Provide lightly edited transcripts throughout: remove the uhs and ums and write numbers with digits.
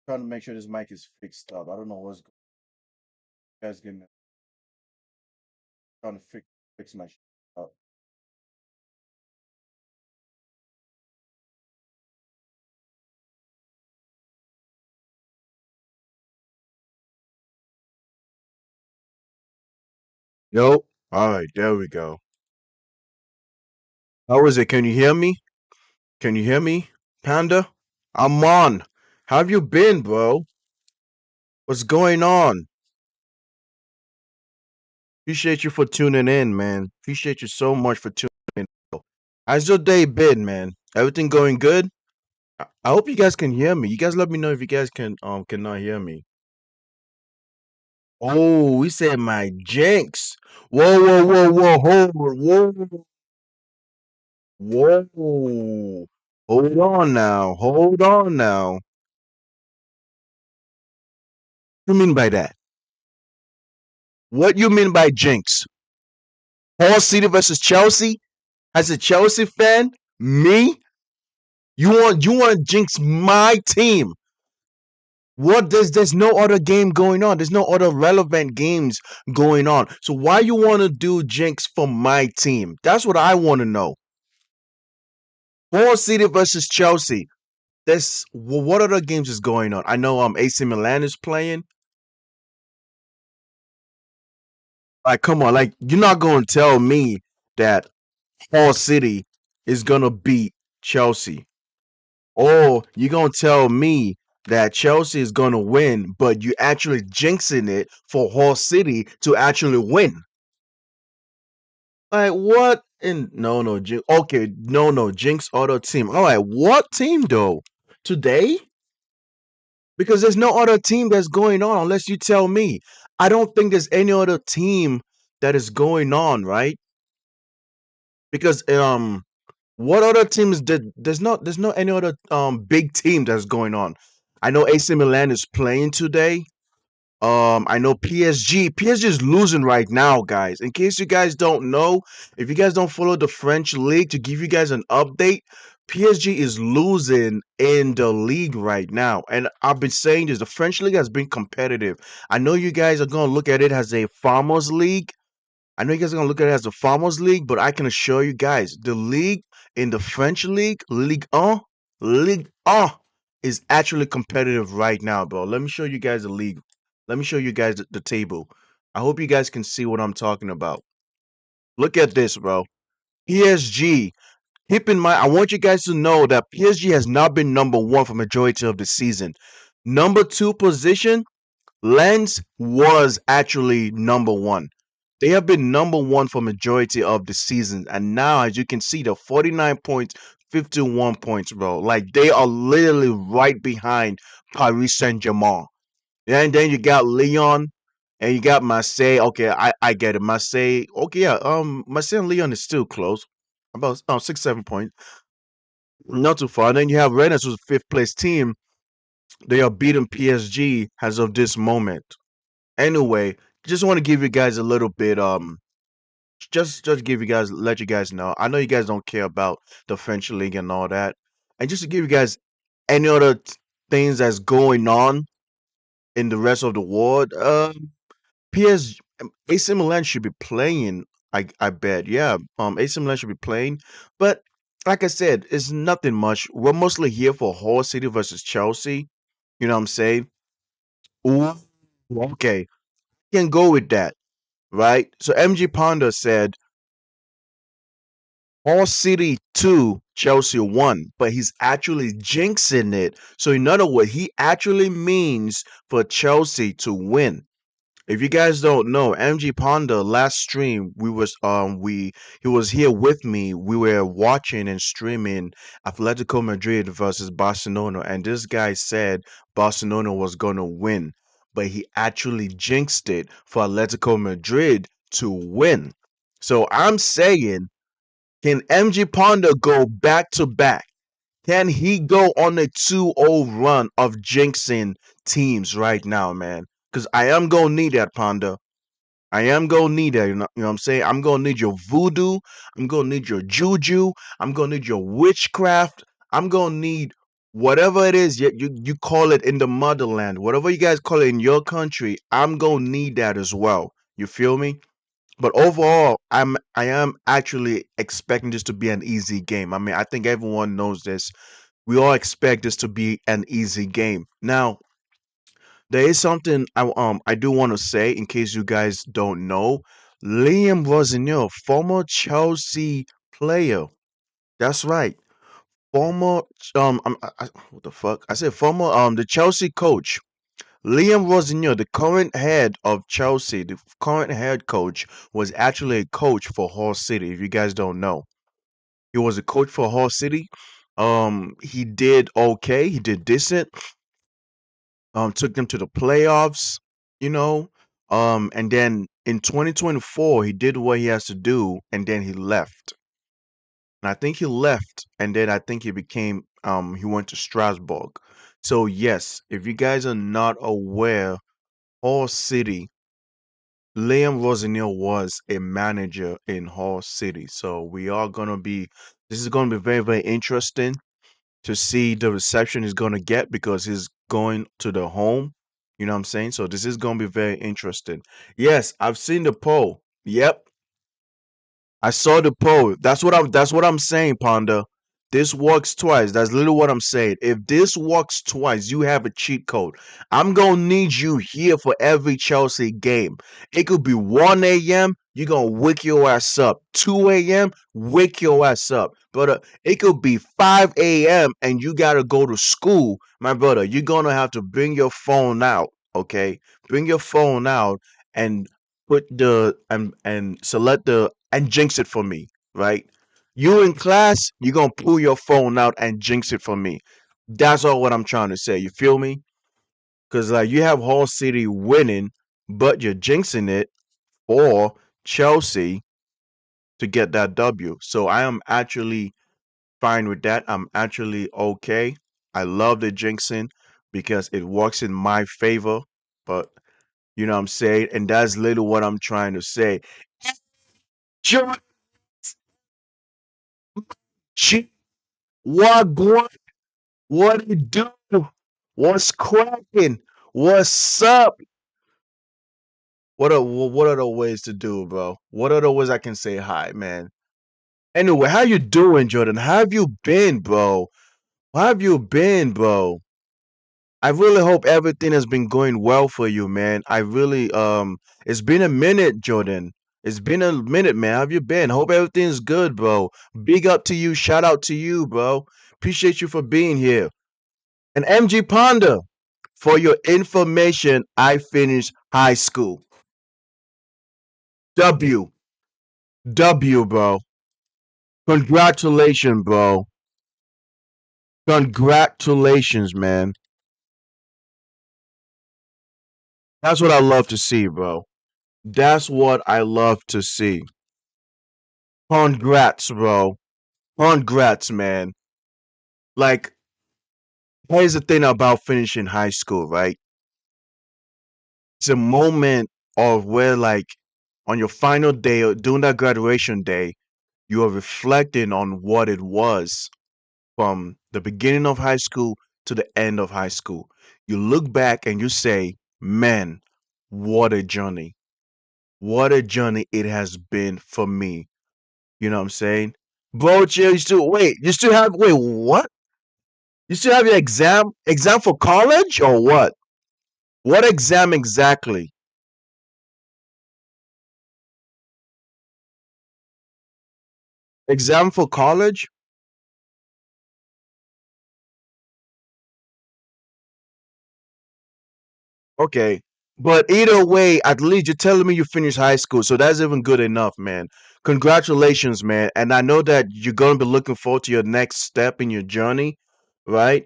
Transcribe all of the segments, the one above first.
trying to make sure this mic is fixed up. I don't know what's going on. You guys give me trying to fix my shit up. Yo. All right, there we go. How is it? Can you hear me? Can you hear me, Panda? I'm on. How have you been, bro? What's going on? Appreciate you for tuning in, man. Appreciate you so much for tuning in. How's your day been, man? Everything going good? I hope you guys can hear me. You guys let me know if you guys cannot hear me. Oh, we said my jinx. Whoa, whoa, whoa, whoa, whoa. Hold on now. Hold on now. What do you mean by that? What you mean by jinx? Hull City versus Chelsea? As a Chelsea fan, me? You want to jinx my team? What there's no other game going on. There's no other relevant games going on. So why you want to do jinx for my team? That's what I want to know. Hull City versus Chelsea. What other games is going on? I know AC Milan is playing. Like, come on, like you're not gonna tell me that Hull City is gonna beat Chelsea. Or you're gonna tell me that Chelsea is gonna win, but you actually jinxing it for Hull City to actually win. Like what? In no jinx. Okay, no jinx other team. All right, what team though? Today? Because there's no other team that's going on unless you tell me. I don't think there's any other team that is going on, right? Because what other teams did there's not any other big team that's going on. I know AC Milan is playing today. I know PSG is losing right now, guys. In case you guys don't know, if you guys don't follow the French league, to give you guys an update, PSG is losing in the league right now. And I've been saying this, the French league has been competitive. I know you guys are going to look at it as a farmers league. I know you guys are gonna look at it as a farmers league, but I can assure you guys, the league in the French league, Ligue 1 is actually competitive right now, bro. Let me show you guys the league. Let me show you guys the table. I hope you guys can see what I'm talking about. Look at this, bro. PSG. Keep in mind, I want you guys to know that PSG has not been number one for majority of the season. Number two position, Lens was actually number one. They have been number one for majority of the season, and now as you can see, the 49 points, 51 points, bro. Like they are literally right behind Paris Saint Germain. And then you got Leon, and you got Marseille. Okay, I get it. Marseille. Okay, yeah. Marseille and Leon is still close, about 6 7 points, not too far. And then you have Rennes, who's a fifth place team. They are beating PSG as of this moment. Anyway, just want to give you guys a little bit just give you guys let you guys know. I know you guys don't care about the French league and all that. And just to give you guys any other things that's going on in the rest of the world, PS AC Milan should be playing. I bet, yeah. AC Milan should be playing, but like I said, it's nothing much. We're mostly here for Hull City versus Chelsea. You know what I'm saying? Ooh, okay, can go with that, right? So MG Ponder said All City 2, Chelsea 1, but he's actually jinxing it. So in other words, he actually means for Chelsea to win. If you guys don't know, MG Ponder last stream, we he was here with me. We were watching and streaming Atletico Madrid versus Barcelona, and this guy said Barcelona was gonna win, but he actually jinxed it for Atletico Madrid to win. So I'm saying, can MG Ponder go back to back? Can he go on a 2-0 run of jinxing teams right now, man? Because I am going to need that, Ponder. I am going to need that. You know what I'm saying? I'm going to need your voodoo. I'm going to need your juju. I'm going to need your witchcraft. I'm going to need whatever it is, you call it in the motherland, whatever you guys call it in your country, I'm gonna need that as well. You feel me? But overall, I am actually expecting this to be an easy game. I mean, I think everyone knows this. We all expect this to be an easy game. Now, there is something I do want to say in case you guys don't know. Liam Rosenior, former Chelsea player. That's right. Former what the fuck? I said former the Chelsea coach. Liam Rosenior, the current head of Chelsea, the current head coach, was actually a coach for Hull City. If you guys don't know, he was a coach for Hull City. He did okay. He did decent. Took them to the playoffs. You know. And then in 2024, he did what he has to do, and then he left. And I think he left, and then I think he became he went to Strasbourg. So yes, if you guys are not aware, Hull City, Liam Rosenior was a manager in Hull City. So we are gonna be this is gonna be very, very interesting to see the reception he's gonna get because he's going to the home. You know what I'm saying? So this is gonna be very interesting. Yes, I've seen the poll. Yep, I saw the poll. That's what I'm saying, Panda. This works twice. That's literally what I'm saying. If this works twice, you have a cheat code. I'm gonna need you here for every Chelsea game. It could be 1 a.m. You're gonna wake your ass up. 2 a.m. Wake your ass up. Brother, it could be 5 a.m. and you gotta go to school. My brother, you're gonna have to bring your phone out. Okay? Bring your phone out and put the and select the and jinx it for me, right? You in class, you're gonna pull your phone out and jinx it for me. That's all what I'm trying to say. You feel me? Because like you have Hull City winning, but you're jinxing it for Chelsea to get that W. So I am actually fine with that. I'm actually okay. I love the jinxing because it works in my favor. But you know what I'm saying? And that's literally what I'm trying to say. George, what? What it do? What's cracking? What's up? What are the ways to do, bro? What are the ways I can say hi, man? Anyway, how you doing, Jordan? How have you been, bro? How have you been, bro? I really hope everything has been going well for you, man. I really it's been a minute, Jordan. It's been a minute, man. How have you been? Hope everything's good, bro. Big up to you. Shout out to you, bro. Appreciate you for being here. And MG Ponder, for your information, I finished high school. W. W, bro. Congratulations, bro. Congratulations, man. That's what I love to see, bro. That's what I love to see. Congrats, bro. Congrats, man. Like, here's the thing about finishing high school, right? It's a moment of where, like, on your final day, or during that graduation day, you are reflecting on what it was from the beginning of high school to the end of high school. You look back and you say, man, what a journey. What a journey it has been for me. You know what I'm saying? Bro, chill, you still have, wait, what? You still have your exam for college or what? What exam exactly? Exam for college? Okay. But either way, at least you're telling me you finished high school, so that's even good enough, man. Congratulations, man. And I know that you're gonna be looking forward to your next step in your journey, right?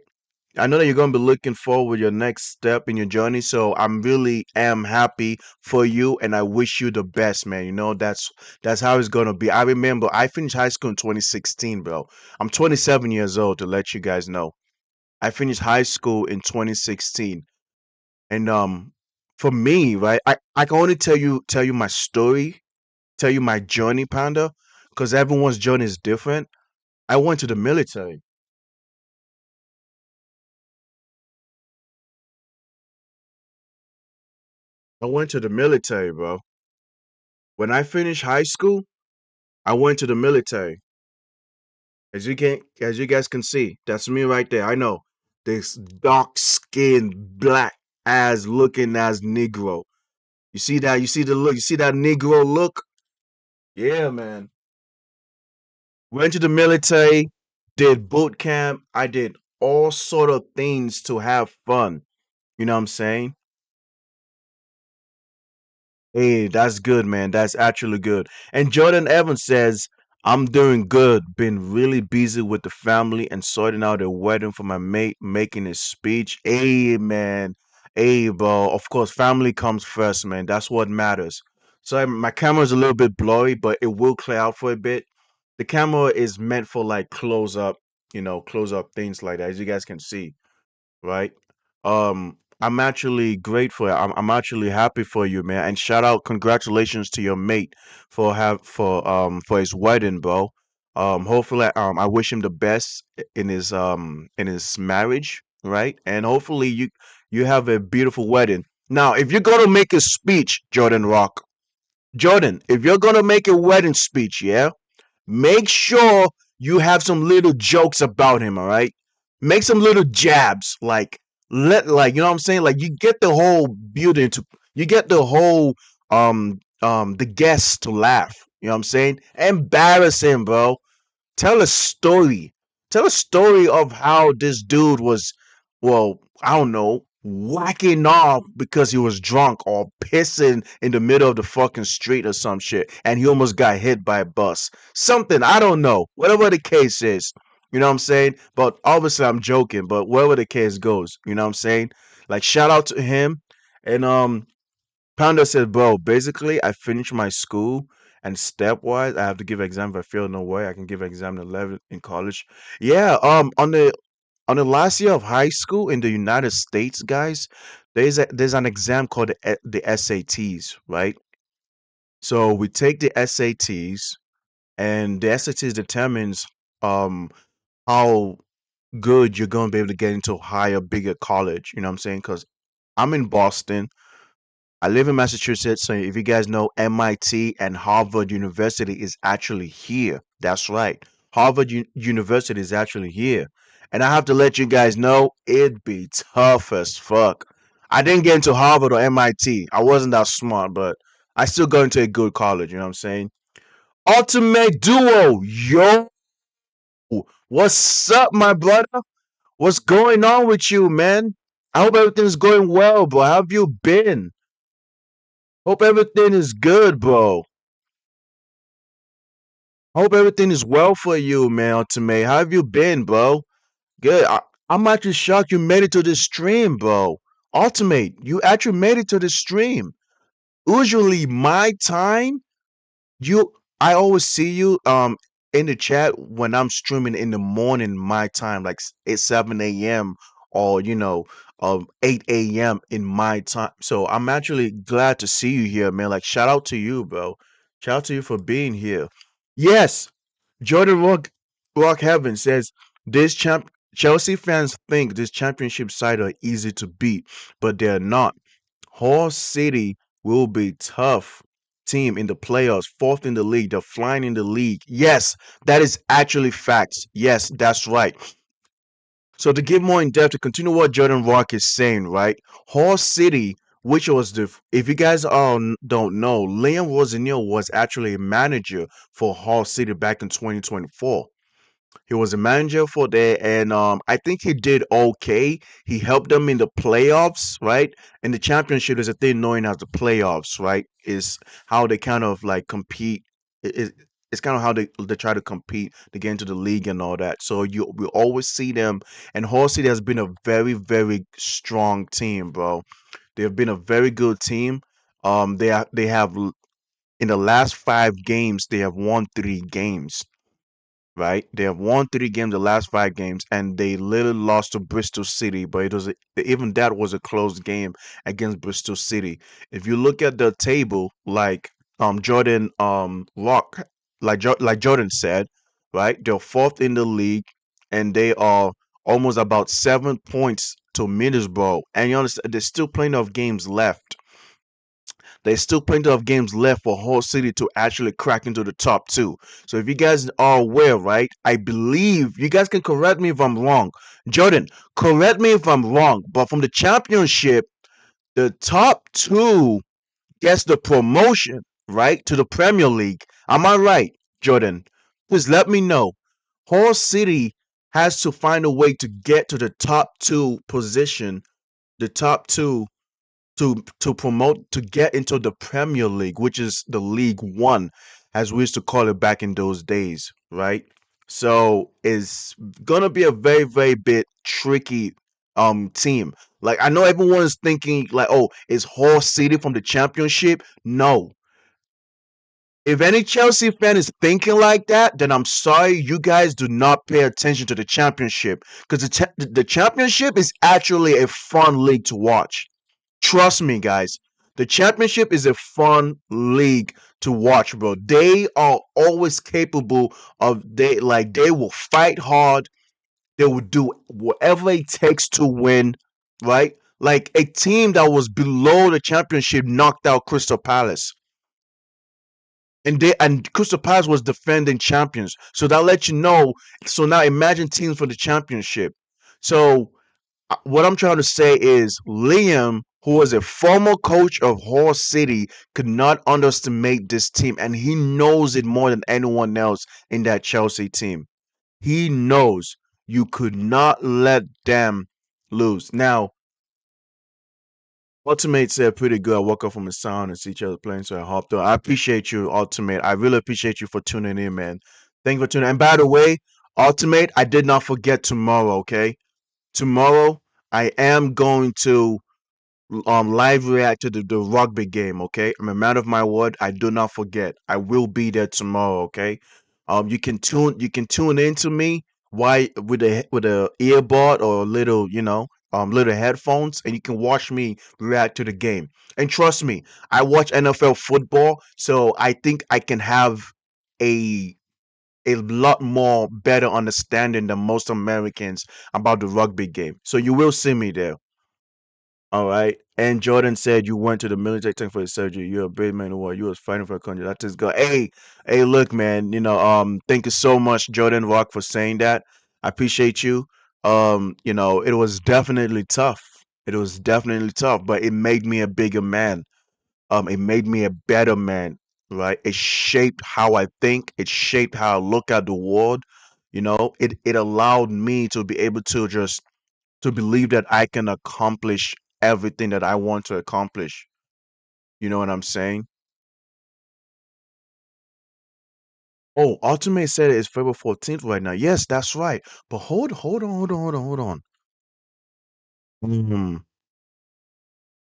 I know that you're gonna be looking forward to your next step in your journey. So I'm really am happy for you and I wish you the best, man. You know, that's how it's gonna be. I remember I finished high school in 2016, bro. I'm 27 years old to let you guys know. I finished high school in 2016. And for me, right, I can only tell you my story, tell you my journey, Panda, because everyone's journey is different. I went to the military. I went to the military, bro. When I finished high school, I went to the military. As you guys can see, that's me right there. I know this dark skinned, black ass looking as Negro. You see that? You see the look? You see that Negro look? Yeah, man. Went to the military, did boot camp. I did all sort of things to have fun. You know what I'm saying? Hey, that's good, man. That's actually good. And Jordan Evans says, I'm doing good. Been really busy with the family and sorting out a wedding for my mate, making his speech. Hey, man. Hey, bro. Of course, family comes first, man. That's what matters. So my camera's a little bit blurry, but it will clear out for a bit. The camera is meant for like close up, close up things like that, as you guys can see, right? I'm actually grateful. I'm actually happy for you, man. And shout out, congratulations to your mate for his wedding, bro. Hopefully, I wish him the best in his marriage, right? And hopefully you have a beautiful wedding. Now, if you're gonna make a speech, Jordan, if you're gonna make a wedding speech, yeah, make sure you have some little jokes about him, all right? Make some little jabs, you know what I'm saying? Like you get the whole building to you get the whole the guests to laugh. You know what I'm saying? Embarrass him, bro. Tell a story. Tell a story of how this dude was, well, I don't know, whacking off because he was drunk or pissing in the middle of the fucking street or some shit, and he almost got hit by a bus. Something, I don't know. Whatever the case is, you know what I'm saying? But obviously, I'm joking, but wherever the case goes, you know what I'm saying? Like, shout out to him. And Panda said, bro, basically, I finished my school and stepwise, I have to give exam. If I fail, no way. I can give exam in 11 in college. Yeah, on the last year of high school in the United States, guys, there's an exam called the SATs, right? So we take the SATs, and the SATs determines um how good you're going to be able to get into a higher, bigger college. You know what I'm saying? Because I'm in Boston. I live in Massachusetts, so if you guys know, MIT and Harvard University is actually here. That's right. Harvard University is actually here. And I have to let you guys know, it'd be tough as fuck. I didn't get into Harvard or MIT. I wasn't that smart, but I still got into a good college, you know what I'm saying? Ultimate Duo, yo, what's up, my brother? What's going on with you, man? I hope everything's going well, bro. How have you been? Hope everything is good, bro. Hope everything is well for you, man, Ultimate. How have you been, bro? Good. I'm actually shocked you made it to this stream, bro. Ultimate, you actually made it to the stream. Usually, my time, you, I always see you in the chat when I'm streaming in the morning, my time, like 7 a.m. or 8 a.m. in my time. So I'm actually glad to see you here, man. Like shout out to you, bro. Shout out to you for being here. Yes, Jordan Rock Heaven says this Chelsea fans think this championship side are easy to beat, but they're not. Hull City will be tough team in the playoffs, fourth in the league. They're flying in the league. Yes, that is actually facts. Yes, that's right. So to give more in depth, to continue what Jordan Rock is saying, right? Hull City, which was if you guys all don't know, Liam Rosenior was actually a manager for Hull City back in 2024. He was a manager for there, and I think he did okay. He helped them in the playoffs, right? And the championship is a thing known as the playoffs, right? Is how they kind of like compete. It's kind of how they try to compete to get into the league and all that. So you we always see them, and Hull City has been a very very strong team, bro. They have been a very good team. They have in the last 5 games they have won 3 games, right? They have won 3 games, the last 5 games, and they literally lost to Bristol City. But even that was a close game against Bristol City. If you look at the table, like Jordan Rock, like Jordan said, right? They're fourth in the league, and they are almost about 7 points to Middlesbrough. And you understand, there's still plenty of games left. There's still plenty of games left for Hull City to actually crack into the top two. So if you guys are aware, right, I believe you guys can correct me if I'm wrong. Jordan, correct me if I'm wrong, but from the championship, the top two gets the promotion, right, to the Premier League. Am I right, Jordan? Please let me know. Hull City has to find a way to get to the top two position, the top two to promote to get into the Premier League, which is the League One, as we used to call it back in those days, right? So it's gonna be a very bit tricky team. Like I know everyone's thinking like, oh, is Hull City from the Championship? No. If any Chelsea fan is thinking like that, then I'm sorry, you guys do not pay attention to the Championship because the Championship is actually a fun league to watch. Trust me, guys. The championship is a fun league to watch, bro. They are always capable of they will fight hard. They will do whatever it takes to win, right? Like a team that was below the championship knocked out Crystal Palace. And Crystal Palace was defending champions. So that lets you know. So now imagine teams for the championship. So what I'm trying to say is Liam, who was a former coach of Hull City, could not underestimate this team, and he knows it more than anyone else in that Chelsea team. He knows you could not let them lose. Now, Ultimate said pretty good. I woke up from the sound and see each other playing, so I hopped on. I appreciate you, Ultimate. I really appreciate you for tuning in, man. Thank you for tuning in. And by the way, Ultimate, I did not forget tomorrow, okay? Tomorrow, I am going to live react to the rugby game, okay? I'm a man of my word. I do not forget. I will be there tomorrow, okay? You can tune into me why with a earbud or a little, little headphones, and you can watch me react to the game. And trust me, I watch NFL football, so I think I can have a a lot more better understanding than most Americans about the rugby game. So you will see me there. All right. And Jordan said you went to the military tank for the surgery. You're a brave man who you was fighting for a country. That just go. Hey, look, man. Thank you so much, Jordan Rock, for saying that. I appreciate you. It was definitely tough. It was definitely tough, but it made me a bigger man. It made me a better man. Right. It shaped how I think. It shaped how I look at the world. It allowed me to be able to just to believe that I can accomplish everything that I want to accomplish. You know what I'm saying? Oh, Ultimate said it's February 14th right now. Yes, that's right. But hold on. Hmm.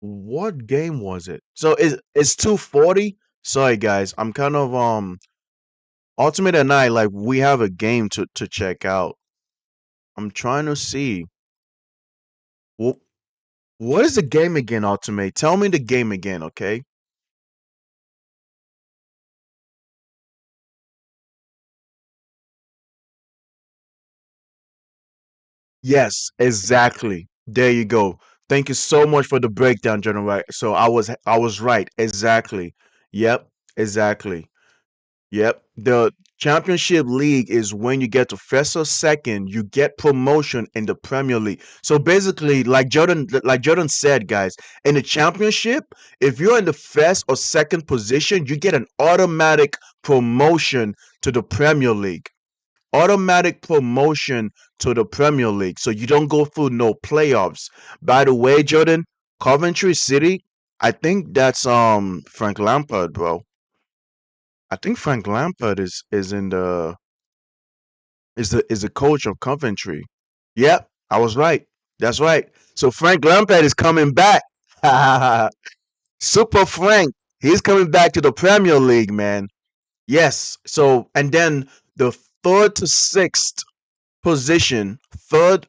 What game was it? So it's 2:40. Sorry guys, I'm kind of Ultimate and I like we have a game to check out. I'm trying to see. What what is the game again, Ultimate? Tell me the game again, okay? Yes, exactly. There you go. Thank you so much for the breakdown, General. Right. So I was right. Exactly. Yep. Exactly. Yep. The championship league is when you get to first or second, you get promotion in the Premier League. So basically, like Jordan said, guys, in the championship, if you're in the first or second position, you get an automatic promotion to the Premier League, automatic promotion to the Premier League. So you don't go through no playoffs. By the way, Jordan, Coventry City, I think that's Frank Lampard, bro. I think Frank Lampard is in the is the coach of Coventry. Yep, I was right. That's right. So Frank Lampard is coming back. Super Frank. He's coming back to the Premier League, man. Yes. So and then the third to sixth position, third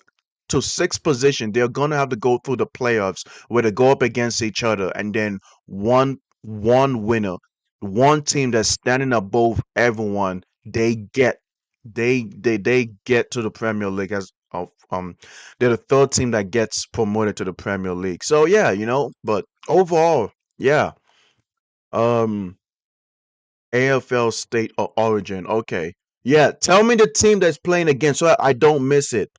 to sixth position, they're gonna have to go through the playoffs where they go up against each other, and then one winner, one team that's standing above everyone, they get to the Premier League as of they're the third team that gets promoted to the Premier League. So yeah, but overall, yeah. Um, AFL state or origin. Okay. Yeah, tell me the team that's playing again so I don't miss it.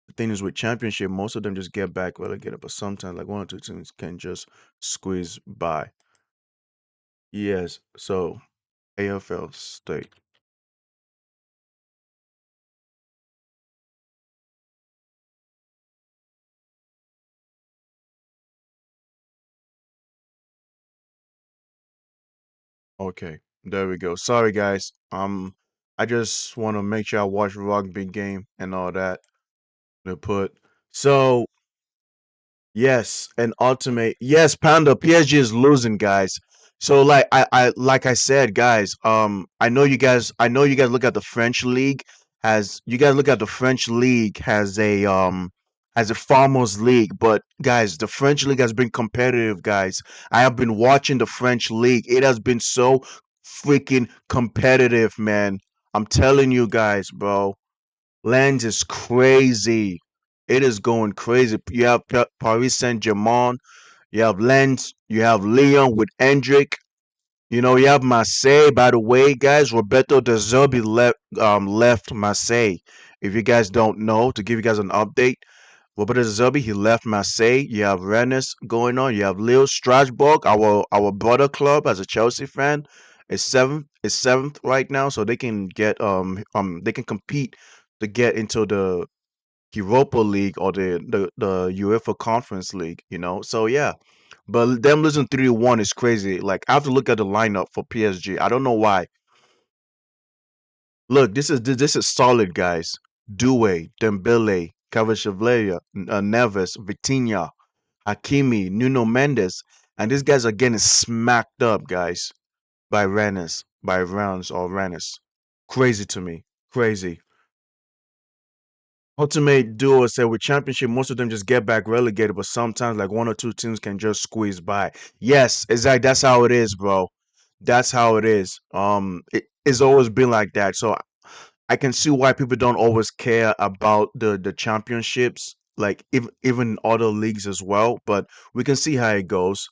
The thing is with championship, most of them just get back relegated, but sometimes like one or two teams can just squeeze by. Yes. So AFL state. Okay. There we go. Sorry guys. I just want to make sure I watch rugby game and all that to put. So yes, and ultimate. Yes, Panda. PSG is losing, guys. So like I said, guys. I know you guys look at the French league has you guys look at the French league has a farmers league, but guys, the French league has been competitive, guys. I have been watching the French league. It has been so freaking competitive, man. I'm telling you guys, bro. Lens is crazy. It is going crazy. You have Paris Saint Germain. You have Lens. You have Lyon with Hendrick. You know, you have Marseille. By the way, guys, Roberto De Zerbi left Marseille. If you guys don't know, to give you guys an update, Roberto De Zerbi he left Marseille. You have Rennes going on. You have Lille Strasbourg, our brother club as a Chelsea fan, is seventh right now, so they can get they can compete to get into the Europa League or the UEFA Conference League, you know. So yeah, but them losing 3-1 is crazy. Like I have to look at the lineup for PSG. I don't know why. Look, this is solid, guys. Doué, Dembele, Kvaratskhelia, Neves, Vitinha, Hakimi, Nuno Mendes, and these guys are getting smacked up, guys, by Rennes. Crazy to me. Crazy. Ultimate Duo said with championship, most of them just get back relegated, but sometimes like one or two teams can just squeeze by. Yes, exactly. That's how it is, bro. That's how it is. It's always been like that. So I can see why people don't always care about the championships, like even other leagues as well. But we can see how it goes.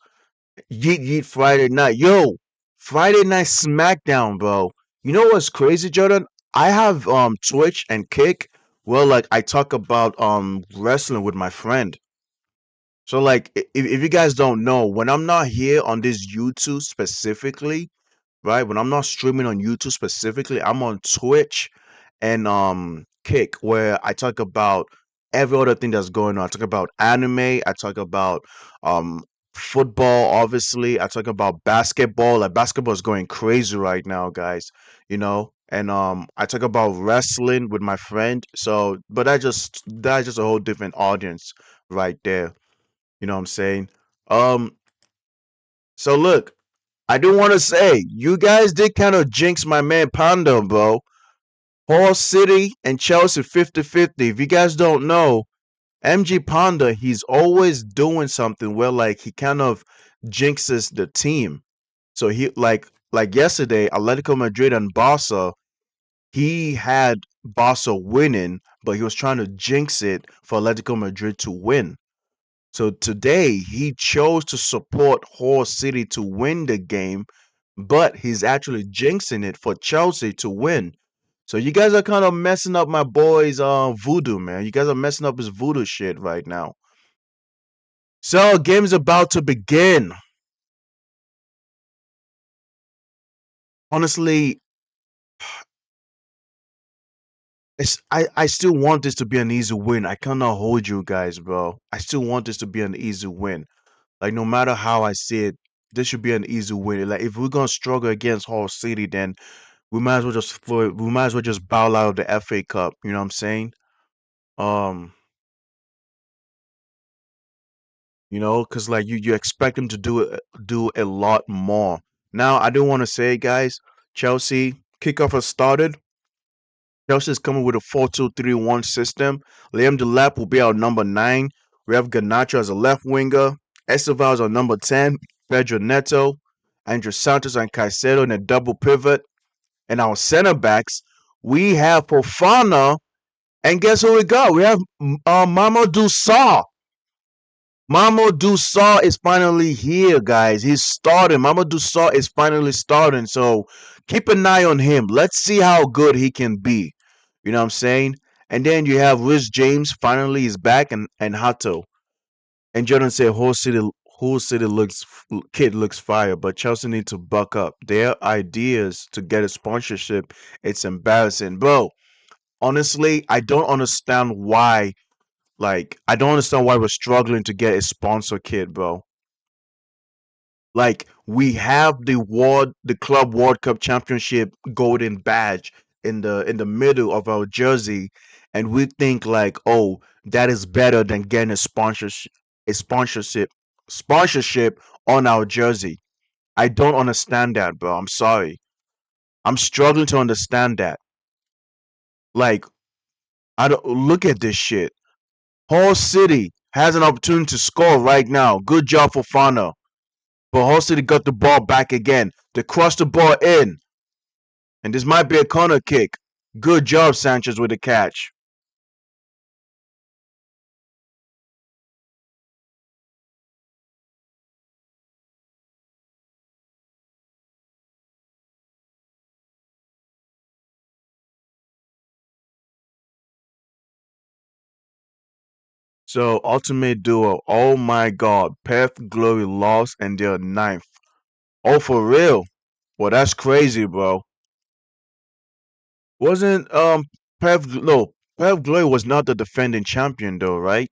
Yeet Yeet Friday night. Yo, Friday night SmackDown, bro. You know what's crazy, Jordan? I have Twitch and Kick. Well, like I talk about wrestling with my friend. So like if you guys don't know, when I'm not here on this YouTube specifically, right? When I'm not streaming on YouTube specifically, I'm on Twitch and Kick where I talk about every other thing that's going on. I talk about anime, I talk about um football, obviously. I talk about basketball. Like basketball is going crazy right now, guys, you know. And I talk about wrestling with my friend. So but that's just a whole different audience right there. You know what I'm saying? Um so look, I do want to say, you guys did kind of jinx my man Pando, bro. Hall City and Chelsea 50-50. If you guys don't know, MG Panda, he's always doing something where like he kind of jinxes the team. So he like yesterday, Atletico Madrid and Barca, he had Barca winning, but he was trying to jinx it for Atletico Madrid to win. So today he chose to support Hull City to win the game, but he's actually jinxing it for Chelsea to win. So you guys are kind of messing up my boy's voodoo, man. You guys are messing up his voodoo shit right now. So game's about to begin. Honestly, I still want this to be an easy win. I cannot hold you guys, bro. I still want this to be an easy win. Like no matter how I see it, this should be an easy win. Like if we're gonna struggle against Hull City, then we might as well just bow out of the FA Cup. You know what I'm saying? Um, because like you expect them to do a lot more. Now I do want to say, guys, Chelsea kickoff has started. Chelsea is coming with a 4-2-3-1 system. Liam Delap will be our number 9. We have Garnacho as a left winger. Estevao is our number 10. Pedro Neto, Andrew Santos, and Caicedo in a double pivot. And our center backs, we have Fofana. And guess who we got? We have Mamadou Sarr. Mamadou Saw is finally here, guys. He's starting. Mamadou Saw is finally starting. So keep an eye on him. Let's see how good he can be. You know what I'm saying? And then you have Rich James finally is back and Hato. And Jordan said whole city looks kid looks fire, but Chelsea need to buck up. Their ideas to get a sponsorship, it's embarrassing. Bro, honestly, I don't understand why I don't understand why we're struggling to get a sponsor kit, bro. Like we have the Club World Cup Championship golden badge in the middle of our jersey, and we think like, oh, that is better than getting a sponsorship on our jersey. I don't understand that, bro. I'm sorry. I'm struggling to understand that. Like, I don't look at this shit. Hull City has an opportunity to score right now. Good job for Fana. But Hull City got the ball back again. They crossed the ball in. And this might be a corner kick. Good job, Sanchez, with the catch. So, Ultimate Duo. Oh my god. Perth Glory lost and they're ninth. Oh, for real? Well, that's crazy, bro. Wasn't no, Perth Glory was not the defending champion though, right?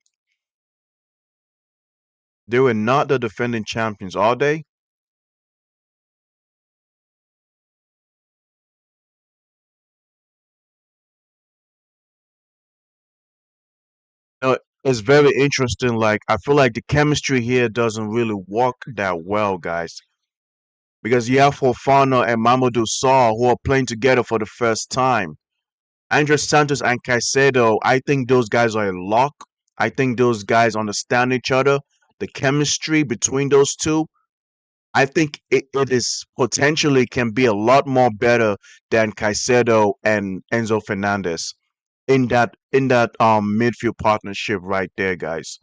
They were not the defending champions, are they? No, it's very interesting. Like I feel like the chemistry here doesn't really work that well, guys. Because you have Fofana and Mamadou Sarr who are playing together for the first time. Andres Santos and Caicedo, I think those guys are a lock. I think those guys understand each other. The chemistry between those two, I think it is potentially can be a lot more better than Caicedo and Enzo Fernandez in that midfield partnership right there, guys.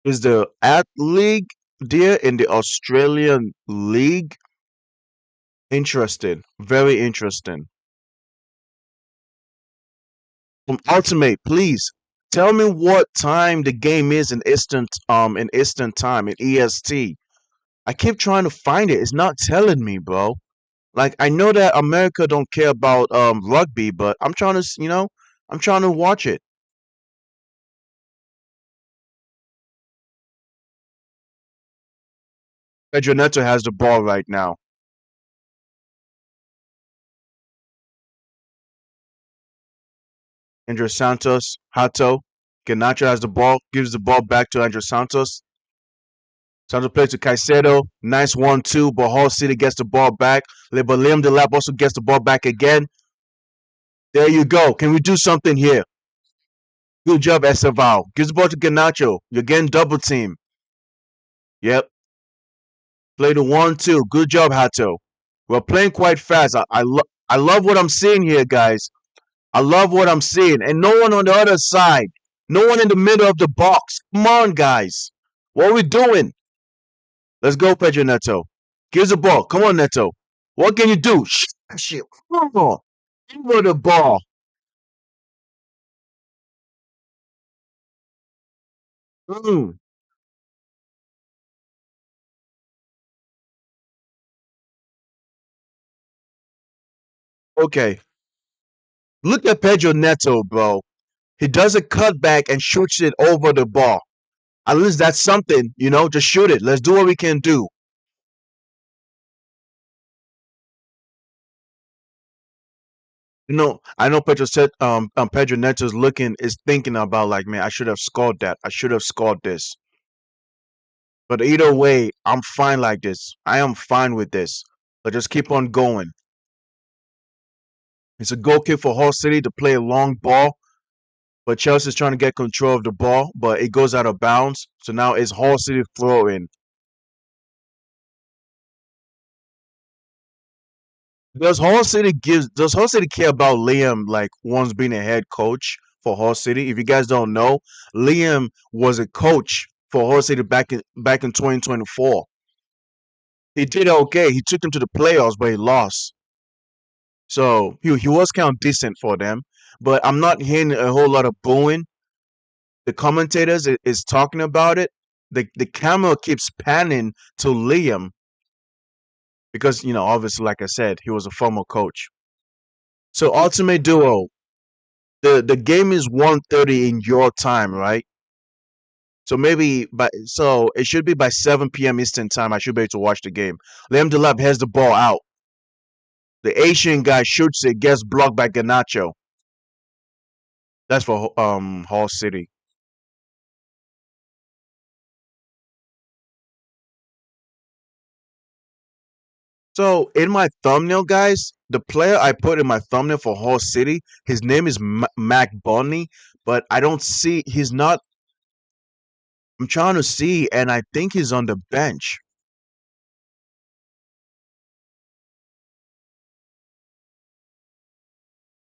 Is the at league there in the Australian league? Interesting, very interesting. From Ultimate, please tell me what time the game is in Eastern time in EST. I keep trying to find it. It's not telling me, bro. Like I know that America don't care about rugby, but I'm trying to I'm trying to watch it. Pedro Neto has the ball right now. Andres Santos, Hato, Ganacho has the ball, gives the ball back to Andres Santos. Santos plays to Caicedo. Nice 1-2, but Hall City gets the ball back. But Liam Delap also gets the ball back again. There you go. Can we do something here? Good job, Esteval. Gives the ball to Ganacho. You're getting double team. Yep. Play the 1-2. Good job, Hato. We're playing quite fast. I love what I'm seeing here, guys. I love what I'm seeing. And no one on the other side. No one in the middle of the box. Come on, guys. What are we doing? Let's go, Pedro Neto. Gives the ball. Come on, Neto. What can you do? Shit. Come on. Give her the ball. Mm. Okay. Look at Pedro Neto, bro. He does a cutback and shoots it over the ball. At least that's something, just shoot it. Let's do what we can do. I know Pedro Neto's is thinking about like, man, I should have scored that. I should have scored this. But either way, I'm fine like this. I am fine with this. Let's just keep on going. It's a goal kick for Hull City to play a long ball, but Chelsea's trying to get control of the ball, but it goes out of bounds. So now it's Hull City throwing. Does Hull City care about Liam like once being a head coach for Hull City. If you guys don't know, Liam was a coach for Hull City back in 2024. He did okay. He took them to the playoffs, but he lost. So he was kind of decent for them. But I'm not hearing a whole lot of booing. The commentators is talking about it. The camera keeps panning to Liam because obviously, like I said, he was a former coach. So Ultimate Duo, the game is 1:30 in your time, right? So maybe it should be by 7 p.m. Eastern time. I should be able to watch the game. Liam Delap has the ball out. The Asian guy shoots it, gets blocked by Ganacho. That's for Hall City. So in my thumbnail, guys, the player I put in my thumbnail for Hall City, his name is Mac Bonny, but I don't see. He's not. I'm trying to see, and I think he's on the bench.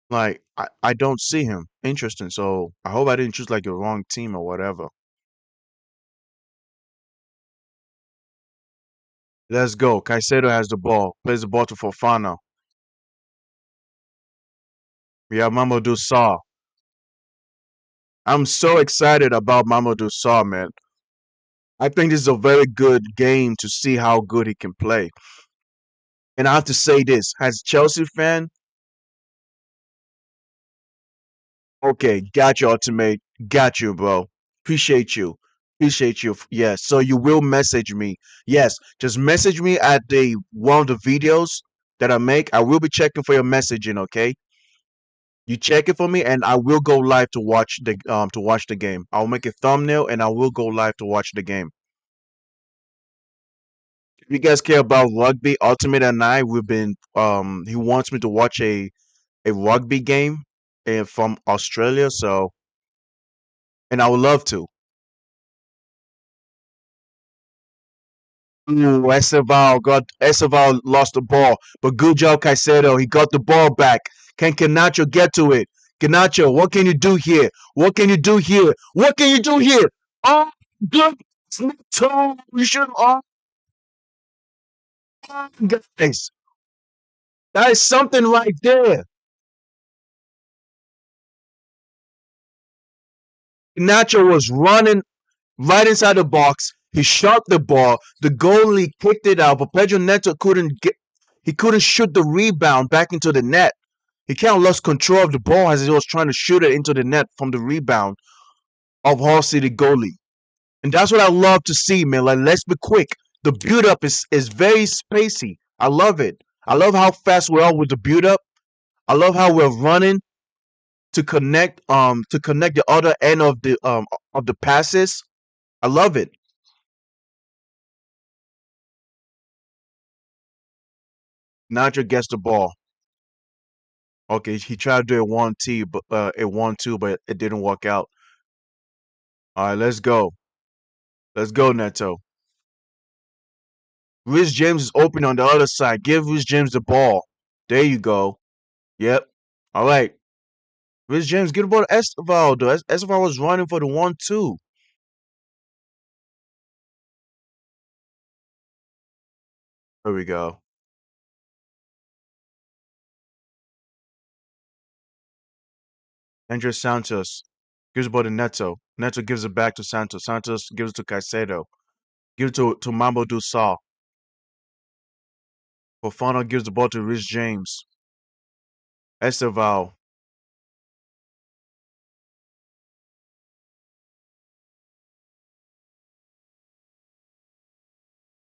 Like I don't see him. Interesting. So I hope I didn't choose like the wrong team or whatever. Let's go. Caicedo has the ball. Plays the ball to Fofana. We have Mamadou Sarr. I'm so excited about Mamadou Sarr, man. I think this is a very good game to see how good he can play. And I have to say this, as a Chelsea fan, okay, got you, Ultimate. Got you, bro. Appreciate you. Appreciate you. Yes. So you will message me. Yes. Just message me at the one of the videos that I make. I will be checking for your messaging, okay? You check it for me and I will go live to watch the game. I'll make a thumbnail and I will go live to watch the game. If you guys care about rugby, Ultimate and I we've been he wants me to watch a rugby game from Australia, so and I would love to. Ooh, Esteval lost the ball, but good job, Caicedo. He got the ball back. Can Canacho get to it? Canacho, what can you do here? What can you do here? What can you do here? Oh, good. Toe. You should. Oh, guys, that is something right there. Canacho was running right inside the box. He shot the ball. The goalie kicked it out, but Pedro Neto couldn't get. He couldn't shoot the rebound back into the net. He kind of lost control of the ball as he was trying to shoot it into the net from the rebound of Hall City goalie. And that's what I love to see, man. Like, let's be quick. The build up is very spacey. I love it. I love how fast we are with the build up. I love how we're running to connect the other end of the passes. I love it. Nacho gets the ball. Okay, he tried to do a 1-2, but it didn't work out. All right, let's go. Let's go, Neto. Rich James is open on the other side. Give Rich James the ball. There you go. Yep. All right. Rich James, get the ball to Esteval, though. Esteval was running for the 1-2. There we go. Andres Santos gives the ball to Neto. Neto gives it back to Santos. Santos gives it to Caicedo. Gives it to Mambo Dusal. Fofana gives the ball to Rich James. Esteval.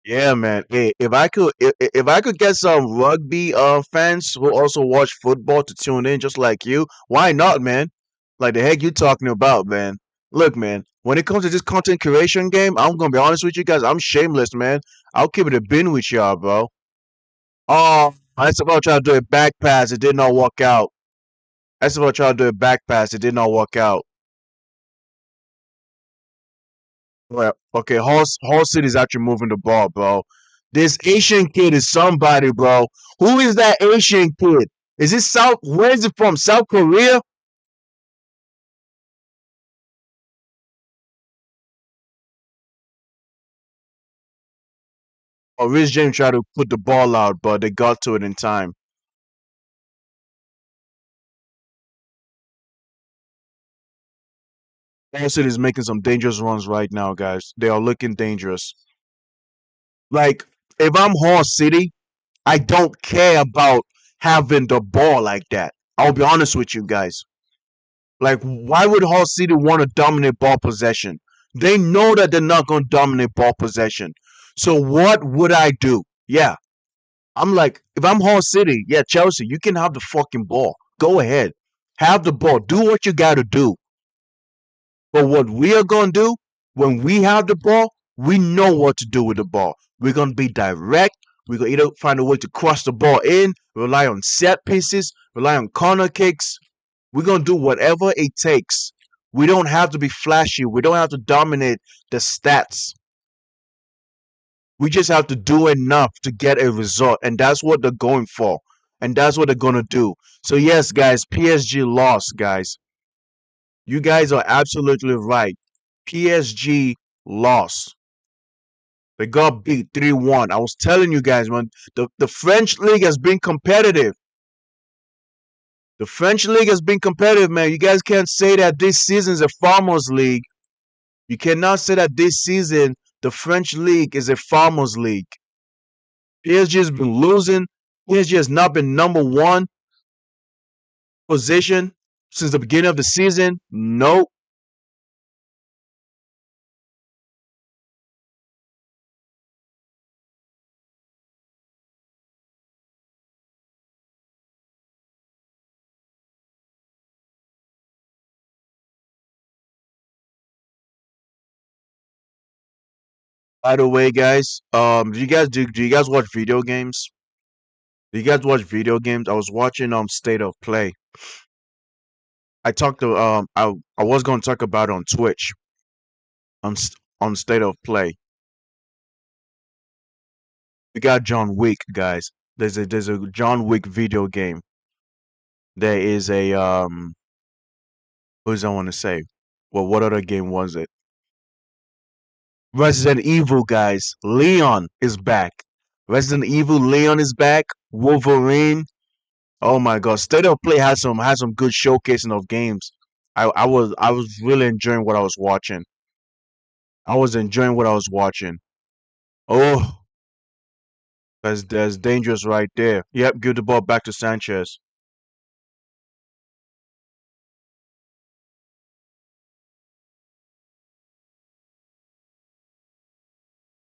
Yeah, man. Hey, if I could get some rugby fans who also watch football to tune in just like you, why not, man? Like the heck you talking about, man? Look, man, when it comes to this content creation game, I'm gonna be honest with you guys, I'm shameless, man. I'll keep it a bin with y'all, bro. Oh, I supposed to try to do a back pass, it did not work out. I supposed to try to do a back pass, it did not work out. Well, okay, Hall City is actually moving the ball, bro. This Asian kid is somebody, bro. Who is that Asian kid? Is it South? Where is it from? South Korea? Rich James tried to put the ball out, but they got to it in time. Ball City is making some dangerous runs right now, guys. They are looking dangerous. Like, if I'm Hall City, I don't care about having the ball like that. I'll be honest with you guys. Like, why would Hall City want to dominate ball possession? They know that they're not going to dominate ball possession. So, what would I do? Yeah, I'm like, if I'm Hall City, yeah, Chelsea, you can have the fucking ball. Go ahead. Have the ball. Do what you got to do. But what we are going to do when we have the ball, we know what to do with the ball. We're going to be direct. We're going to either find a way to cross the ball in, rely on set pieces, rely on corner kicks. We're going to do whatever it takes. We don't have to be flashy. We don't have to dominate the stats. We just have to do enough to get a result. And that's what they're going for. And that's what they're going to do. So, yes, guys, PSG lost, guys. You guys are absolutely right. PSG lost. They got beat 3-1. I was telling you guys, man, the French league has been competitive. The French league has been competitive, man. You guys can't say that this season is a farmers league. You cannot say that this season the French league is a farmers league. PSG has been losing. PSG has not been number one position since the beginning of the season. Nope. By the way, guys, do you guys watch video games? Do you guys watch video games? I was watching State of Play. I talked to I was gonna talk about it on Twitch on State of Play. We got John Wick, guys. There's a John Wick video game. There is a what does I want to say? Well, what other game was it? Resident Evil, guys. Leon is back. Resident Evil Leon is back. Wolverine. Oh my god, State of Play had some good showcasing of games. I was really enjoying what I was watching. I was enjoying what I was watching. Oh, that's dangerous right there. Yep, give the ball back to Sanchez.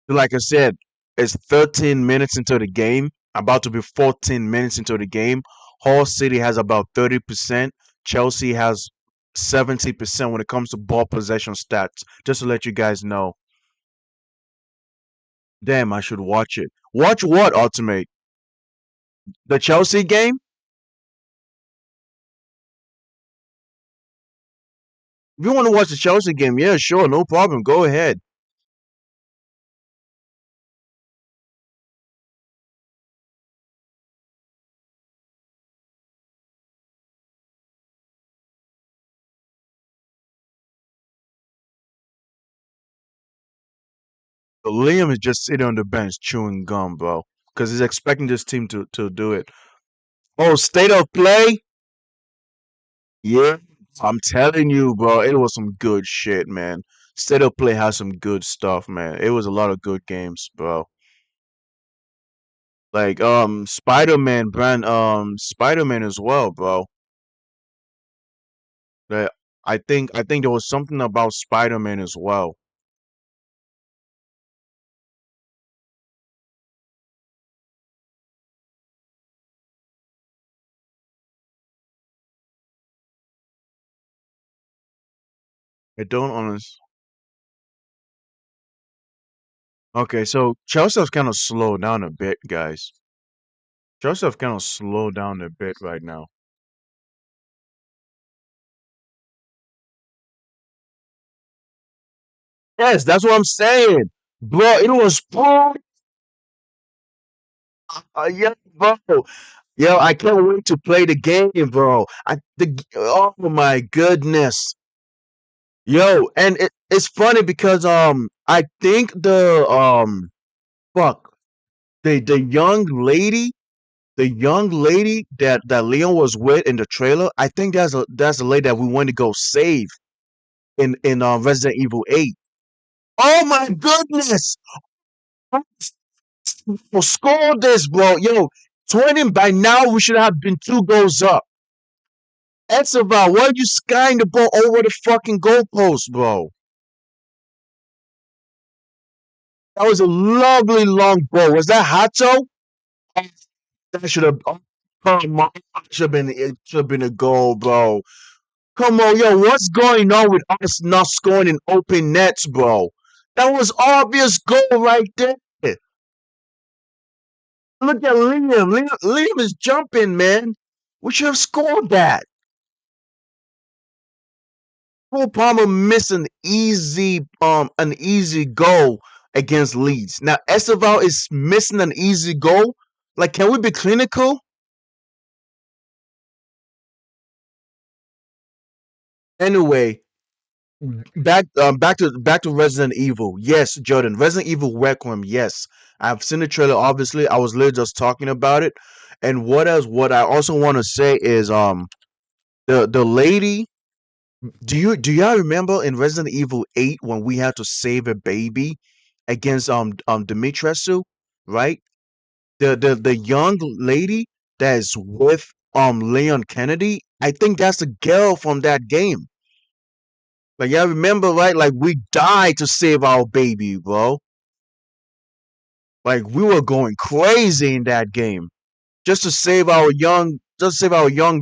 Like I said, it's 13 minutes into the game, about to be 14 minutes into the game. Hull City has about 30%. Chelsea has 70% when it comes to ball possession stats. Just to let you guys know. Damn, I should watch it. Watch what, Ultimate? The Chelsea game? If you want to watch the Chelsea game, yeah, sure, no problem. Go ahead. But Liam is just sitting on the bench chewing gum, bro, because he's expecting this team to do it. Oh, State of Play? Yeah, I'm telling you, bro, it was some good shit, man. State of Play has some good stuff, man. It was a lot of good games, bro. Like Spider-Man brand Spider-Man as well, bro. Like, I think there was something about Spider-Man as well. I don't honest. Okay, so Chelsea's kind of slowed down a bit, guys. Chelsea's kind of slowed down a bit right now. Yes, that's what I'm saying, bro. It was yeah, bro. Yo, I can't wait to play the game, bro. Oh my goodness, yo, and it's funny because I think the fuck. The young lady that Leon was with in the trailer, I think that's the lady that we want to go save in Resident Evil 8. Oh my goodness! Well, score this, bro. Yo, 20 by now we should have been 2 goals up. Esteval, why are you skying the ball over the fucking goalpost, bro? That was a lovely long ball. Was that Hato? That should have. Oh, come on, should have been. It should have been a goal, bro. Come on, yo, what's going on with us not scoring in open nets, bro? That was obvious goal right there. Look at Liam. Liam is jumping, man. We should have scored that. Cole Palmer missed an easy goal against Leeds. Now Esteval is missing an easy goal. Like, can we be clinical? Anyway, back to Resident Evil. Yes, Jordan, Resident Evil Requiem. Yes, I've seen the trailer. Obviously, I was literally just talking about it. And what else? What I also want to say is the lady. Do y'all remember in Resident Evil 8 when we had to save a baby against Dimitrescu, right? The young lady that is with Leon Kennedy. I think that's the girl from that game. Like, y'all remember, right? Like, we died to save our baby, bro. Like, we were going crazy in that game just to save our young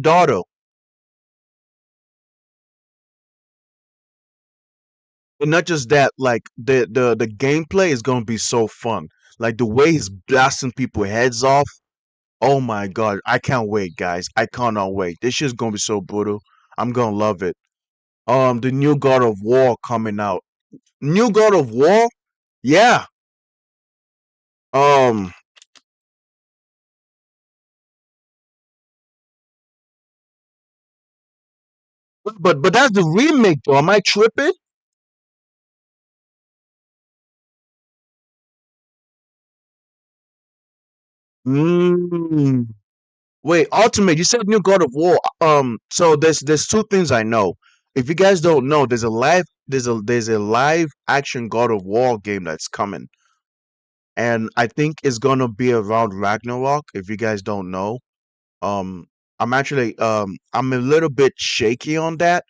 daughter. And not just that, like the gameplay is gonna be so fun. Like the way he's blasting people heads off. Oh my god, I can't wait, guys. I cannot wait. This shit's gonna be so brutal. I'm gonna love it. The new God of War coming out. New God of War? Yeah. Um, but that's the remake though. Am I tripping? Mm. Wait, Ultimate, you said new God of War. So there's two things I know. If you guys don't know, there's a live action God of War game that's coming. And I think it's gonna be around Ragnarok, if you guys don't know. Um I'm a little bit shaky on that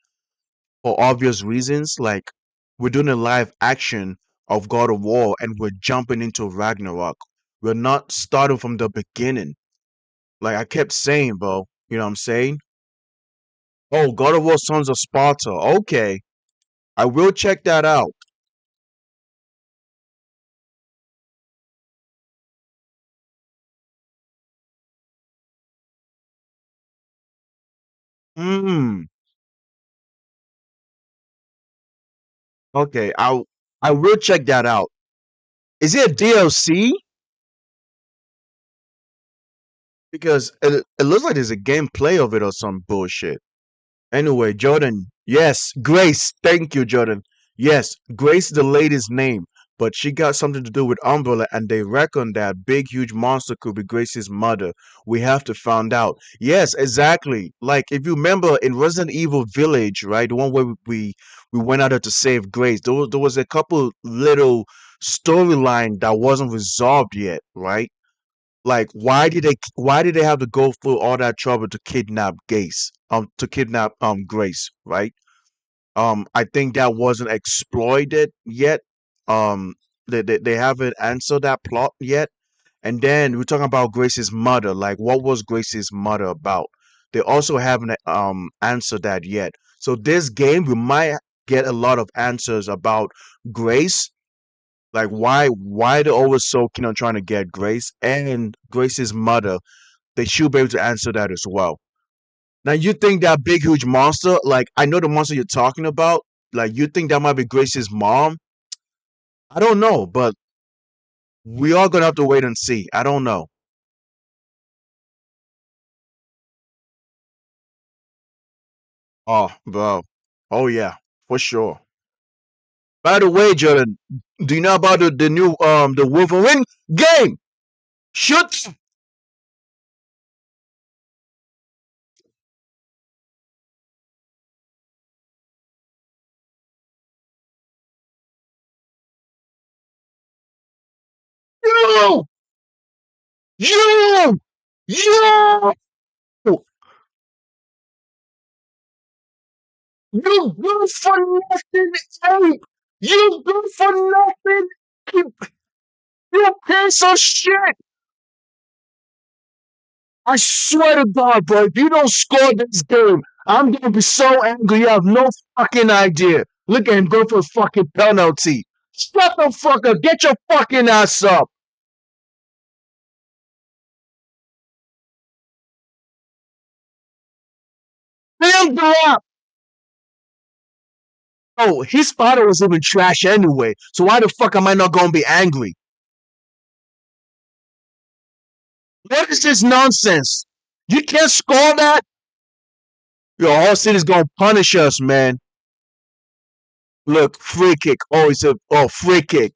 for obvious reasons. Like, we're doing a live action of God of War and we're jumping into Ragnarok. We're not starting from the beginning. Like I kept saying, bro. You know what I'm saying? Oh, God of War Sons of Sparta. Okay. I will check that out. Hmm. Okay. I will check that out. Is it a DLC? Because it looks like there's a gameplay of it or some bullshit. Anyway, Jordan. Yes, Grace. Thank you, Jordan. Yes, Grace is the lady's name, but she got something to do with Umbrella, and they reckon that big, huge monster could be Grace's mother. We have to find out. Yes, exactly. Like, if you remember in Resident Evil Village, right, the one where we went out there to save Grace. There was a couple little storyline that wasn't resolved yet, right? Like, why did they have to go through all that trouble to kidnap Grace, right? I think that wasn't exploited yet. Um they haven't answered that plot yet. And then we're talking about Grace's mother. Like, what was Grace's mother about? They also haven't answered that yet. So this game we might get a lot of answers about Grace, like why they're always so keen on trying to get Grace and Grace's mother. They should be able to answer that as well. Now, you think that big huge monster, like, I know the monster you're talking about, like, you think that might be Grace's mom? I don't know, but we are gonna have to wait and see. I don't know. Oh, bro. Oh yeah, for sure. By the way, Jordan, do you know about the new the Wolverine game? Shoot you, you, you, you good for nothing, ape. You good for nothing, ape. You piece of shit. I swear to God, bro, if you don't score this game, I'm gonna be so angry. You have no fucking idea. Look at him go for a fucking penalty. Shut the fuck up. Get your fucking ass up. Build the up. Oh, his father was even trash anyway. So why the fuck am I not gonna be angry? What is this nonsense? You can't score that? Your whole city's gonna punish us, man. Look, free kick. Oh, it's a free kick.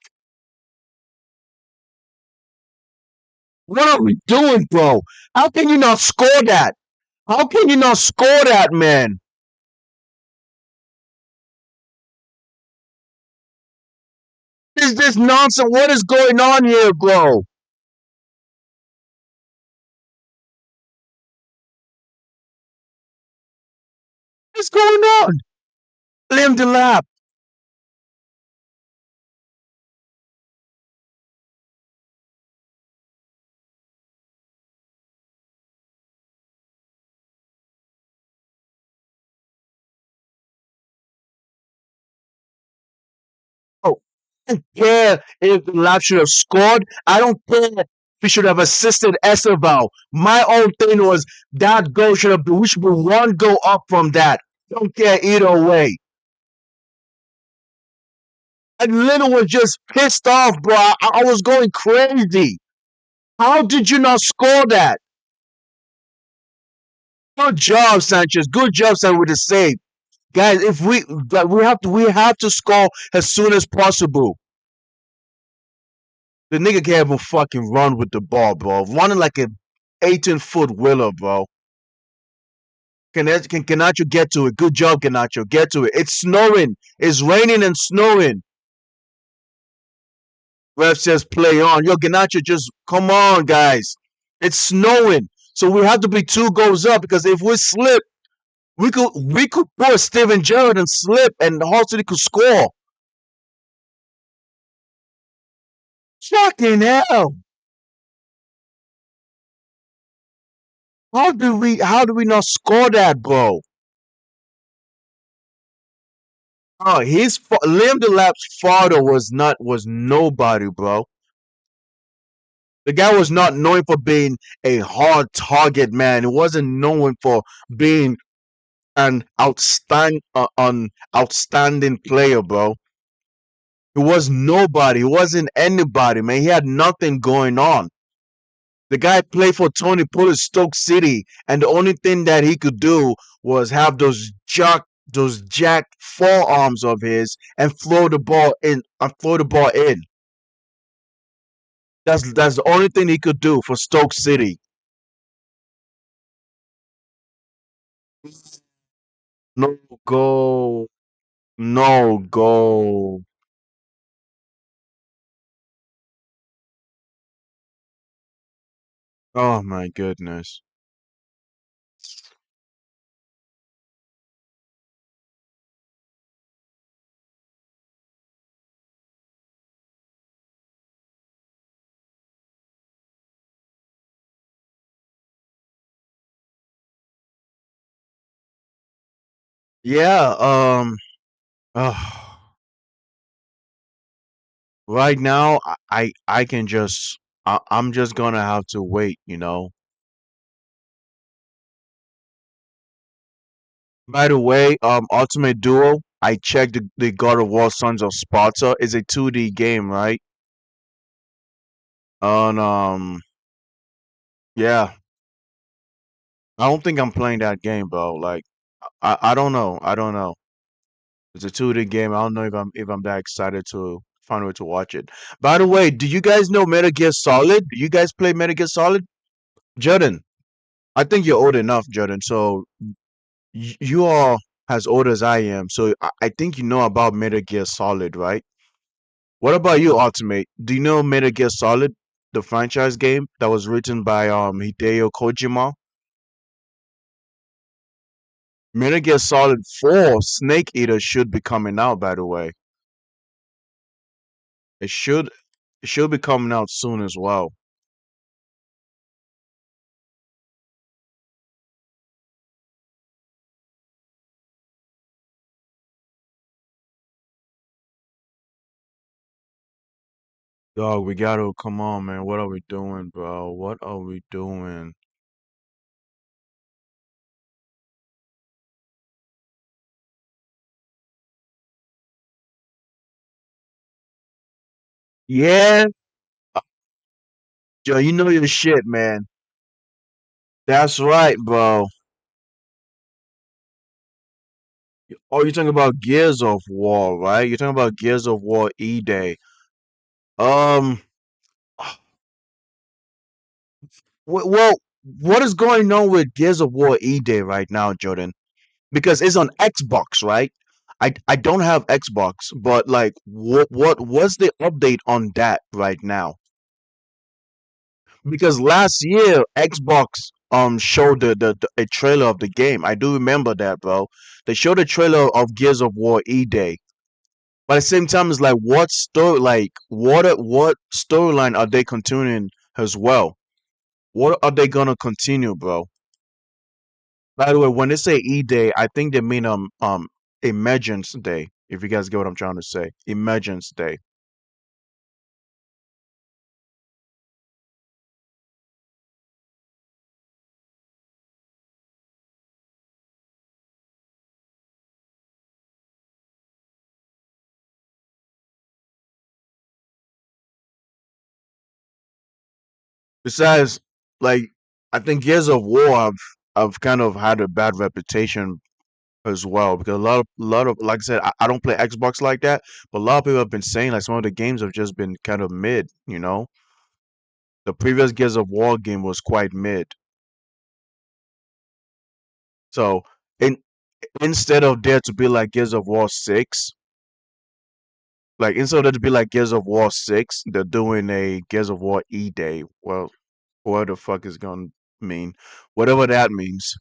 What are we doing, bro? How can you not score that? How can you not score that, man? What is this nonsense? What is going on here, bro? What's going on? Lim the lap. Oh, I don't care if the lap should have scored. I don't care if he should have assisted Esteval. My own thing was that goal should have been, we should be one goal up from that. Don't care either way. I literally was just pissed off, bro. I was going crazy. How did you not score that? Good job, Sanchez. Good job, Sanchez, with the save. Guys, if we have to score as soon as possible. The nigga can't even fucking run with the ball, bro. Running like a 18-foot wheeler, bro. Can Canacho get to it? Good job, Canacho. Get to it. It's snowing. It's raining and snowing. Ref says play on. Yo, Canacho, just come on, guys. It's snowing. So we have to be 2 goals up because if we slip, we could push Steven Gerrard and slip and Hull City could score. Fucking hell. How do we not score that, bro? Oh, Liam Delap's father was nobody, bro. The guy was not known for being a hard target man. He wasn't known for being an outstanding player, bro. He was nobody. He wasn't anybody, man. He had nothing going on. The guy played for Tony Pulis Stoke City, and the only thing that he could do was have those jack forearms of his and throw the ball in and throw the ball in. That's the only thing he could do for Stoke City. No goal. No goal. Oh my goodness. Yeah, uh, right now I can just I'm just gonna have to wait. By the way, Ultimate Duo, I checked the God of War Sons of Sparta is a 2D game, right? And yeah, I don't think I'm playing that game, bro. Like, I don't know. I don't know. It's a 2D game. I don't know if I'm that excited to find a way to watch it. By the way, do you guys know Metal Gear Solid? Do you guys play Metal Gear Solid? Jordan, I think you're old enough, Jordan. So you are as old as I am. So I think you know about Metal Gear Solid, right? What about you, Ultimate? Do you know Metal Gear Solid, the franchise game that was written by Hideo Kojima? Metal Gear Solid 4 Snake Eater should be coming out, by the way. It should it should be coming out soon as well. Dog, we gotta come on, man. What are we doing, bro? What are we doing? Yeah, uh, Joe, you know your shit, man. That's right, bro. Oh, you're talking about Gears of War, right? You're talking about Gears of War E-Day. Um, well, what is going on with Gears of War E-Day right now, Jordan? Because it's on Xbox, right? I don't have Xbox, but like, what was the update on that right now? Because last year Xbox showed a trailer of the game. I do remember that, bro. They showed a trailer of Gears of War E-Day. But at the same time, it's like what storyline are they continuing as well? What are they gonna continue, bro? By the way, when they say E-Day, I think they mean Emergence Day. If you guys get what I'm trying to say, Emergence Day. Besides, like I think Gears of War have kind of had a bad reputation as well because a lot of like I said, I don't play Xbox like that, but a lot of people have been saying like some of the games have just been kind of mid. The previous Gears of War game was quite mid. So in instead of there to be like Gears of War 6, like instead of there to be like Gears of War 6, they're doing a Gears of War E Day. Well, what the fuck is gonna mean? Whatever that means.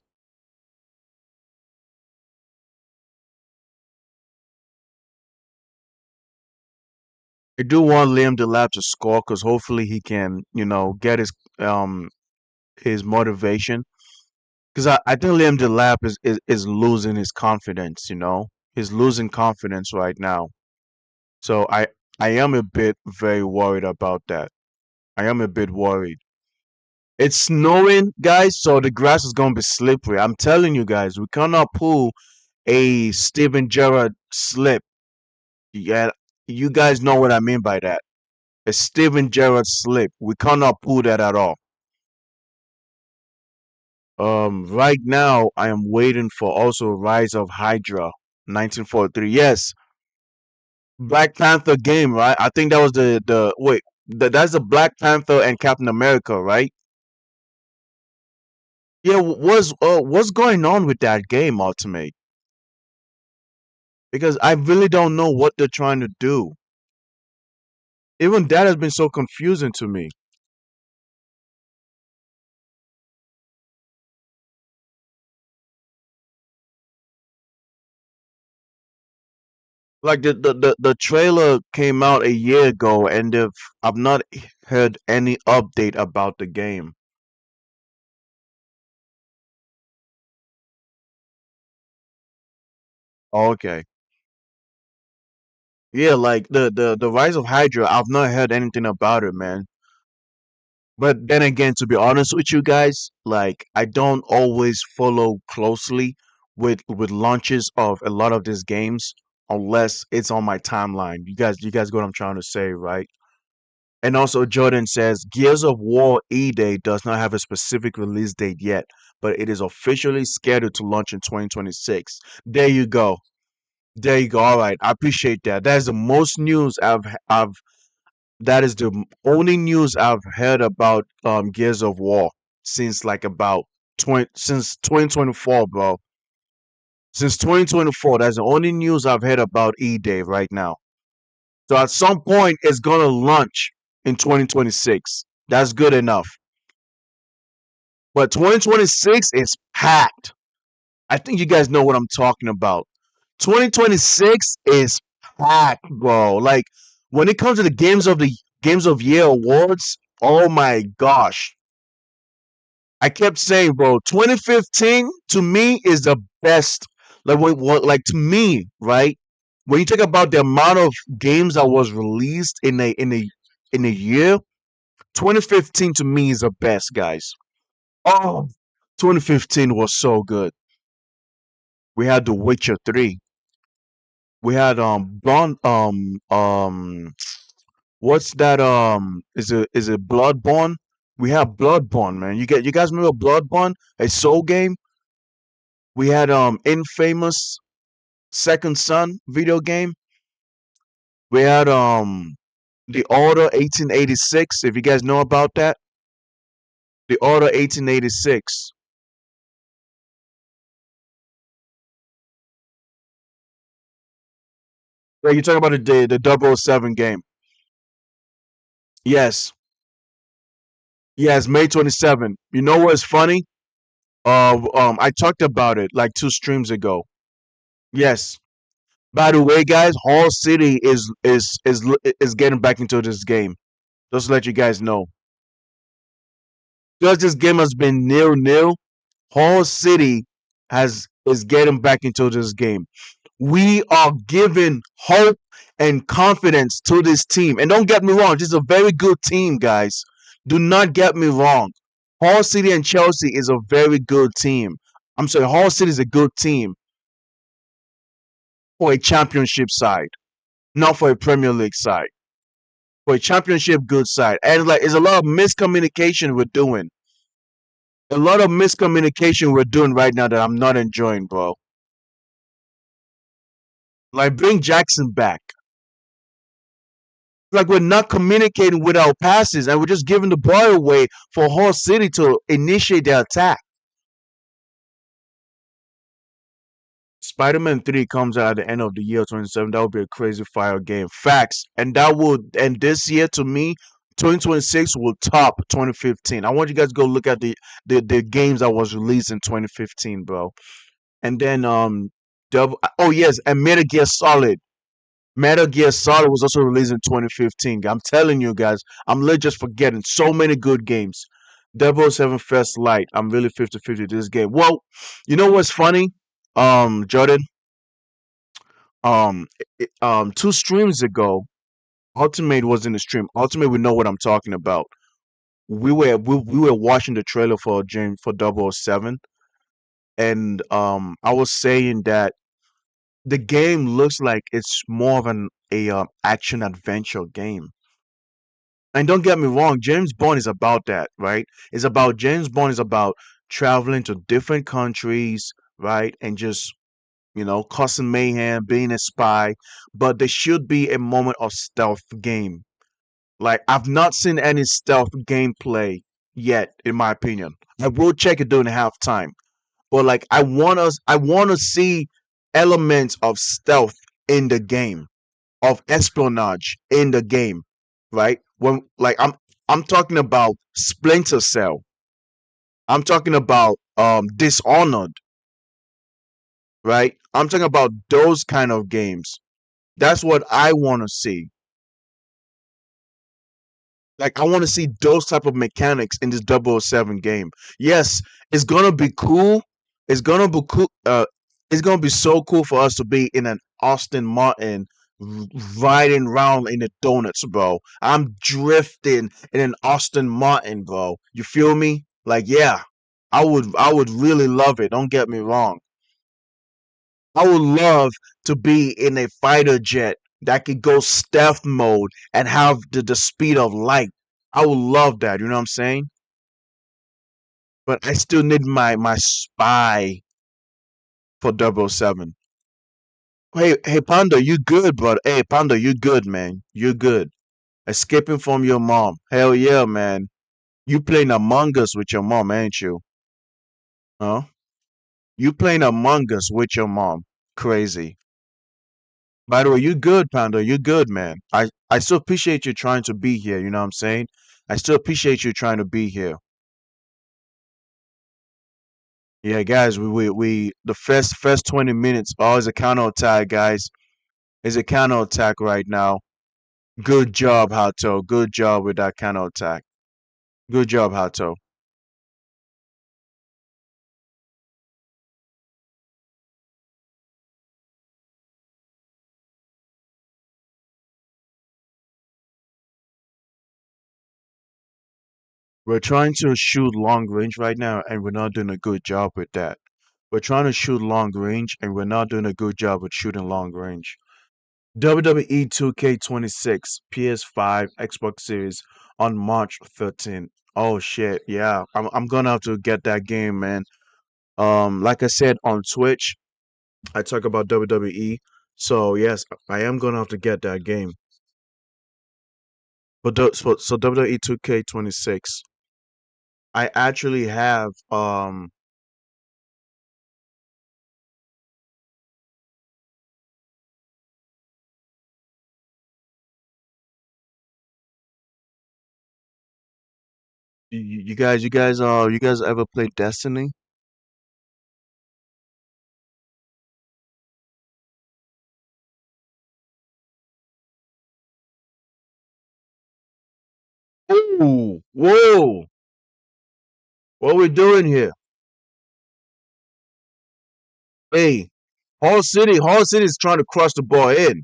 I do want Liam Delap to score because hopefully he can, get his motivation. Because I think Liam Delap is losing his confidence. He's losing confidence right now. So I am a bit very worried about that. I am a bit worried. It's snowing, guys, so the grass is gonna be slippery. I'm telling you guys, we cannot pull a Steven Gerrard slip. Yeah, you guys know what I mean by that. A Steven Gerrard slip. We cannot pull that at all. Right now I am waiting for also Rise of Hydra, 1943. Yes, Black Panther game, right? I think that was the wait. That's the Black Panther and Captain America, right? Yeah, what's going on with that game, Ultimate? Because I really don't know what they're trying to do. Even that has been so confusing to me. Like the trailer came out a year ago, and I've not heard any update about the game. Okay. Yeah, like the Rise of Hydra, I've not heard anything about it, man. But then again, to be honest with you guys, like I don't always follow closely with launches of a lot of these games unless it's on my timeline. You guys get what I'm trying to say, right? And also Jordan says Gears of War E-Day does not have a specific release date yet, but it is officially scheduled to launch in 2026. There you go. There you go. All right, I appreciate that. That is the most news I've. That is the only news I've heard about Gears of War since like about 2024, bro. Since 2024, that's the only news I've heard about E-Day right now. So at some point, it's gonna launch in 2026. That's good enough. But 2026 is packed. I think you guys know what I'm talking about. 2026 is packed, bro. Like when it comes to the Games of Year awards, oh my gosh. I kept saying, bro, 2015 to me is the best. Like like to me, right? When you talk about the amount of games that was released in a year, 2015 to me is the best, guys. Oh, 2015 was so good. We had The Witcher 3. We had what's that is it Bloodborne? We have Bloodborne, man. You guys remember Bloodborne? A Soul game? We had Infamous Second Son video game. We had The Order 1886, if you guys know about that. The Order 1886. Yeah, you're talking about the 007 game. Yes. Yes, May 27. You know what's funny? I talked about it like two streams ago. Yes. By the way, guys, Hall City is getting back into this game. Just to let you guys know. Because this game has been nil. Hall City has is getting back into this game. We are giving hope and confidence to this team. And don't get me wrong, this is a very good team, guys. Do not get me wrong. Hall City and Chelsea is a very good team. I'm sorry, Hall City is a good team for a championship side, not for a Premier League side. For a championship good side. And like it's a lot of miscommunication we're doing. A lot of miscommunication we're doing right now that I'm not enjoying, bro. Like bring Jackson back. Like we're not communicating with our passes and we're just giving the ball away for Hull City to initiate their attack. Spider-Man 3 comes out at the end of the year 27. That would be a crazy fire game. Facts. And this year to me, 2026 will top 2015. I want you guys to go look at the games that was released in 2015, bro. And then oh yes, and Metal Gear Solid. Metal Gear Solid was also released in 2015. I'm telling you guys, I'm literally just forgetting so many good games. Devil 7 First Light. I'm really 50-50 this game. Well, you know what's funny? Jordan, two streams ago, Ultimate was in the stream. Ultimate, we know what I'm talking about. We were watching the trailer for James for 007, and I was saying that the game looks like it's more of an a action adventure game. And don't get me wrong, James Bond is about that, right? It's about James Bond is about traveling to different countries, right? And just, causing mayhem, being a spy. But there should be a moment of stealth game. Like I've not seen any stealth gameplay yet, in my opinion. I will check it during halftime. But like I wanna see elements of stealth in the game, of espionage in the game, right? When like I'm talking about Splinter Cell. I'm talking about Dishonored, right? I'm talking about those kind of games. That's what I want to see. Like I want to see those type of mechanics in this 007 game. Yes, it's gonna be cool. It's gonna be cool. It's gonna be so cool for us to be in an Austin Martin riding around in the donuts, bro. I'm drifting in an Austin Martin, bro. You feel me? Like, yeah, I would really love it. Don't get me wrong. I would love to be in a fighter jet that could go stealth mode and have the speed of light. I would love that, you know what I'm saying? But I still need my spy for 007. Hey, Panda, you good, brother? Hey, Panda, you good, man? You good? Escaping from your mom? Hell yeah, man. You playing Among Us with your mom, ain't you? Huh? You playing Among Us with your mom? Crazy. By the way, you good, Panda? You good, man? I still appreciate you trying to be here. You know what I'm saying? I still appreciate you trying to be here. Yeah, guys, we the first 20 minutes. Oh, it's a counter attack, guys. It's a counter attack right now. Good job, Hato. Good job with that counter attack. Good job, Hato. We're trying to shoot long range right now, and we're not doing a good job with that. We're trying to shoot long range, and we're not doing a good job with shooting long range. WWE 2K26, PS5, Xbox Series on March 13th. Oh shit, yeah. I'm gonna have to get that game, man. Like I said on Twitch, I talk about WWE. So yes, I am gonna have to get that game. But so WWE 2K26, I actually have you guys ever played Destiny? Ooh, whoa! What we doing here? Hey, Hall City is trying to cross the ball in.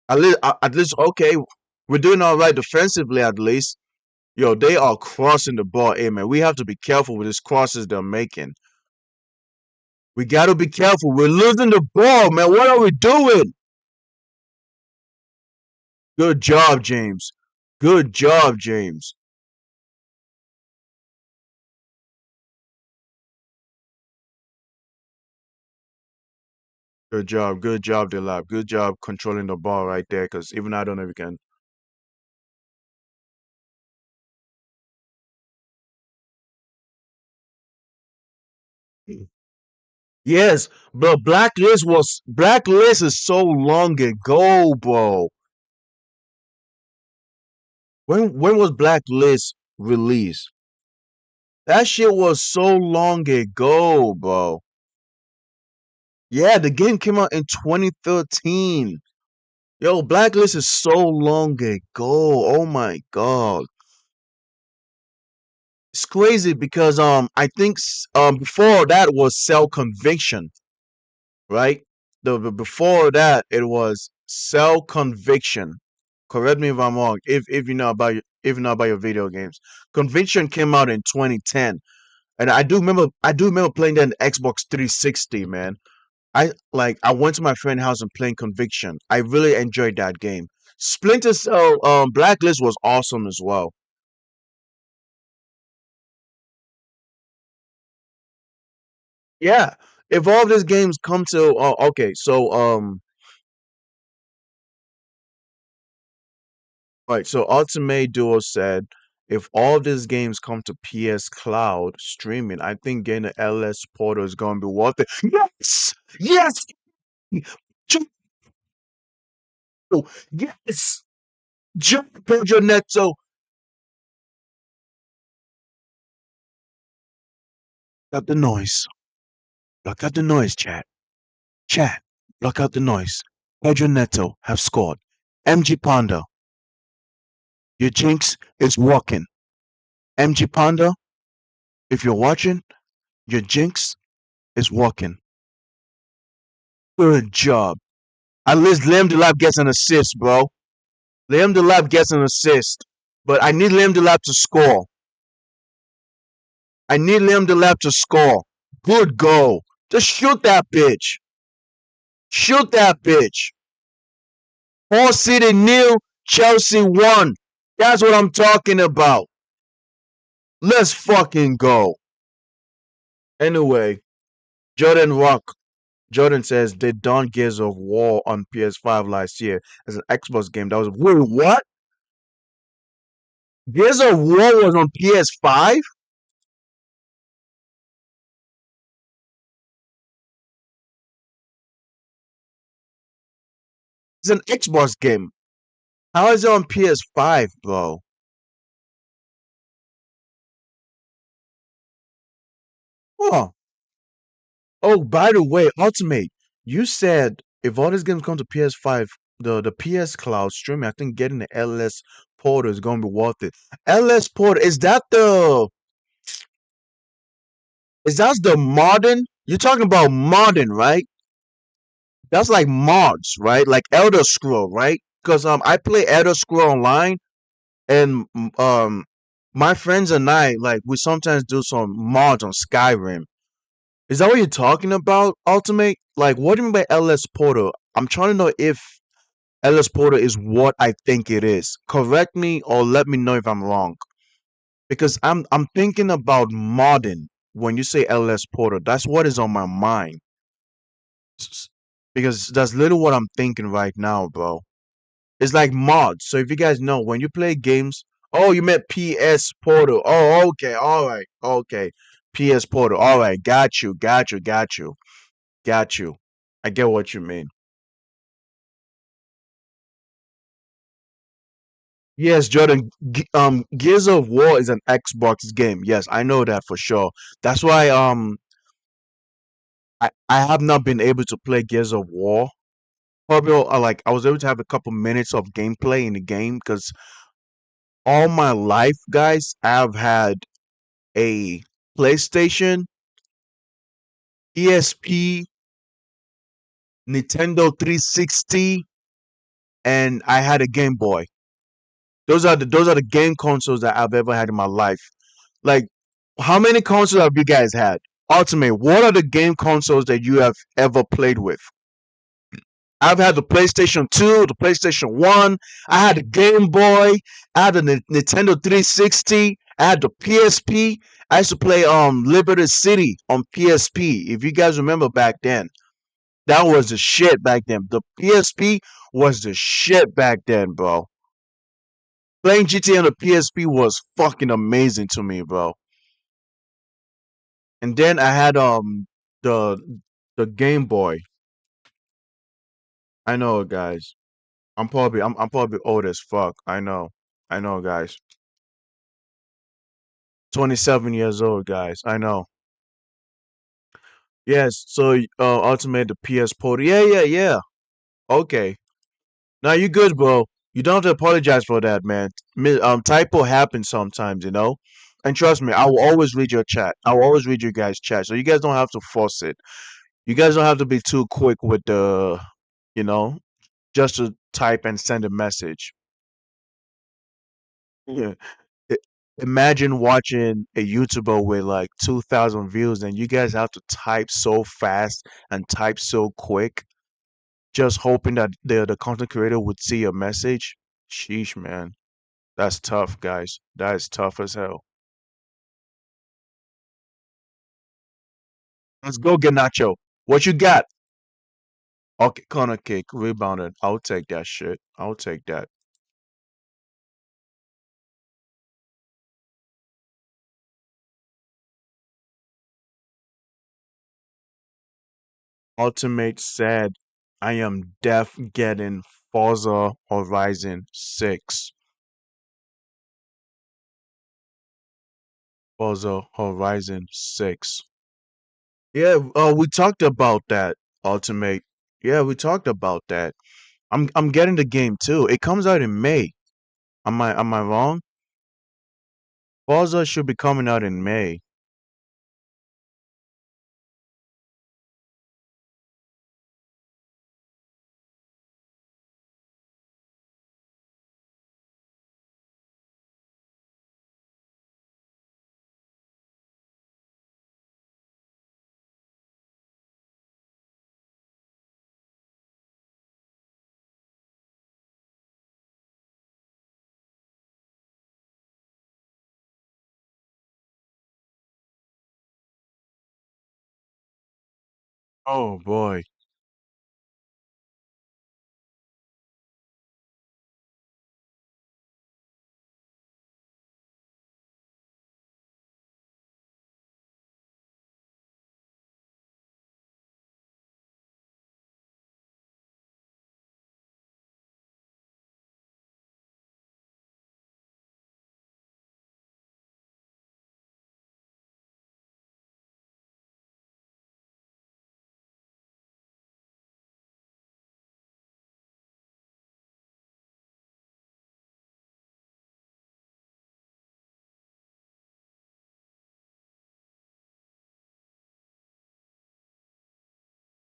At least, okay, we're doing all right defensively. At least, yo, they are crossing the ball in, man. We have to be careful with these crosses they're making. We got to be careful. We're losing the ball, man. What are we doing? Good job, James. Good job, James. Good job, Delap. Good job controlling the ball right there. Because even I don't know if you can. Yes, but Blacklist is so long ago, bro. When was Blacklist released? That shit was so long ago, bro. Yeah, the game came out in 2013. Yo, Blacklist is so long ago. Oh my god. It's crazy because I think before that was Cell Conviction, right? Before that it was Cell Conviction. Correct me if I'm wrong. If you know about if you know about your video games, Conviction came out in 2010, and I do remember playing that in Xbox 360. Man, I went to my friend's house and playing Conviction. I really enjoyed that game. Splinter Cell Blacklist was awesome as well. Yeah, if all of these games come to okay, so right, so Ultimate Duo said if all these games come to PS Cloud streaming, I think getting the LS Portal is gonna be worth it. Yes, yes, Joe, yes, Joe Pedro Neto. Got the noise. Block out the noise, chat. Chat. Block out the noise. Pedro Neto have scored. MG Panda, your jinx is working. MG Panda, if you're watching, your jinx is working. Good job. At least Liam Delap gets an assist, bro. Liam Delap gets an assist. But I need Liam Delap to score. I need Liam Delap to score. Good goal. Just shoot that bitch. Shoot that bitch. Hull City nil, Chelsea won. That's what I'm talking about. Let's fucking go. Anyway, Jordan Rock. Jordan says they done Gears of War on PS5 last year as an Xbox game. That was wait, what? Gears of War was on PS5? It's an Xbox game. How is it on PS5, bro? Oh, oh, by the way, Ultimate, you said if all these games come to PS5, the PS Cloud streaming, I think getting the LS Portal is gonna be worth it. LS Portal, is that the modern? You're talking about modern, right? That's like mods, right? Like Elder Scroll, right? Because I play Elder Scroll online, and my friends and I like we sometimes do some mods on Skyrim. Is that what you're talking about, Ultimate? Like, what do you mean by LS Portal? I'm trying to know if LS Portal is what I think it is. Correct me or let me know if I'm wrong. Because I'm thinking about modding when you say LS Portal. That's what is on my mind. S- Because that's literally what I'm thinking right now, bro. It's like mods. So if you guys know when you play games, oh, you meant PS Portal. Oh, okay, all right, okay, PS Portal. All right, got you. I get what you mean. Yes, Jordan. Gears of War is an Xbox game. Yes, I know that for sure. That's why I have not been able to play Gears of War. Probably like I was able to have a couple minutes of gameplay in the game because all my life, guys, I've had a PlayStation, ESP, Nintendo 360, and I had a Game Boy. Those are the game consoles that I've ever had in my life. Like, how many consoles have you guys had? Ultimate, what are the game consoles that you have ever played with? I've had the PlayStation 2, the PlayStation 1, I had the Game Boy, I had the Nintendo 360, I had the PSP. I used to play Liberty City on PSP. If you guys remember back then. That was the shit back then. The PSP was the shit back then, bro. Playing GTA on the PSP was fucking amazing to me, bro. And then I had the the Game Boy. I know, guys. I'm probably old as fuck. I know. I know, guys. 27 years old, guys. I know. Yes. So Ultimate the PS Portal. Yeah. Okay. Now you good, bro. You don't have to apologize for that, man. Typo happens sometimes, you know. And trust me, I will always read your chat. I will always read your guys' chat, so you guys don't have to force it. You guys don't have to be too quick with the, you know, just to type and send a message. Yeah. I- Imagine watching a YouTuber with like 2,000 views, and you guys have to type so fast and type so quick, just hoping that the content creator would see your message. Sheesh, man. That's tough, guys. That is tough as hell. Let's go, Ganacho. What you got? Okay, corner kick, rebounded. I'll take that shit. I'll take that. Ultimate said, I am def getting Forza Horizon 6. Forza Horizon 6. Yeah, we talked about that, Ultimate. Yeah, we talked about that. I'm getting the game too. It comes out in May. Am I wrong? Forza should be coming out in May. Oh boy.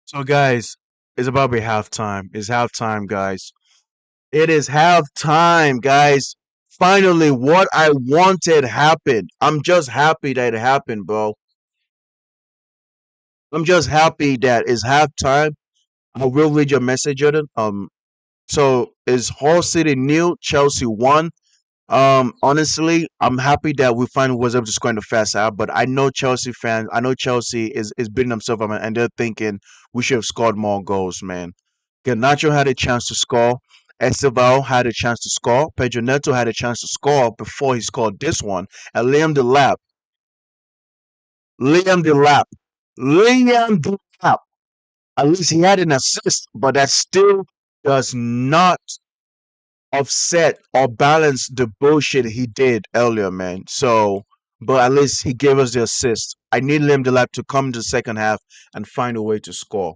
So guys, it's about to be halftime. It's halftime, guys. It is halftime, guys. Finally, what I wanted happened. I'm just happy that it happened, bro. I'm just happy that it's halftime. I will read your message, Jordan. So is Hull City nil, Chelsea won. Honestly, I'm happy that we finally was able to score in the first half. But I know Chelsea fans. I know Chelsea is beating themselves up, and they're thinking we should have scored more goals, man. Garnacho had a chance to score. Esteval had a chance to score. Pedro Neto had a chance to score before he scored this one. And Liam Delap, Liam Delap. At least he had an assist, but that still does not offset or balance the bullshit he did earlier, man. So, but at least he gave us the assist. I need Liam Delap to come to the second half and find a way to score.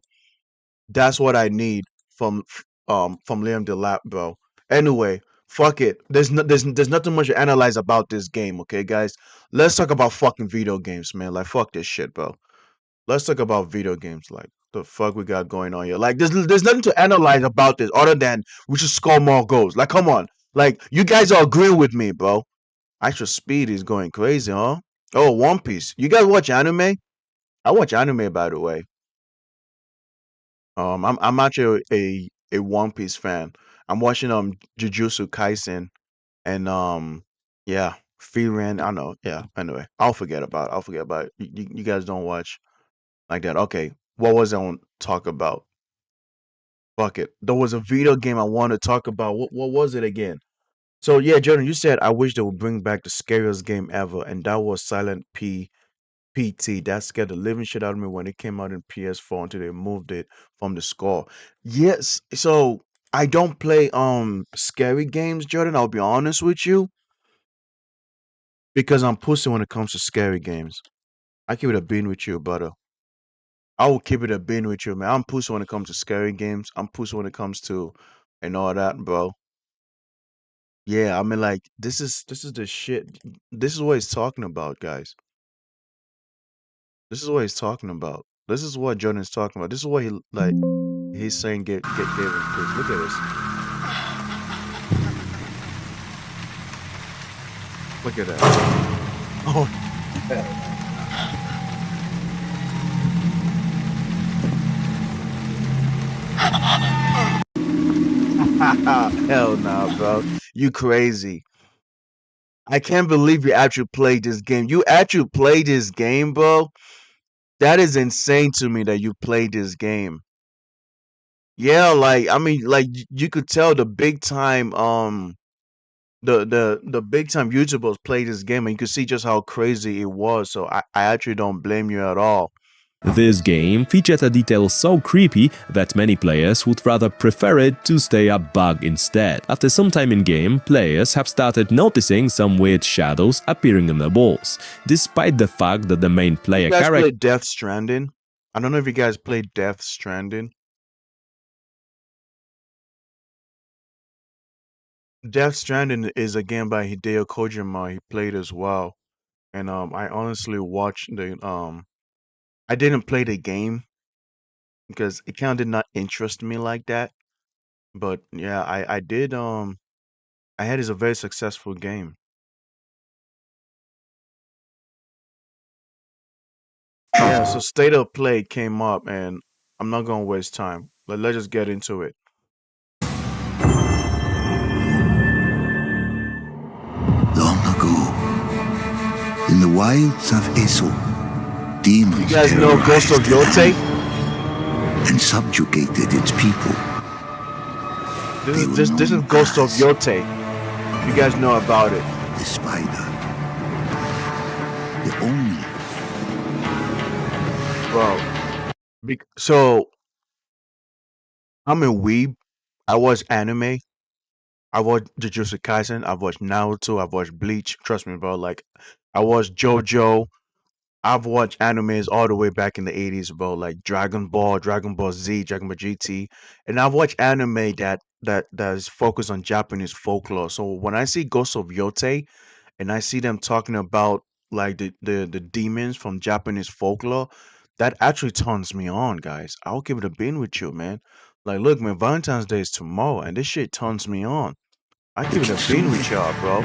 That's what I need from Liam Delap, bro. Anyway, fuck it. There's nothing much to analyze about this game, okay, guys. Let's talk about fucking video games, man. Like fuck this shit, bro. Let's talk about video games. Like the fuck we got going on here. Like there's nothing to analyze about this other than we should score more goals. Like come on. Like you guys are agreeing with me, bro. Actual speed is going crazy, huh? Oh, One Piece. You guys watch anime? I watch anime, by the way. I'm actually a One Piece fan. I'm watching Jujutsu Kaisen and yeah, Frieren. I know. Yeah. Anyway, I'll forget about it. You guys don't watch like that. Okay. What was I want to talk about? Fuck it. There was a video game I want to talk about. What was it again? So yeah, Jordan, you said I wish they would bring back the scariest game ever, and that was Silent PT. That scared the living shit out of me when it came out in PS4 until they moved it from the score. Yes, so I don't play scary games, Jordan. I'll be honest with you because I'm pussy when it comes to scary games. I keep it a bean with you, brother. I will keep it a bean with you, man. I'm pussy when it comes to scary games. I'm pussy when it comes to and all that, bro. Yeah, I mean, like this is the shit. This is what he's talking about, guys. This is what he's talking about. This is what Jordan's talking about. This is what he like. He's saying get David Chris. Look at this. Look at that. Oh hell nah, bro. You crazy. I can't believe you actually played this game. You actually played this game, bro. That is insane to me that you played this game. Yeah, like I mean, like you could tell the big time the big time YouTubers play this game and you could see just how crazy it was. So I actually don't blame you at all. This game featured a detail so creepy that many players would rather prefer it to stay a bug instead. After some time in game, players have started noticing some weird shadows appearing on the walls, despite the fact that the main player You guys character played Death Stranding? I don't know if you guys played Death Stranding. Death Stranding is a game by Hideo Kojima. He played as well. And I honestly watched the I didn't play the game because it kind of did not interest me like that. But yeah, I did I had is a very successful game. Yeah, so State of Play came up and I'm not gonna waste time. Let's just get into it. Long ago, in the wilds of Eso, You demons guys know Ghost of terrorized the Yote? land. and subjugated its people. This is Ghost of Yote. You guys know about it. The spider. The Oni. Bro. So I'm a weeb. I watch anime. I watch Jujutsu Kaisen. I watch Naruto. I watch Bleach. Trust me, bro. Like I watch JoJo. I've watched animes all the way back in the 80s, bro, like Dragon Ball, Dragon Ball Z, Dragon Ball GT, and I've watched anime that is focused on Japanese folklore. So when I see Ghost of Yote and I see them talking about like the demons from Japanese folklore, that actually turns me on, guys. I'll give it a bean with you, man. Like, look, man, Valentine's Day is tomorrow, and this shit turns me on. I give it a bean with y'all, bro.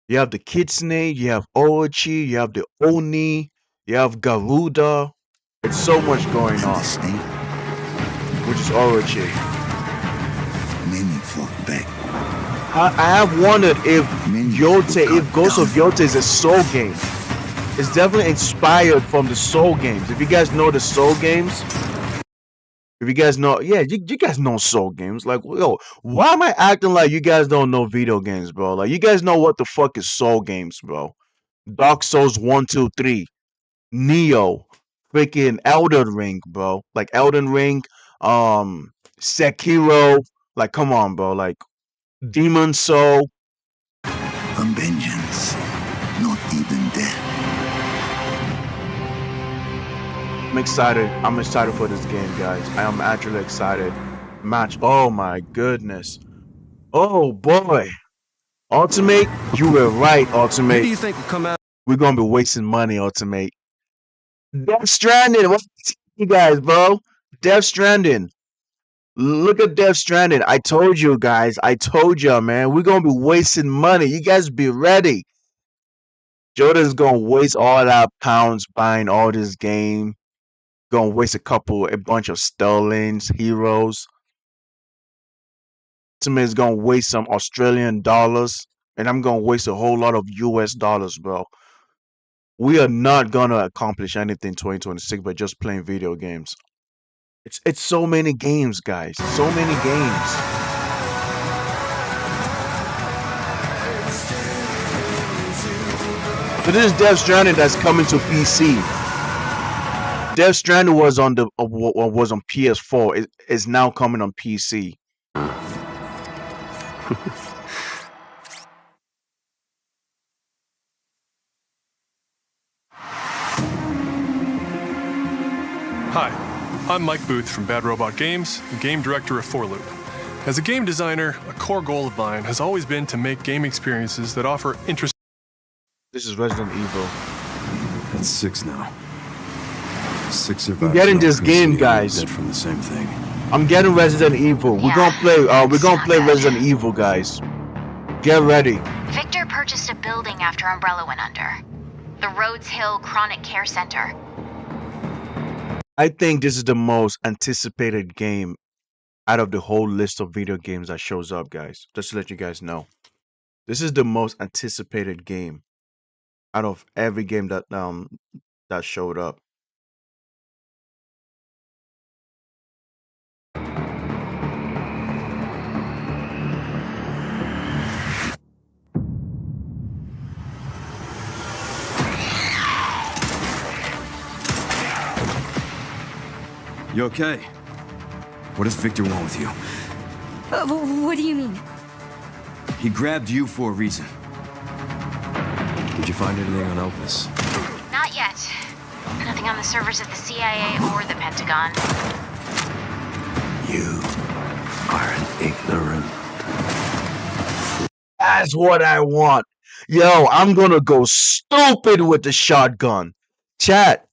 You have the Kitsune, you have Orochi, you have the Oni, you have Garuda. It's so much going And on, the snake. which is Orochi. Many fought back. I have wondered if Many Yote, got if Ghost of down. Yote is a Soul game. It's definitely inspired from the Soul games. If you guys know the Soul games, if you guys know, yeah, you guys know Soul games. Like, yo, why am I acting like you guys don't know video games, bro? Like, you guys know what the fuck is Soul games, bro? Dark Souls 1, 2, 3. Neo, freaking Elden Ring, bro. Like Elden Ring, Sekiro. Like, come on, bro. Like Demon Soul. From vengeance. Not even death. I'm excited. I'm excited for this game, guys. I am actually excited. Match. Oh my goodness. Oh boy. Ultimate, you were right, Who do Ultimate. you think will come out? We're gonna be wasting money, Ultimate. Death Stranding. What you guys, bro? Death Stranding. Look at Death Stranding. I told you guys. I told y'all, man. We're gonna be wasting money. You guys be ready. Jordan's gonna waste all our pounds buying all this game. Gonna waste a bunch of sterlings, heroes. Ultimate's gonna waste some Australian dollars, and I'm gonna waste a whole lot of US dollars, bro. We are not gonna accomplish anything 2026 by just playing video games. It's so many games, guys. So many games. So this is Death Stranding that's coming to PC. Death Stranding was on was on PS4. It is now coming on PC. Hi, I'm Mike Booth from Bad Robot Games, the game director of 4Loop. As a game designer, a core goal of mine has always been to make game experiences that offer interesting. This is Resident Evil. That's 6 now. 6 I'm survivors. getting now this accused game, of being guys. Dead from the same thing. I'm getting Resident Evil. We're gonna play. We're gonna play Resident Evil, guys. Get ready. Victor purchased a building after Umbrella went under. The Rhodes Hill Chronic Care Center. I think this is the most anticipated game out of the whole list of video games that shows up, guys. Just to let you guys know, this is the most anticipated game out of every game that showed up. You okay? What does Victor want with you? What do you mean? He grabbed you for a reason. Did you find anything on Opus? Not yet. Nothing on the servers of the CIA or the Pentagon. You are an ignorant. That's what I want. Yo, I'm gonna go stupid with the shotgun. Chat.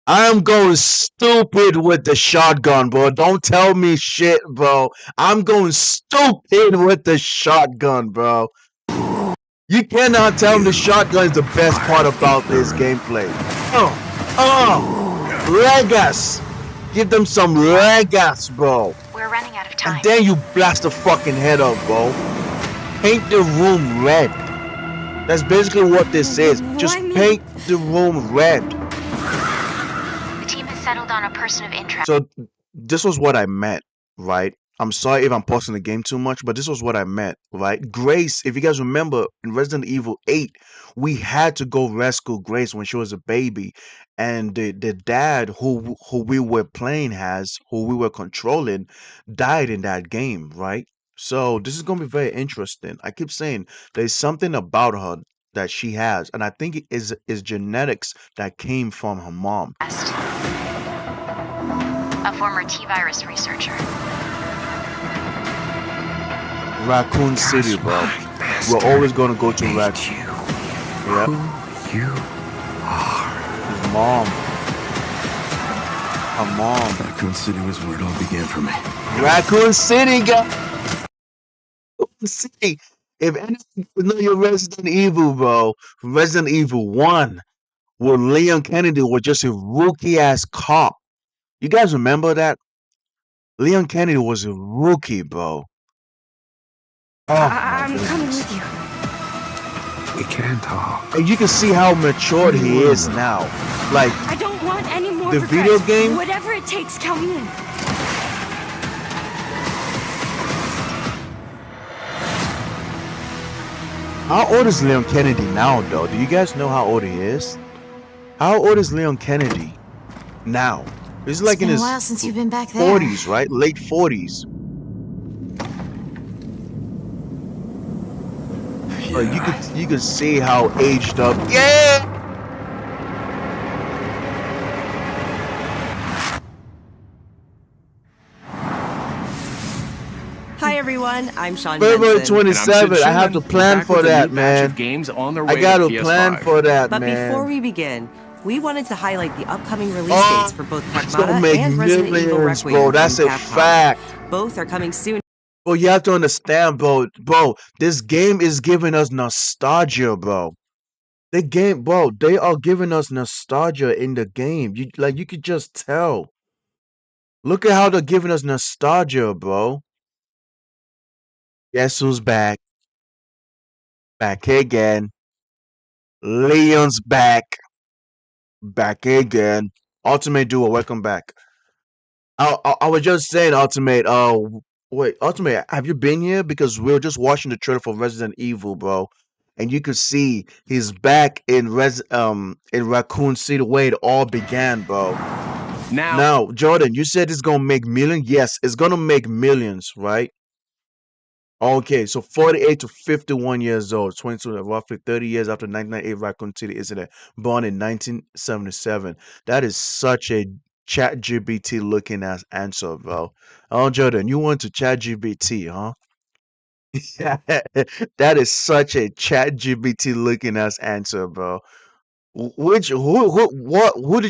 I'm going stupid with the shotgun, bro. Don't tell me shit, bro. I'm going stupid with the shotgun, bro. You cannot tell me the shotgun is the best part about this gameplay. Regas. Give them some regas, bro. We're running out of time. And then you blast the fucking head up, bro. Paint the room red. That's basically what this is. Just Why me? paint the room red. The team has settled on a person of interest. So this was what I meant, right? I'm sorry if I'm pausing the game too much, but this was what I meant, right? Grace, if you guys remember in Resident Evil 8, we had to go rescue Grace when she was a baby. And the dad who we were playing as, who we were controlling, died in that game, right? So this is gonna be very interesting. I keep saying there's something about her that she has, and I think it is genetics that came from her mom. A former T-virus researcher. Raccoon City, bro. We're always gonna go to Raccoon. Yeah. You His mom. Her mom. Raccoon City was where it all began for me. Raccoon City, guys. Raccoon City. If anyone know your Resident Evil, bro, Resident Evil 1, where Leon Kennedy was just a rookie ass cop. You guys remember that? Leon Kennedy was a rookie, bro. Oh, I'm coming with you. We can't talk. and you can see how matured he is now. Like, I don't want any more The regrets. video game? Whatever it takes, count me in. how old is Leon Kennedy now, though? Do you guys know how old he is? How old is Leon Kennedy now? He's like in Been a his while since you've been back there. 40s, right? Late 40s. But you could see how aged up. Yeah. Hi everyone, I'm Sean February Benson. 27. I have to plan for that, man. Games on their I way got to to PS5. plan for that, But man. before we begin, we wanted to highlight the upcoming release Oh, dates for both it's gonna Pragmata make and Resident Evil millions, Requiem bro. That's from a Capcom. fact. Both are coming soon. Bro, you have to understand, bro. This game is giving us nostalgia, bro. They are giving us nostalgia in the game. You could just tell. Look at how they're giving us nostalgia, bro. Guess who's back? Back again. Leon's back. Back again. Ultimate Duo, welcome back. I was just saying, Ultimate. Wait, Ultimate, have you been here? Because we were just watching the trailer for Resident Evil, bro, and you could see he's back in Raccoon City, where it all began, bro. Now, Jordan, you said it's gonna make millions. Yes, it's gonna make millions, right? Okay, so 48 to 51 years old, 22, roughly 30 years after 1998 Raccoon City incident, born in 1977. That is such a chat GBT looking ass answer, bro. Oh, Jordan, you went to chat GBT, huh? That is such a chat GBT looking ass answer, bro. Who did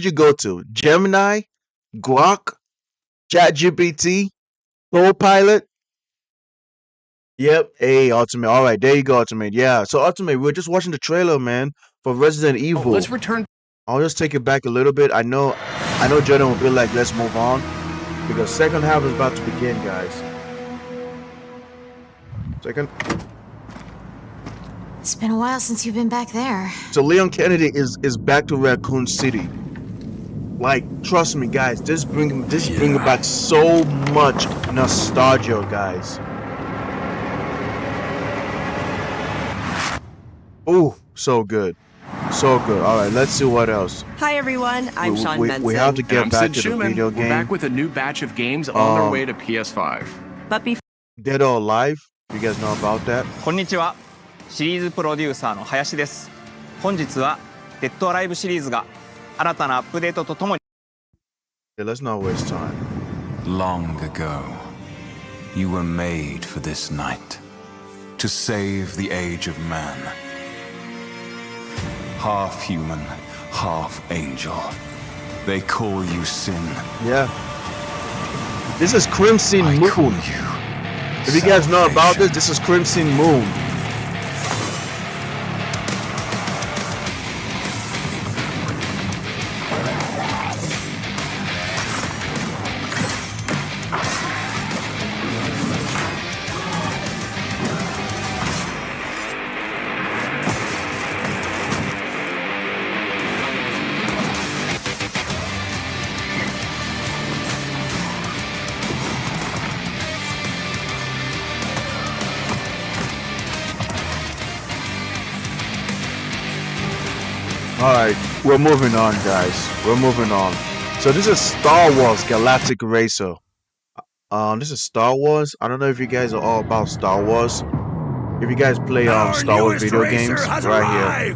you go to? Gemini, Grok, chat GBT, Copilot? Yep. Hey, Ultimate. All right, there you go, Ultimate. Yeah. So, Ultimate, we're just watching the trailer, man, for Resident Evil. Let's return. I'll just take it back a little bit. I know Jordan will be like, let's move on, because second half is about to begin, guys. Second. It's been a while since you've been back there. So Leon Kennedy is back to Raccoon City. Like, trust me, guys. This bring back so much nostalgia, guys. Ooh, so good. So good. All right, let's see what else. Hi everyone, I'm Sean Benson. We have to get I'm back Sid to the Schumann. video We're game. back with a new batch of games on their way to PS5. But before Dead or Alive. You guys know about that? こんにちは。シリーズプロデューサーの林です。本日はデッドアライブシリーズが新たなアップデートとともに Yeah, let's not waste time. Long ago, you were made for this night, to save the age of man. Half human, half angel. They call you Sin. Yeah. This is Crimson I call Moon. you If you guys know about salvation. this is Crimson Moon. Alright, we're moving on, guys. We're moving on. So this is Star Wars Galactic Racer. This is Star Wars. I don't know if you guys are all about Star Wars. If you guys play Star Wars video games, right here.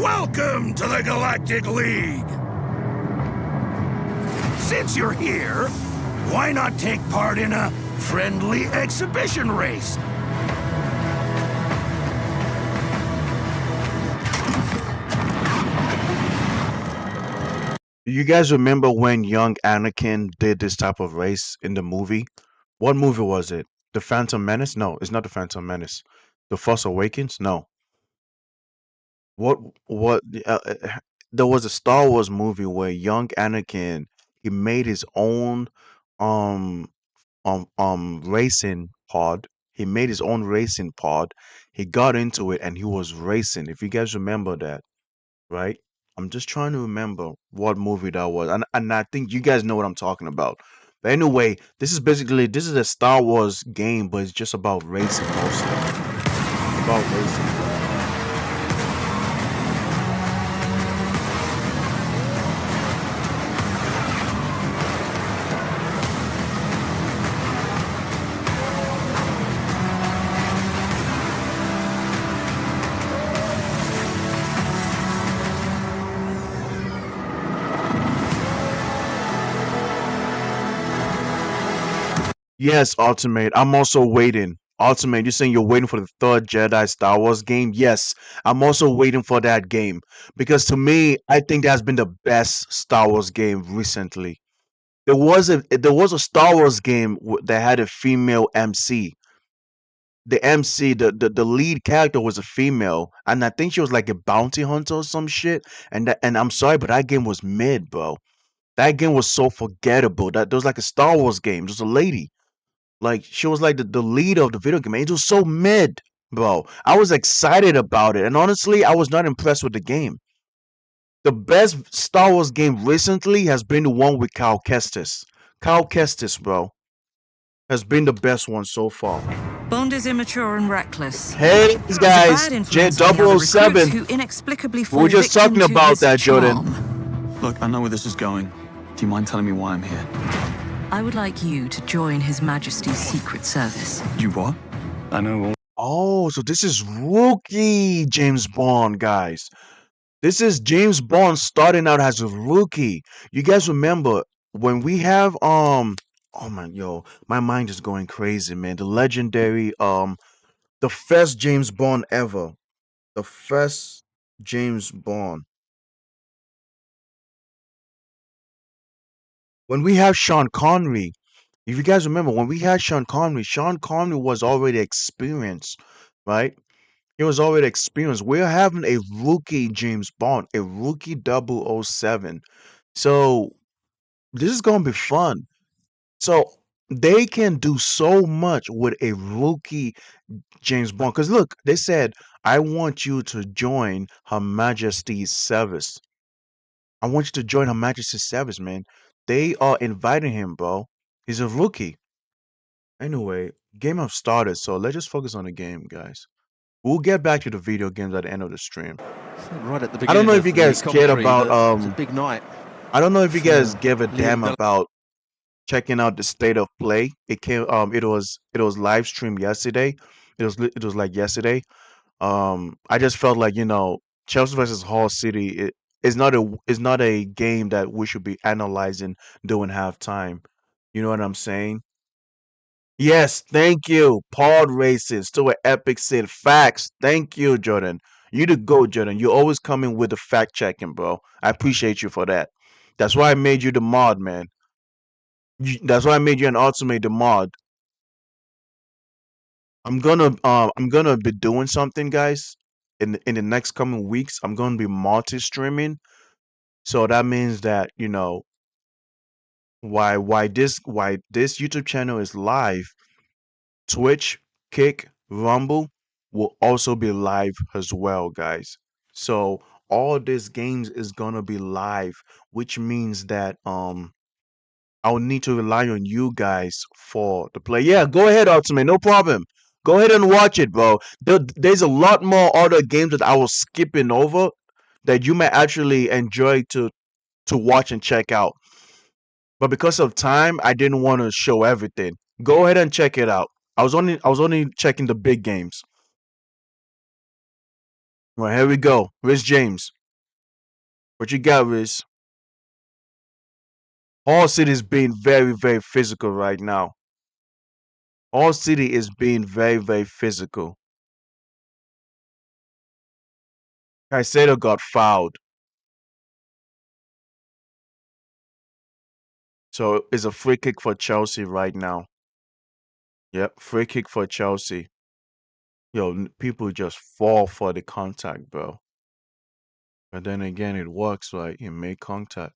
Welcome to the Galactic League! Since you're here, why not take part in a friendly exhibition race? Do you guys remember when young Anakin did this type of race in the movie? What movie was it? The Phantom Menace? No, it's not the Phantom Menace. The Force Awakens? No. What there was a Star Wars movie where young Anakin, he made his own um racing pod. He made his own racing pod. He got into it and he was racing. If you guys remember that, right? I'm just trying to remember what movie that was. And I think you guys know what I'm talking about. But anyway, this is a Star Wars game, but it's just about racing mostly. About racing. Yes, Ultimate. I'm also waiting. Ultimate, you're saying you're waiting for the third Jedi Star Wars game? Yes, I'm also waiting for that game because to me, I think that's been the best Star Wars game recently. There was a Star Wars game that had a female MC. The MC, the lead character was a female, and I think she was like a bounty hunter or some shit. And I'm sorry, but that game was mid, bro. That game was so forgettable. That there was like a Star Wars game. There's a lady. Like she was like the lead of the video game. It was so mid, bro. I was excited about it, and honestly, I was not impressed with the game. The best Star Wars game recently has been the one with Cal Kestis. Cal Kestis, bro, has been the best one so far. Bond is immature and reckless. Hey, these guys, J007. Who inexplicably We were just talking about that, Jordan. Look, I know where this is going. Do you mind telling me why I'm here? I would like you to join His Majesty's Secret Service. You what? I know all. Oh, so this is rookie James Bond, guys. This is James Bond starting out as a rookie. You guys remember when we have oh man, yo, my mind is going crazy, man. The legendary the first James Bond ever. The first James Bond. When we have Sean Connery, if you guys remember, when we had Sean Connery was already experienced, right? He was already experienced. We're having a rookie James Bond, a rookie 007. So this is gonna be fun. So they can do so much with a rookie James Bond. Because look, they said, I want you to join Her Majesty's service. I want you to join Her Majesty's service, man. They are inviting him, bro. He's a rookie. Anyway, game have started, so let's just focus on the game, guys. We'll get back to the video games at the end of the stream. Right at the I beginning. don't know if you guys cared about it's a big night. I don't know if you guys for give a Liam damn Miller. about checking out the state of play. It came it was live streamed yesterday. It was like yesterday. I just felt like, Chelsea versus Hull City is not a game that we should be analyzing during halftime. You know what I'm saying? Yes, thank you. Pod races to an epic sit. Facts. Thank you, Jordan. You the go, Jordan. You always coming with the fact checking, bro. I appreciate you for that. That's why I made you the mod, man. That's why I made you an ultimate the mod. I'm gonna be doing something, guys. In the next coming weeks, I'm gonna be multi-streaming. So that means that, why this YouTube channel is live, Twitch, Kick, Rumble will also be live as well, guys. So all these games is gonna be live, which means that I'll need to rely on you guys for the play. Yeah, go ahead, Ultimate, no problem. Go ahead and watch it, bro. There's a lot more other games that I was skipping over. that you may actually enjoy to watch and check out. But because of time, I didn't want to show everything. Go ahead and check it out. I was only checking the big games. Well, here we go. Riz James. What you got, Riz? All City is being very, very physical right now. All City is being very, very physical. Caicedo got fouled. So it's a free kick for Chelsea right now. Yep, free kick for Chelsea. Yo, people just fall for the contact, bro. But then again, it works, right? You make contact.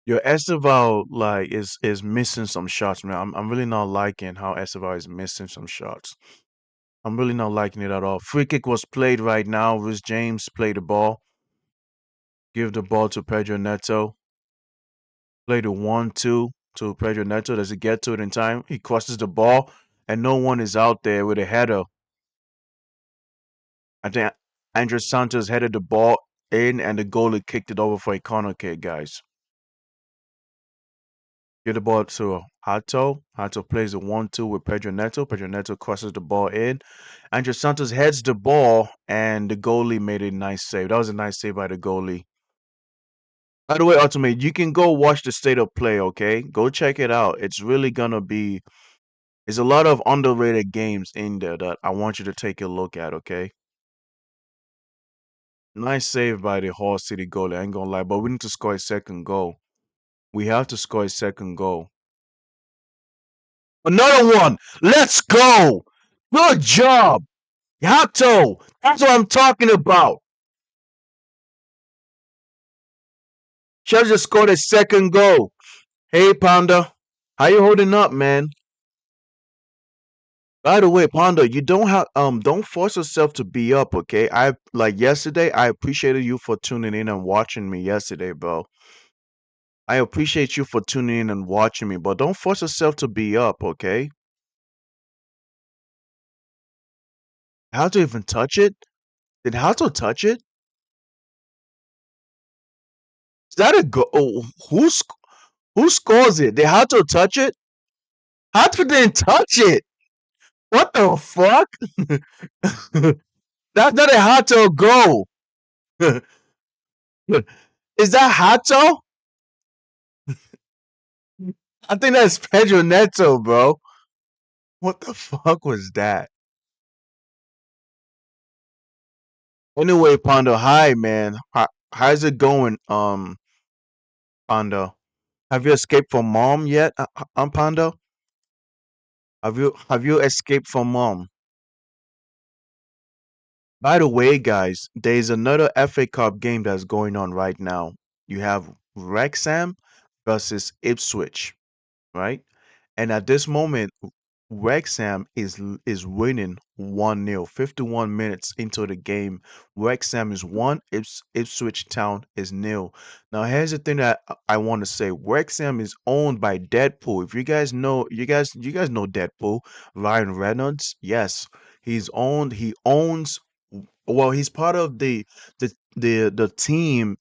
Your Esteval like is missing some shots, man. I'm really not liking how Esteval is missing some shots. I'm really not liking it at all. Free kick was played right now. Rhys James played the ball. Give the ball to Pedro Neto. Play the 1-2 to Pedro Neto. Does he get to it in time? He crosses the ball, and no one is out there with a header. I think Andres Santos headed the ball in, and the goalie kicked it over for a corner kick, guys. Give the ball to Hato. Hato plays the 1-2 with Pedro Neto. Pedro Neto crosses the ball in. Andres Santos heads the ball, and the goalie made a nice save. That was a nice save by the goalie. By the way, Ultimate, you can go watch the state of play, okay? Go check it out. It's really gonna be. There's a lot of underrated games in there that I want you to take a look at, okay? Nice save by the Hull City goalie, I ain't gonna lie, but we need to score a second goal. We have to score a second goal. Another one! Let's go! Good job! Yato! That's what I'm talking about! Chelsea just scored a second goal. Hey, Panda. How you holding up, man? By the way, Panda, you don't force yourself to be up, okay? I like yesterday, I appreciated you for tuning in and watching me yesterday, bro. I appreciate you for tuning in and watching me, but don't force yourself to be up, okay? How to even touch it? Did how to touch it? Is that a go? Oh, who scores it? Did how to touch it? How to didn't touch it? What the fuck? That's not a Hato goal. Is that Hato? I think that's Pedro Neto, bro. What the fuck was that? Anyway, Pando, hi man. How's it going, Pando? Have you escaped from mom yet, Pando? Have you escaped from mom? By the way, guys, there's another FA Cup game that's going on right now. You have Wrexham versus Ipswich, right? And at this moment, Wrexham is winning 1-0. 51 minutes into the game, Wrexham is 1, Ipswich Town is nil. Now, here's the thing that I want to say. Wrexham is owned by Deadpool. If you guys know, you guys know Deadpool, Ryan Reynolds. Yes, he owns, well, he's part of the team.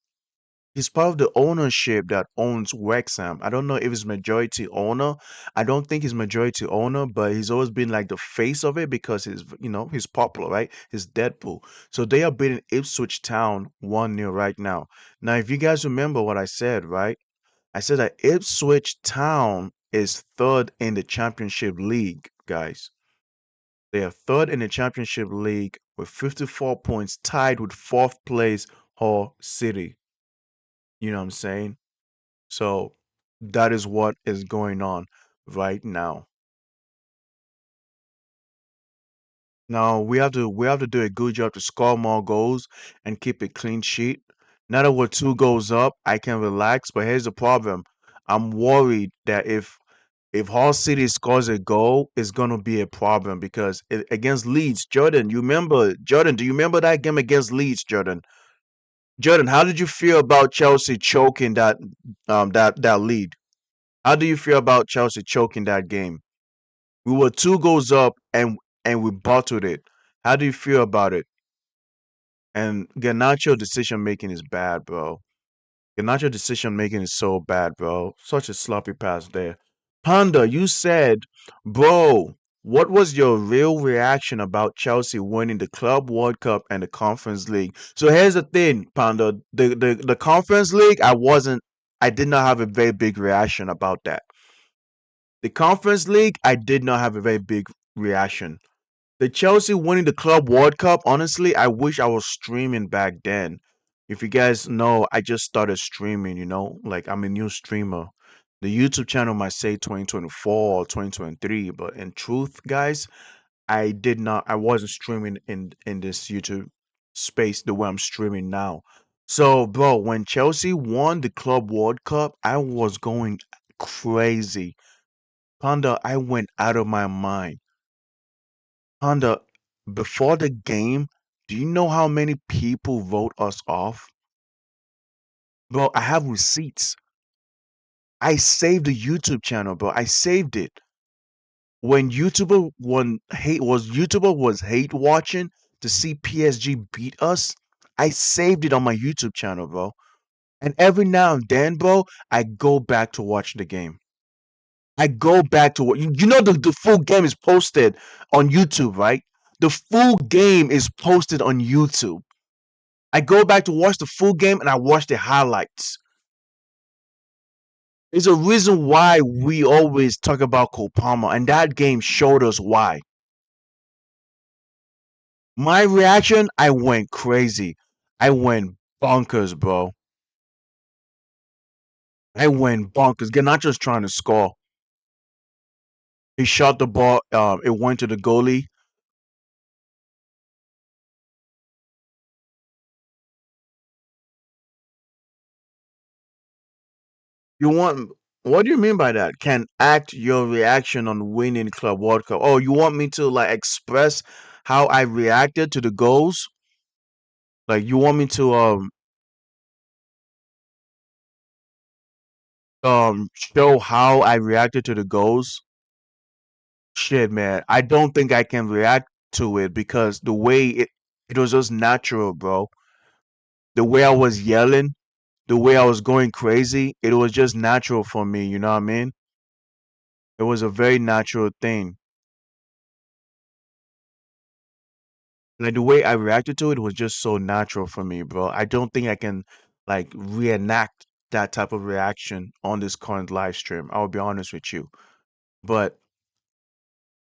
He's part of the ownership that owns Wrexham. I don't know if he's majority owner. I don't think he's majority owner, but he's always been like the face of it because he's popular, right? He's Deadpool. So they are beating Ipswich Town 1-0 right now. Now, if you guys remember what I said, right? I said that Ipswich Town is third in the Championship League, guys. They are third in the Championship League with 54 points, tied with fourth place Hull City. You know what I'm saying? So that is what is going on right now. Now we have to do a good job to score more goals and keep a clean sheet. Now that we're 2 goals up, I can relax. But here's the problem: I'm worried that if Hull City scores a goal, it's gonna be a problem because against Leeds, Jordan, do you remember that game against Leeds, Jordan? Jordan, how did you feel about Chelsea choking that lead? How do you feel about Chelsea choking that game? We were 2 goals up and we bottled it. How do you feel about it? And Garnacho decision making is bad, bro. Garnacho decision making is so bad, bro. Such a sloppy pass there. Panda, you said, bro, what was your real reaction about Chelsea winning the Club World Cup and the Conference League? So here's the thing, Panda. The Conference League, I did not have a very big reaction about that. The Conference League, I did not have a very big reaction. The Chelsea winning the Club World Cup, honestly, I wish I was streaming back then. If you guys know, I just started streaming, like I'm a new streamer. The YouTube channel might say 2024 or 2023, but in truth, guys, I wasn't streaming in this YouTube space the way I'm streaming now. So, bro, when Chelsea won the Club World Cup, I was going crazy. Panda, I went out of my mind. Honda, before the game, do you know how many people vote us off? Bro, I have receipts. I saved the YouTube channel, bro. I saved it. YouTuber was hate watching to see PSG beat us, I saved it on my YouTube channel, bro. And every now and then, bro, I go back to watch the game. I go back to what you know the full game is posted on YouTube, right? The full game is posted on YouTube. I go back to watch the full game and I watch the highlights. There's a reason why we always talk about Cole Palmer, and that game showed us why. My reaction, I went crazy. I went bonkers, bro. I went bonkers. Ganacho's trying to score. He shot the ball. It went to the goalie. You want what do you mean by that? Can act your reaction on winning Club World Cup. Oh, you want me to like express how I reacted to the goals? Like you want me to show how I reacted to the goals? Shit, man. I don't think I can react to it because the way it was just natural, bro. The way I was yelling, the way I was going crazy, it was just natural for me, you know what I mean? It was a very natural thing. Like the way I reacted to it was just so natural for me, bro. I don't think I can like reenact that type of reaction on this current live stream. I'll be honest with you. But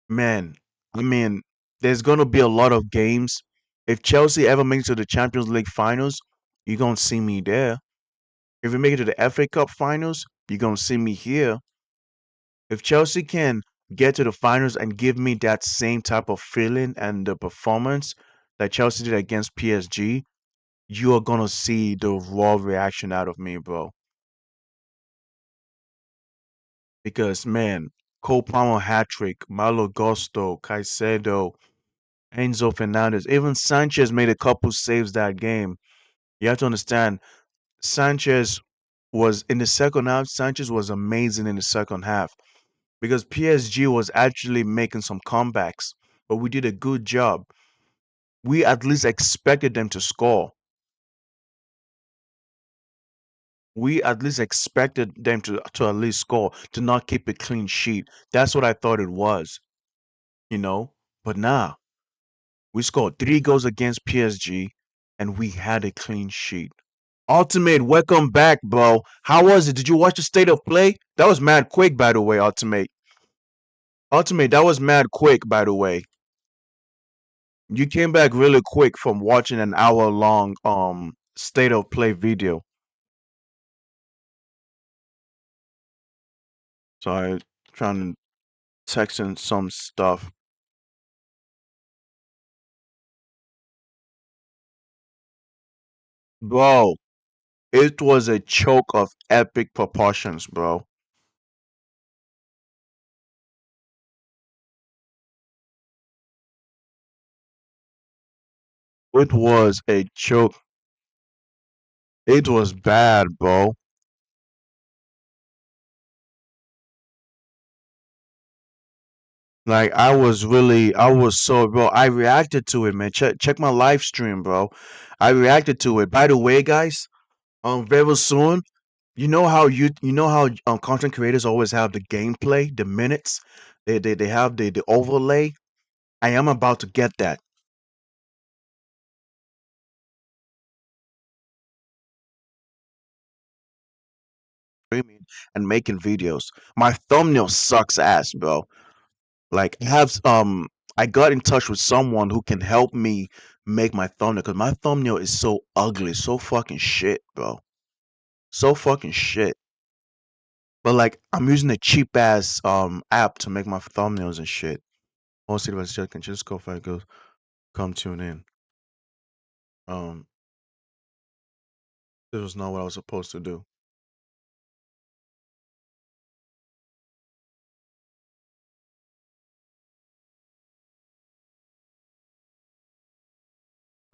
man, I mean, there's gonna be a lot of games. If Chelsea ever makes it to the Champions League finals, you're gonna see me there. If we make it to the FA Cup finals, you're gonna see me here. If Chelsea can get to the finals and give me that same type of feeling and the performance that Chelsea did against PSG, you are gonna see the raw reaction out of me, bro. Because man, Cole Palmer hat trick, Malo Gusto, Caicedo, Enzo Fernandez, even Sanchez made a couple saves that game. You have to understand, Sanchez was in the second half. Sanchez was amazing in the second half because PSG was actually making some comebacks, but we did a good job. We at least expected them to score. We at least expected them to at least score, to not keep a clean sheet. That's what I thought it was, you know. But nah, we scored 3 goals against PSG, and we had a clean sheet. Ultimate, welcome back, bro. How was it? Did you watch the state of play? That was mad quick, by the way, Ultimate. Ultimate, that was mad quick, by the way. You came back really quick from watching an hour long state of play video. Sorry, trying to text in some stuff. Bro, it was a choke of epic proportions, bro. It was a choke. It was bad, bro. Like I was so, bro. I reacted to it, man. Check my live stream, bro. I reacted to it. By the way, guys, very soon, you know how content creators always have the gameplay, the minutes. They have the overlay. I am about to get that. Streaming and making videos. My thumbnail sucks ass, bro. Like I got in touch with someone who can help me make my thumbnail because my thumbnail is so ugly, so fucking shit, bro. So fucking shit. But like I'm using a cheap ass app to make my thumbnails and shit. I'll see if I can just go if I go come tune in. Um this was not what I was supposed to do.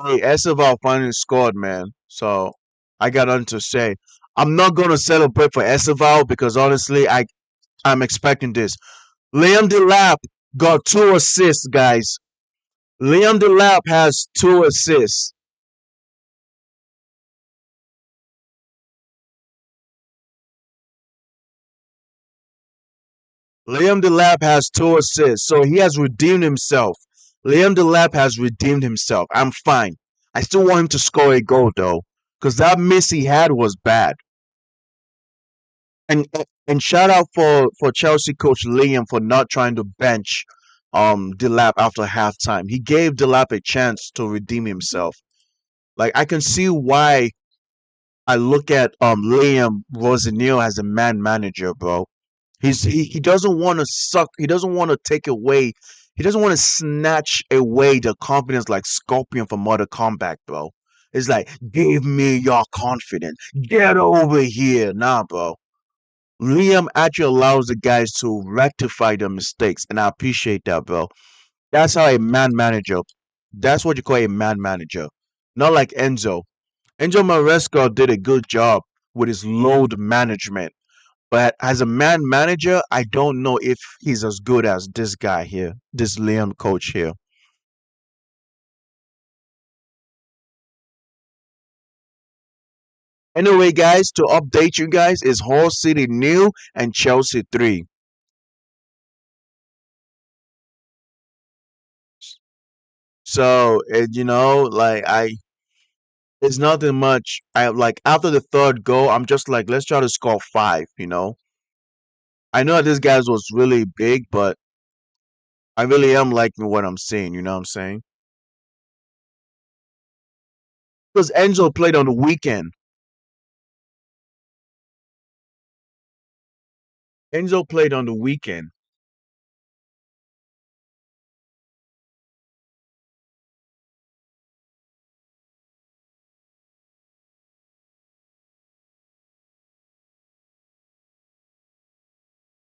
Hey, Esteval finally scored, man. So I got nothing to say. I'm not gonna celebrate for Esteval because honestly I'm expecting this. Liam Delap got 2 assists, guys. Liam Delap has 2 assists. Liam Delap has 2 assists, so he has redeemed himself. Liam Delap has redeemed himself. I'm fine. I still want him to score a goal though, because that miss he had was bad. And shout out for Chelsea coach Liam for not trying to bench Delap after halftime. He gave Delap a chance to redeem himself. Like I can see why I look at Liam Rosenior as a man manager, bro. He doesn't want to suck. He doesn't want to take away. He doesn't want to snatch away the confidence like Scorpion from Mortal Kombat, bro. It's like give me your confidence. Get over here, nah, bro. Liam actually allows the guys to rectify their mistakes, and I appreciate that, bro. That's how a man manager. That's what you call a man manager. Not like Enzo. Enzo Maresca did a good job with his load management. But as a man manager, I don't know if he's as good as this guy here, this Liam coach here. Anyway, guys, to update you guys, is Hull City new and Chelsea 3. So, like it's nothing much. I like after the third goal, I'm just like, let's try to score 5. I know this guy's was really big, but I really am liking what I'm seeing, you know what I'm saying? Because Enzo played on the weekend. Enzo played on the weekend.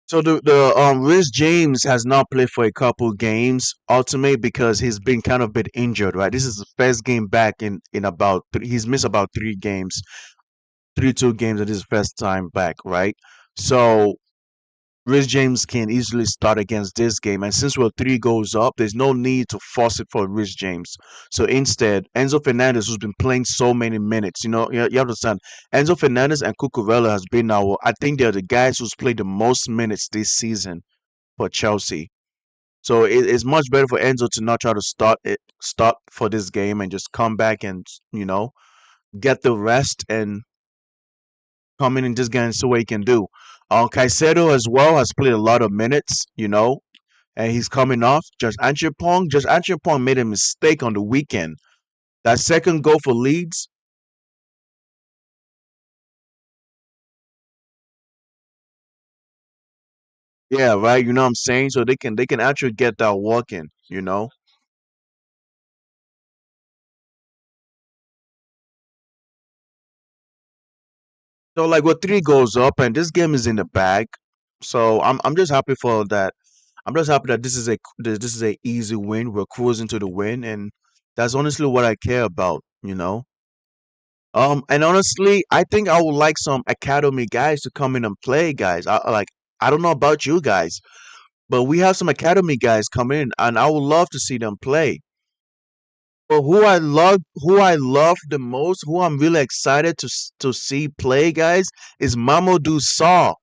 So the Rhys James has not played for a couple games, ultimately because he's been kind of bit injured, right? This is the first game back in about he's missed about 3 games, 3 2 games, and this is first time back, right? So Rhys James can easily start against this game, and since we're 3 goals up, there's no need to force it for Rhys James. So instead, Enzo Fernandez, who's been playing so many minutes, you have to understand, Enzo Fernandez and Cucurella has been now. I think they're the guys who's played the most minutes this season for Chelsea. So it's much better for Enzo to not try to start for this game and just come back and get the rest and come in and just get and see what he can do. Caicedo as well has played a lot of minutes, and he's coming off. Just Anchepong made a mistake on the weekend. That second goal for Leeds. Yeah, right. You know what I'm saying? So they can actually get that working. So like we're 3 goals up and this game is in the bag. So I'm just happy for that. I'm just happy that this is a easy win. We're cruising to the win, and that's honestly what I care about. And honestly, I think I would like some academy guys to come in and play, guys. I don't know about you guys, but we have some academy guys come in, and I would love to see them play. But who I love the most, who I'm really excited to see play, guys, is Mamadou Saw.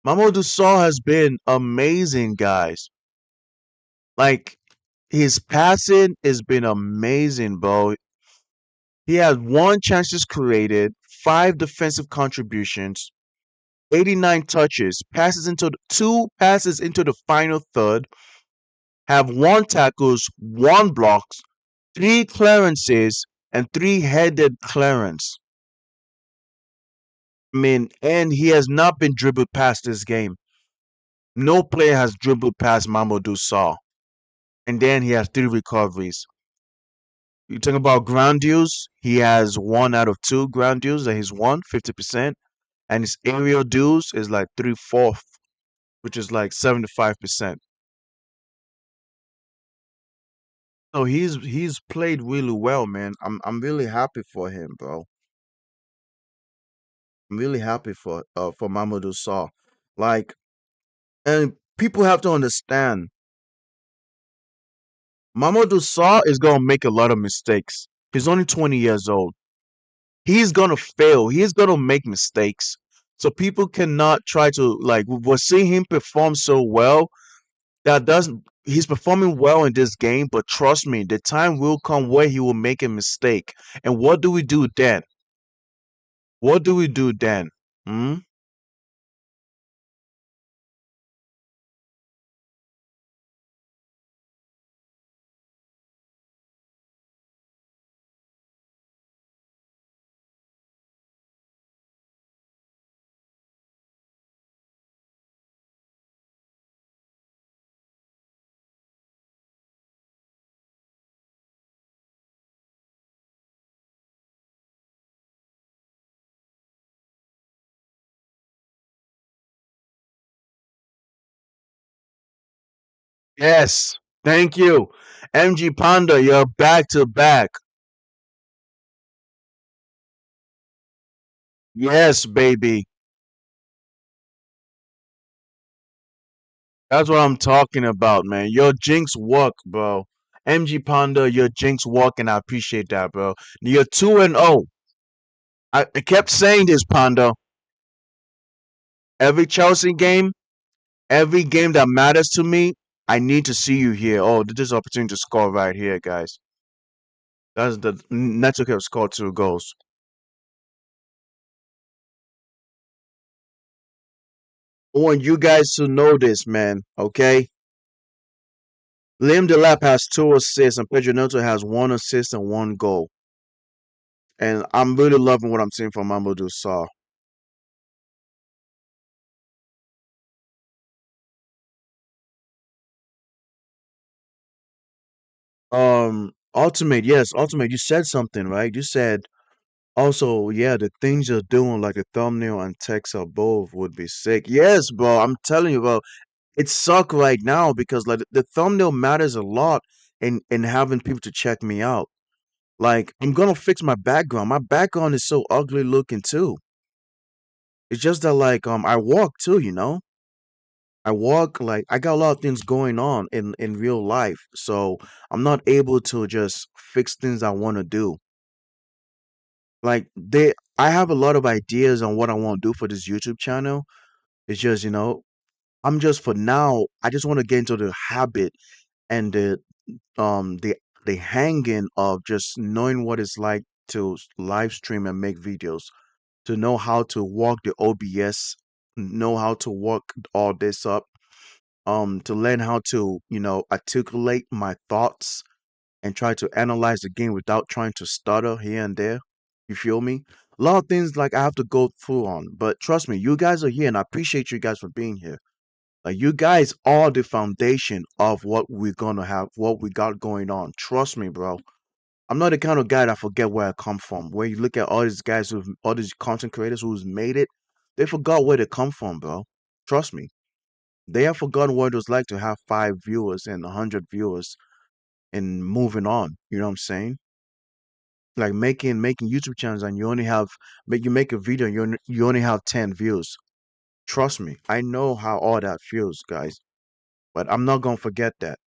Mamadou Saw has been amazing, guys. Like his passing has been amazing, bro. He had one chances created, five defensive contributions, 89 touches, two passes into the final third, have one tackles, one blocks, three clearances, and three headed clearance. I mean, and he has not been dribbled past this game. No player has dribbled past Mamadou Saw. And then he has three recoveries. You talk about ground duels, he has one out of two ground duels that he's won, 50%. And his aerial duels is like 3/4, which is like 75%. So he's played really well, man. I'm really happy for him, bro. I'm really happy for Mamadou Saw. Like, and people have to understand, Mamadou Saw is gonna make a lot of mistakes. He's only 20 years old. He's gonna fail. He's gonna make mistakes. So people cannot try to like we're seeing him perform so well that doesn't he's performing well in this game, but trust me, the time will come where he will make a mistake. And what do we do then? What do we do then? Hmm? Yes. Thank you. MG Panda, you're back to back. Yes, baby. That's what I'm talking about, man. Your jinx work, bro. MG Panda, your jinx work, and I appreciate that, bro. You're 2-0. I kept saying this, Panda. Every Chelsea game, every game that matters to me, I need to see you here. Oh, this is opportunity to score right here, guys. That's the Neto have scored 2 goals. I want you guys to know this, man. Okay, Liam Delap has 2 assists, and Pedro Neto has 1 assist and 1 goal. And I'm really loving what I'm seeing from Mamadou Sarr. Ultimate, yes, Ultimate. You said something, right? You said also, yeah, the things you're doing, like a thumbnail and text or both, would be sick. Yes, bro. I'm telling you, bro. It suck right now because like the thumbnail matters a lot in having people to check me out. Like I'm gonna fix my background. My background is so ugly looking too. It's just that like I walk too, you know. I walk like I got a lot of things going on in real life, so I'm not able to just fix things I want to do. Like I have a lot of ideas on what I want to do for this YouTube channel. It's just I'm just for now. I just want to get into the habit and um the the hanging of just knowing what it's like to live stream and make videos, to know how to work the OBS, know how to work all this up, to learn how to articulate my thoughts and try to analyze the game without trying to stutter here and there. You feel me? A lot of things like I have to go through on, but trust me, you guys are here, and I appreciate you guys for being here. Like you guys are the foundation of what we're gonna have, what we got going on. Trust me, bro. I'm not the kind of guy that forget where I come from. Where you look at all these guys who, all these content creators who's made it, they forgot where they come from, bro. Trust me, they have forgotten what it was like to have 5 viewers and 100 viewers and moving on. You know what I'm saying? like making YouTube channels and you only have make you make a video and you only have 10 views. Trust me, I know how all that feels, guys. But I'm not gonna forget that.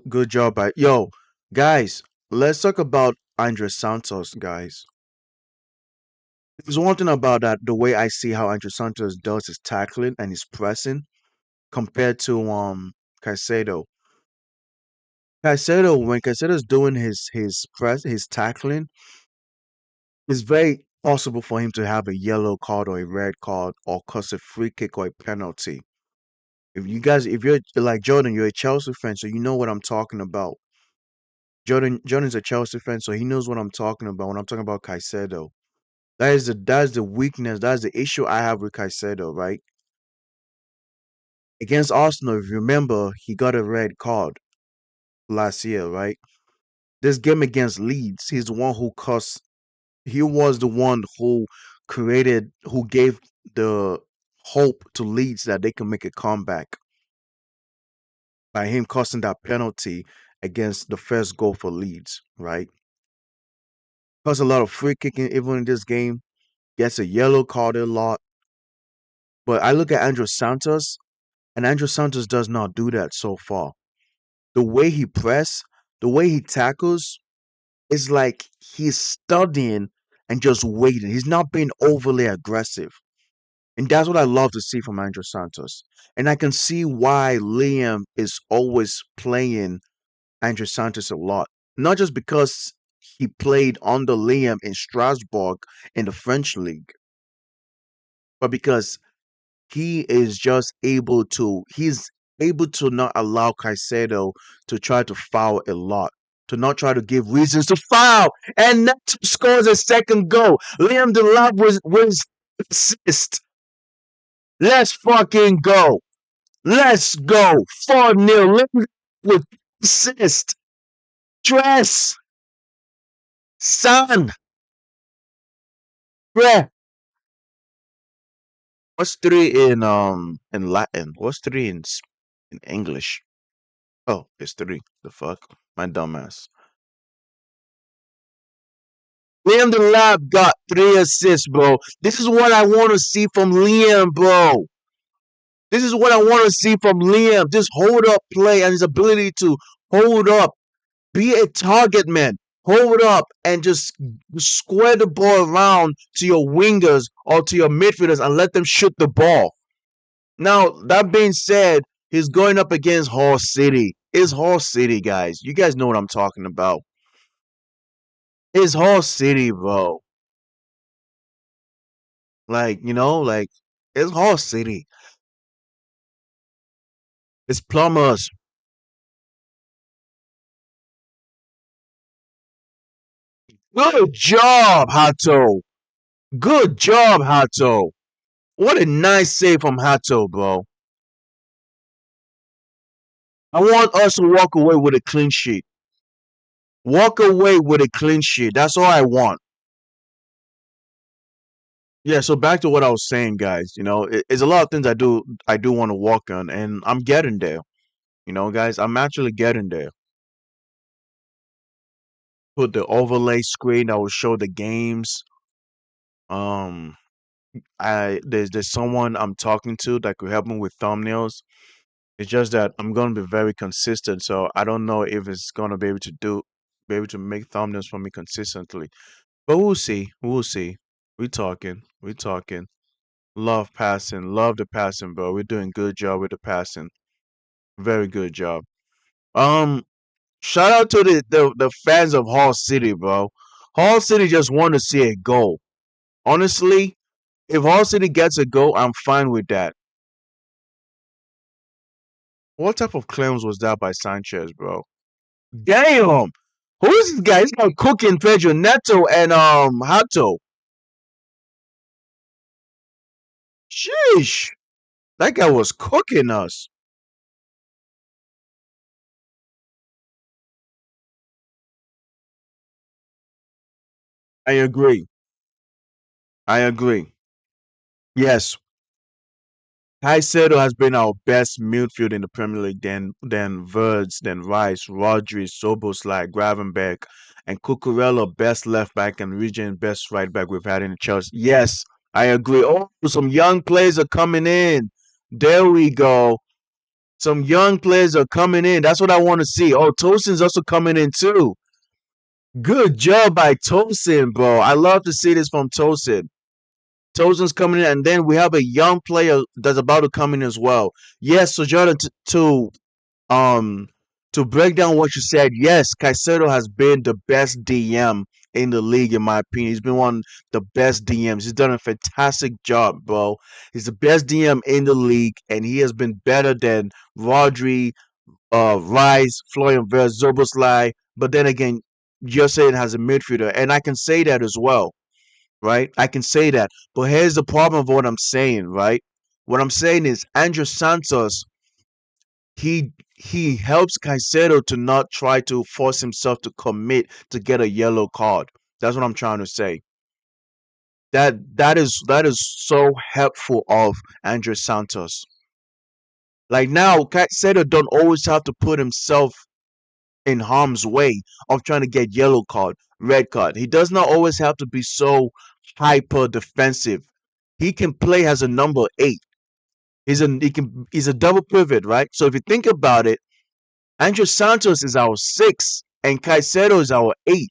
Good job, by yo, guys. Let's talk about Andre Santos, guys. There's one thing about that, the way I see how Andre Santos does his tackling and his pressing compared to Caicedo. Caicedo, when Caicedo's doing his tackling, it's very possible for him to have a yellow card or a red card or cause a free kick or a penalty. If you're like Jordan, you're a Chelsea fan, so you know what I'm talking about. Jordan's a Chelsea fan, so he knows what I'm talking about when I'm talking about Caicedo. That's the weakness, that's the issue I have with Caicedo, right? Against Arsenal, if you remember, he got a red card last year, right? This game against Leeds, he's the one who caused. He was the one who gave the hope to Leeds that they can make a comeback by him causing that penalty against the first goal for Leeds, right? Caused a lot of free kicking even in this game. Gets a yellow card a lot. But I look at Andrew Santos, and Andrew Santos does not do that so far. The way he press, the way he tackles, is like he's studying and just waiting. He's not being overly aggressive. And that's what I love to see from Andrew Santos. And I can see why Liam is always playing Andrew Santos a lot. Not just because he played under Liam in Strasbourg in the French league, but because he's able to not allow Caicedo to try to foul a lot, to not try to give reasons to foul, and Neto scores a second goal. Liam Delap was assist. Let's fucking go. Let's go. 4-0. Liam with assist. Dress. Son. Bruh. What's three in Latin? What's three in English? Oh, it's three. The fuck? My dumbass. Liam the Lab got 3 assists, bro. This is what I want to see from Liam, bro. This is what I want to see from Liam. Just hold up play and his ability to hold up. Be a target man. Hold up and just square the ball around to your wingers or to your midfielders and let them shoot the ball. Now, that being said, he's going up against Hull City. It's Hull City, guys. You guys know what I'm talking about. It's Hull City, bro. Like, it's Hull City. It's plumbers. Good job, Hato. Good job, Hato. What a nice save from Hato, bro. I want us to walk away with a clean sheet. Walk away with a clean sheet. That's all I want. Yeah, so back to what I was saying, guys. It's a lot of things I do want to walk on, and I'm getting there. Guys, I'm actually getting there. Put the overlay screen that will show the games. Um, there's someone I'm talking to that could help me with thumbnails. It's just that I'm gonna be very consistent, so I don't know if it's gonna be able to make thumbnails for me consistently. But we'll see. We'll see. We talking. We talking. Love passing. Love the passing, bro. We're doing good job with the passing. Very good job. Um, Shout out to the fans of Hall City, bro. Hall City just want to see a goal. Honestly, if Hall City gets a goal, I'm fine with that. What type of claims was that by Sanchez, bro? Damn! Who is this guy? He's got cooking Pedro Neto and Hato. Sheesh. That guy was cooking us. I agree. I agree. Yes. Caicedo has been our best midfield in the Premier League. Then Verds, then Rice, Rodri, Soboslai, Gravenberg, and Cucurella best left back and Region best right back we've had in the Chelsea. Yes, I agree. Oh, some young players are coming in. There we go. Some young players are coming in. That's what I want to see. Oh, Tosin's also coming in too. Good job by Tosin, bro. I love to see this from Tosin. Tosin's coming in, and then we have a young player that's about to come in as well. Yes, so Jordan, um to break down what you said, yes, Caicedo has been the best DM in the league, in my opinion. He's been one of the best DMs. He's done a fantastic job, bro. He's the best DM in the league, and he has been better than Rodri, Rice, Florian Wirtz, Zoboslai. But then again, you're saying has a midfielder, and I can say that as well, right? I can say that. But here's the problem of what I'm saying, right? What I'm saying is Andrew Santos, he helps Caicedo to not try to force himself to commit to get a yellow card. That's what I'm trying to say. That is so helpful of Andrew Santos. Like now, Caicedo don't always have to put himself in harm's way of trying to get yellow card, red card. He does not always have to be so hyper defensive. He can play as a number 8. He's a double pivot, right? So if you think about it, Andrew Santos is our 6 and Caicedo is our 8.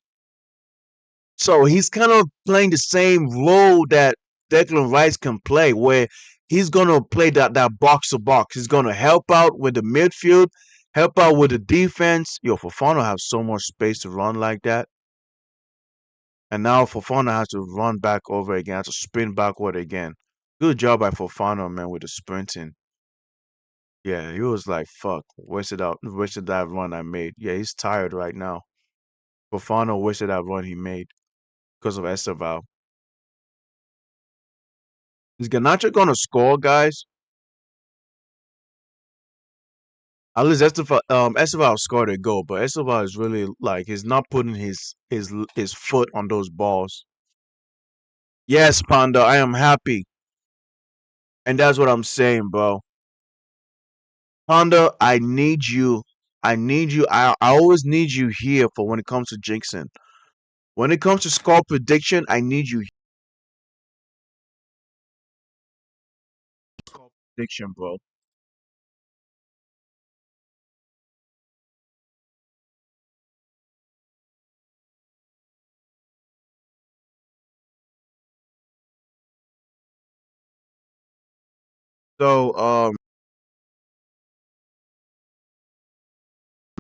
So he's kind of playing the same role that Declan Rice can play, where he's gonna play that box to box. He's gonna help out with the midfield, help out with the defense. Yo, Fofana has so much space to run like that. And now Fofana has to run back over again, has to sprint backward again. Good job by Fofana, man, with the sprinting. Yeah, he was like, fuck, wasted that run I made. Yeah, he's tired right now. Fofana wasted that run he made because of Esteval. Is Ganacho gonna score, guys? At least Esteval scored a goal, but Esteval is really like he's not putting his foot on those balls. Yes, Panda, I am happy, and that's what I'm saying, bro. Panda, I need you. I need you. I always need you here for when it comes to jinxing. When it comes to score prediction, I need you. Score prediction, bro. So,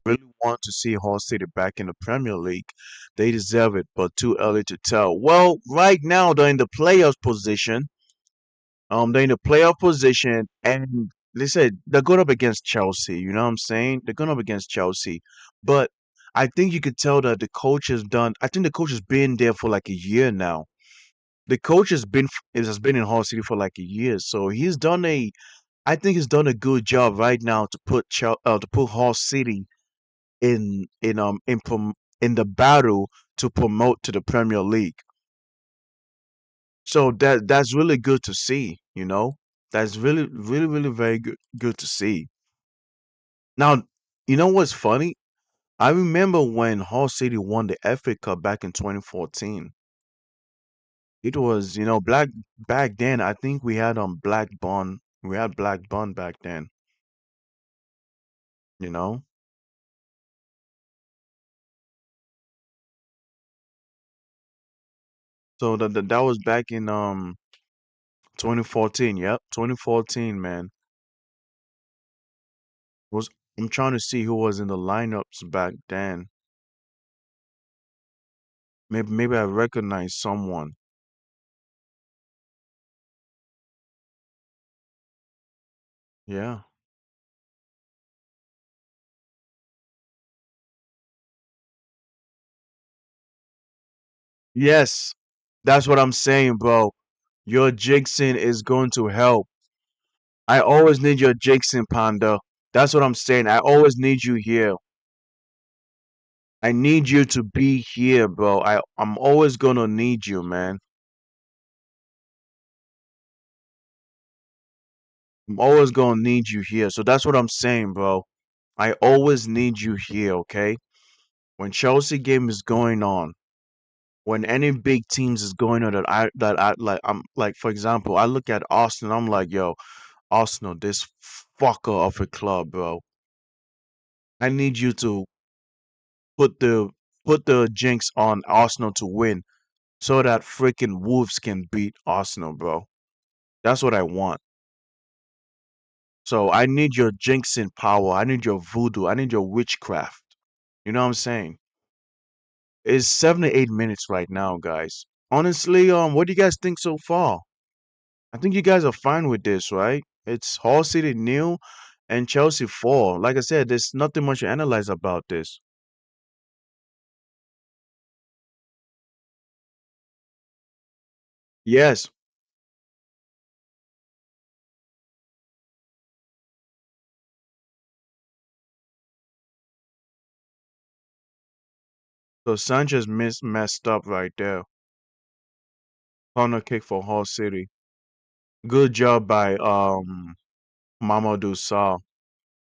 really want to see Hull City back in the Premier League. They deserve it, but too early to tell. Well, right now they're in the playoff position. They're in the playoff position, and they said they're going up against Chelsea. You know what I'm saying? They're going up against Chelsea, but I think you could tell that the coach has done. I think the coach has been there for like a year now. The coach has been in Hull City for like a year, so he's done a. I think he's done a good job right now to put Hull City in the battle to promote to the Premier League. So that's really good to see, you know? That's really, really, really very good to see. Now, you know what's funny? I remember when Hull City won the FA Cup back in 2014. It was, black back then. I think we had Black Bond. We had Black Bond back then, you know? So that was back in 2014. Yep, 2014, man. Was I'm trying to see who was in the lineups back then. Maybe I recognize someone. Yeah. Yes. That's what I'm saying, bro. Your Jigson is going to help. I always need your Jigson, Panda. That's what I'm saying. I always need you here. I need you to be here, bro. I'm always gonna need you, man. I'm always gonna need you here. So that's what I'm saying, bro. I always need you here, okay? When Chelsea game is going on, when any big teams is going on that I like, I'm like, for example, I look at Arsenal, I'm like, yo, Arsenal, this fucker of a club, bro. I need you to put the put the jinx on Arsenal to win so that freaking Wolves can beat Arsenal, bro. That's what I want. So I need your jinxing power. I need your voodoo. I need your witchcraft. You know what I'm saying? It's 7 to 8 minutes right now, guys. Honestly, what do you guys think so far? I think you guys are fine with this, right? It's Hull City nil and Chelsea 4. Like I said, there's nothing much to analyze about this. Yes. So Sanchez messed up right there. Corner kick for Hull City. Good job by Mamadou Sarr.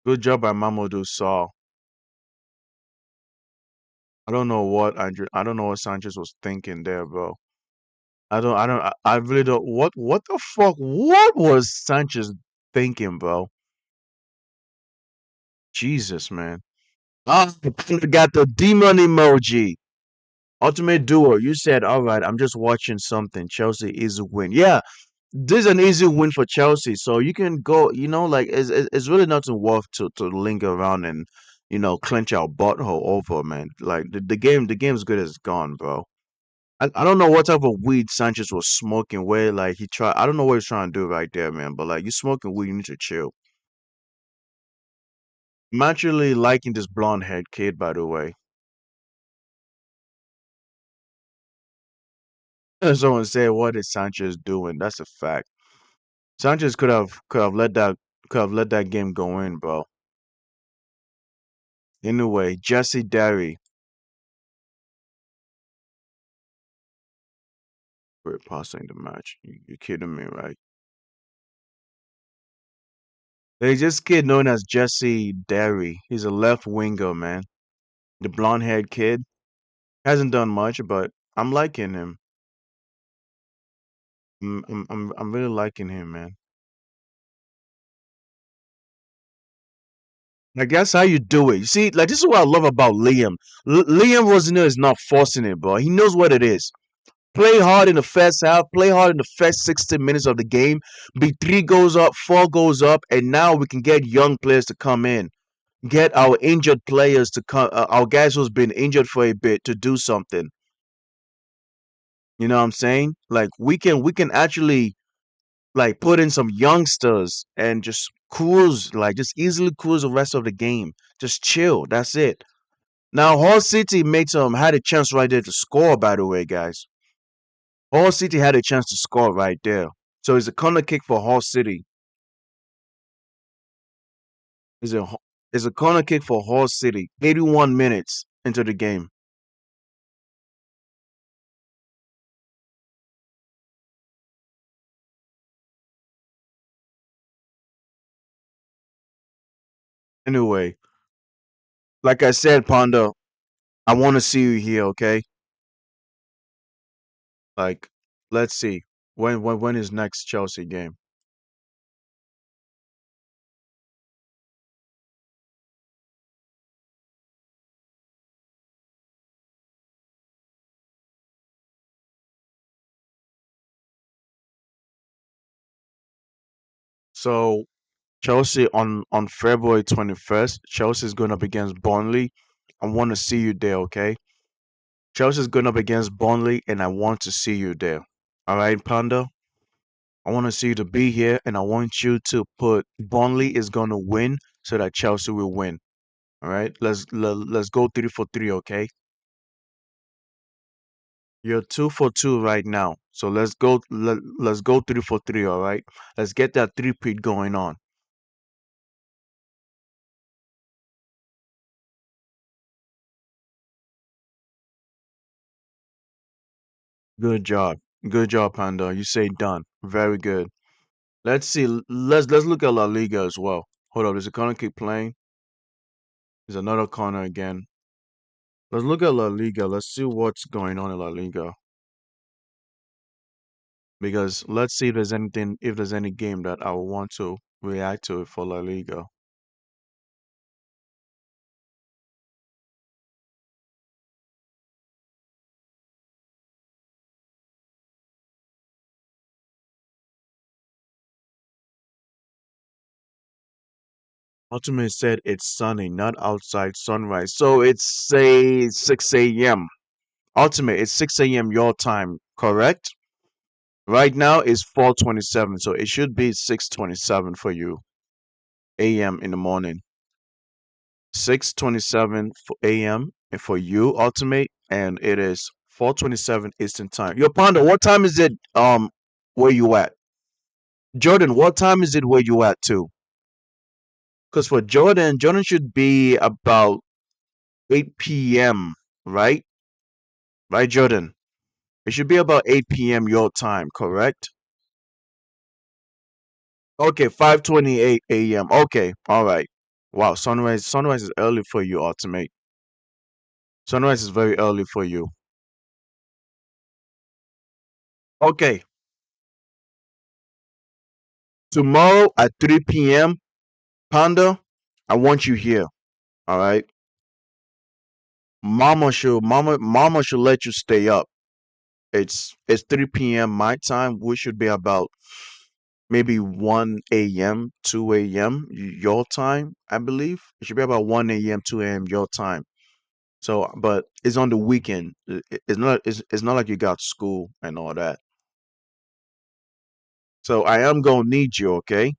Good job by Mamadou Sarr. I don't know what Sanchez was thinking there, bro. I really don't what the fuck what was Sanchez thinking, bro? Jesus, man. Ah, I got the demon emoji. Ultimate Duo, you said, all right, I'm just watching something. Chelsea is a win. Yeah, this is an easy win for Chelsea. So you can go, like it's really nothing worth to linger around and, clench our butthole over, man. Like the game's good as gone, bro. I don't know what type of weed Sanchez was smoking where like I don't know what he's trying to do right there, man. But like you smoking weed, you need to chill. I'm actually liking this blonde haired kid, by the way. Someone said, "What is Sanchez doing?" That's a fact. Sanchez could have let that game go in, bro. Anyway, Jesse Derry, we're passing the match. You're kidding me, right? There's this kid known as Jesse Derry. He's a left winger, man. The blonde haired kid hasn't done much, but I'm liking him. I'm really liking him, man. Like that's how you do it. You see, like this is what I love about Liam. Liam Rosenior is not forcing it, bro. He knows what it is. Play hard in the first half. Play hard in the first 60 minutes of the game. Be 3 goals up, 4 goals up, and now we can get young players to come in. Get our injured players to come. Our guys who's been injured for a bit to do something. You know what I'm saying? Like we can actually like put in some youngsters and just cruise, like just easily cruise the rest of the game. Just chill. That's it. Now Hull City had a chance right there to score. By the way, guys, Hull City had a chance to score right there. So it's a corner kick for Hull City. It's a it's a corner kick for Hull City. 81 minutes into the game. Anyway, like I said, Panda, I want to see you here. Okay, like let's see when is next Chelsea game. So Chelsea on February 21st. Chelsea's going up against Burnley. I want to see you there, okay? Chelsea's going up against Burnley, and I want to see you there. All right, Panda. I want to see you to be here, and I want you to put Burnley is going to win so that Chelsea will win. All right, let's go 3 for 3, okay? You're 2 for 2 right now, so let's go 3 for 3, all right? Let's get that three-peat going on. Good job, Panda. You say done. Very good. Let's see. Let's look at La Liga as well. Hold up. Does the corner keep playing? There's another corner again. Let's look at La Liga. Let's see what's going on in La Liga. Because let's see if there's any game that I would want to react to for La Liga. Ultimate said it's sunny, not outside sunrise. So it's say 6 a.m. Ultimate, it's 6 a.m. your time, correct? Right now it's 4:27, so it should be 6:27 for you a.m. in the morning. 6:27 for a.m. and for you, Ultimate, and it is 4:27 Eastern time. Yo, Panda, what time is it? Where you at? Jordan, what time is it where you at too? Because for Jordan should be about 8 p.m. Right? Right, Jordan? It should be about 8 p.m. your time, correct? Okay, 5:28 a.m. Okay, all right. Wow, sunrise is early for you, Ultimate. Sunrise is very early for you. Okay, tomorrow at 3 p.m. Panda, I want you here. All right. Mama should let you stay up. It's 3 p.m. my time, which should be about maybe 1 a.m., 2 a.m. your time, I believe. It should be about 1 a.m., 2 a.m. your time. So, but it's on the weekend. It's not like you got school and all that. So I am gonna need you, okay?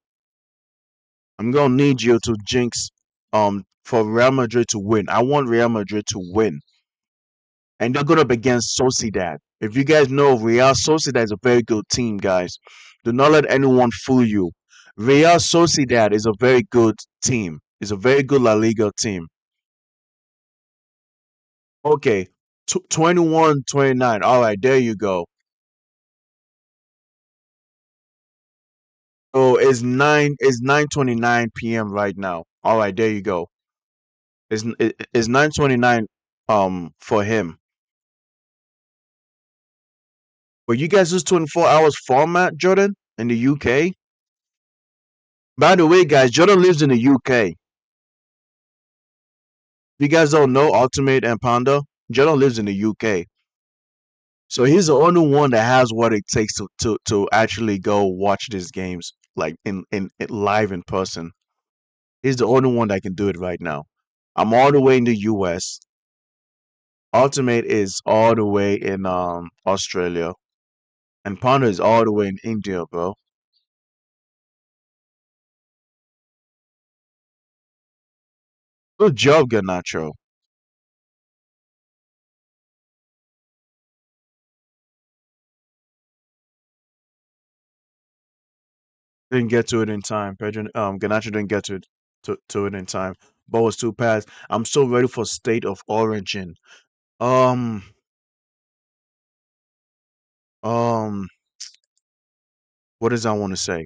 I'm gonna need you to jinx for Real Madrid to win. I want Real Madrid to win. And they're going up against Sociedad. If you guys know, Real Sociedad is a very good team, guys. Do not let anyone fool you. Real Sociedad is a very good team. It's a very good La Liga team. Okay, 21-29. All right, there you go. Oh, it's 9:29 p.m. right now. All right, there you go. It's 9:29 for him. But you guys use 24 hours format, Jordan, in the UK? By the way, guys, Jordan lives in the UK. You guys don't know Ultimate and Panda? Jordan lives in the UK. So he's the only one that has what it takes to actually go watch these games like in live in person. He's the only one that can do it right now. I'm all the way in the US. Ultimate is all the way in Australia. And Panda is all the way in India, bro. Good job, Ganacho. Didn't get to it in time. Ganacho didn't get to it in time. Ball was too fast. I'm so ready for State of Origin. Um, um, what does I want to say?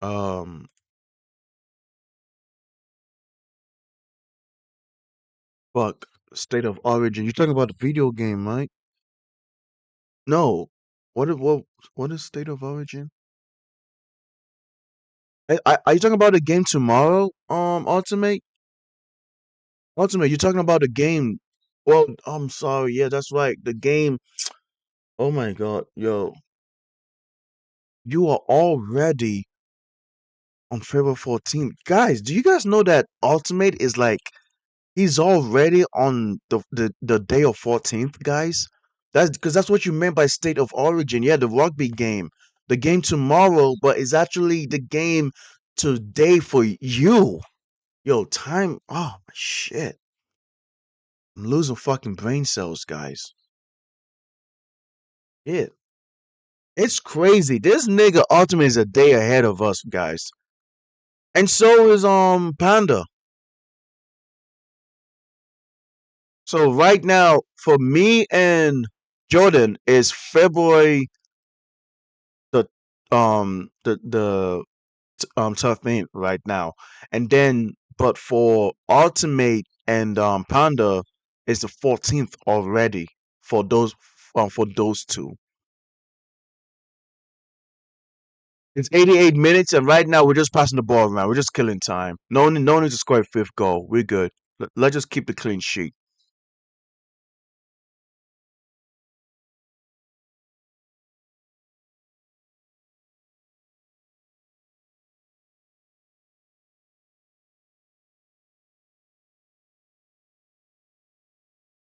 Um, fuck, State of Origin. You're talking about the video game, right? No. What is State of Origin? Are you talking about the game tomorrow? Ultimate? Ultimate, you're talking about the game. Well, I'm sorry. Yeah, that's right. The game. Oh my God, yo, you are already on February 14th. Guys, do you guys know that Ultimate is like he's already on the day of 14th, guys? That's because that's what you meant by State of Origin. Yeah, the rugby game. The game tomorrow, but it's actually the game today for you. Yo, time. Oh, shit. I'm losing fucking brain cells, guys. Yeah. It's crazy. This nigga Ultimate is a day ahead of us, guys. And so is Panda. So right now, for me and Jordan is February the tough mint right now. And then but for Ultimate and Panda is the 14th already for those two. It's 88 minutes, and right now we're just passing the ball around. We're just killing time. No need to score a fifth goal. We're good. Let's just keep the clean sheet.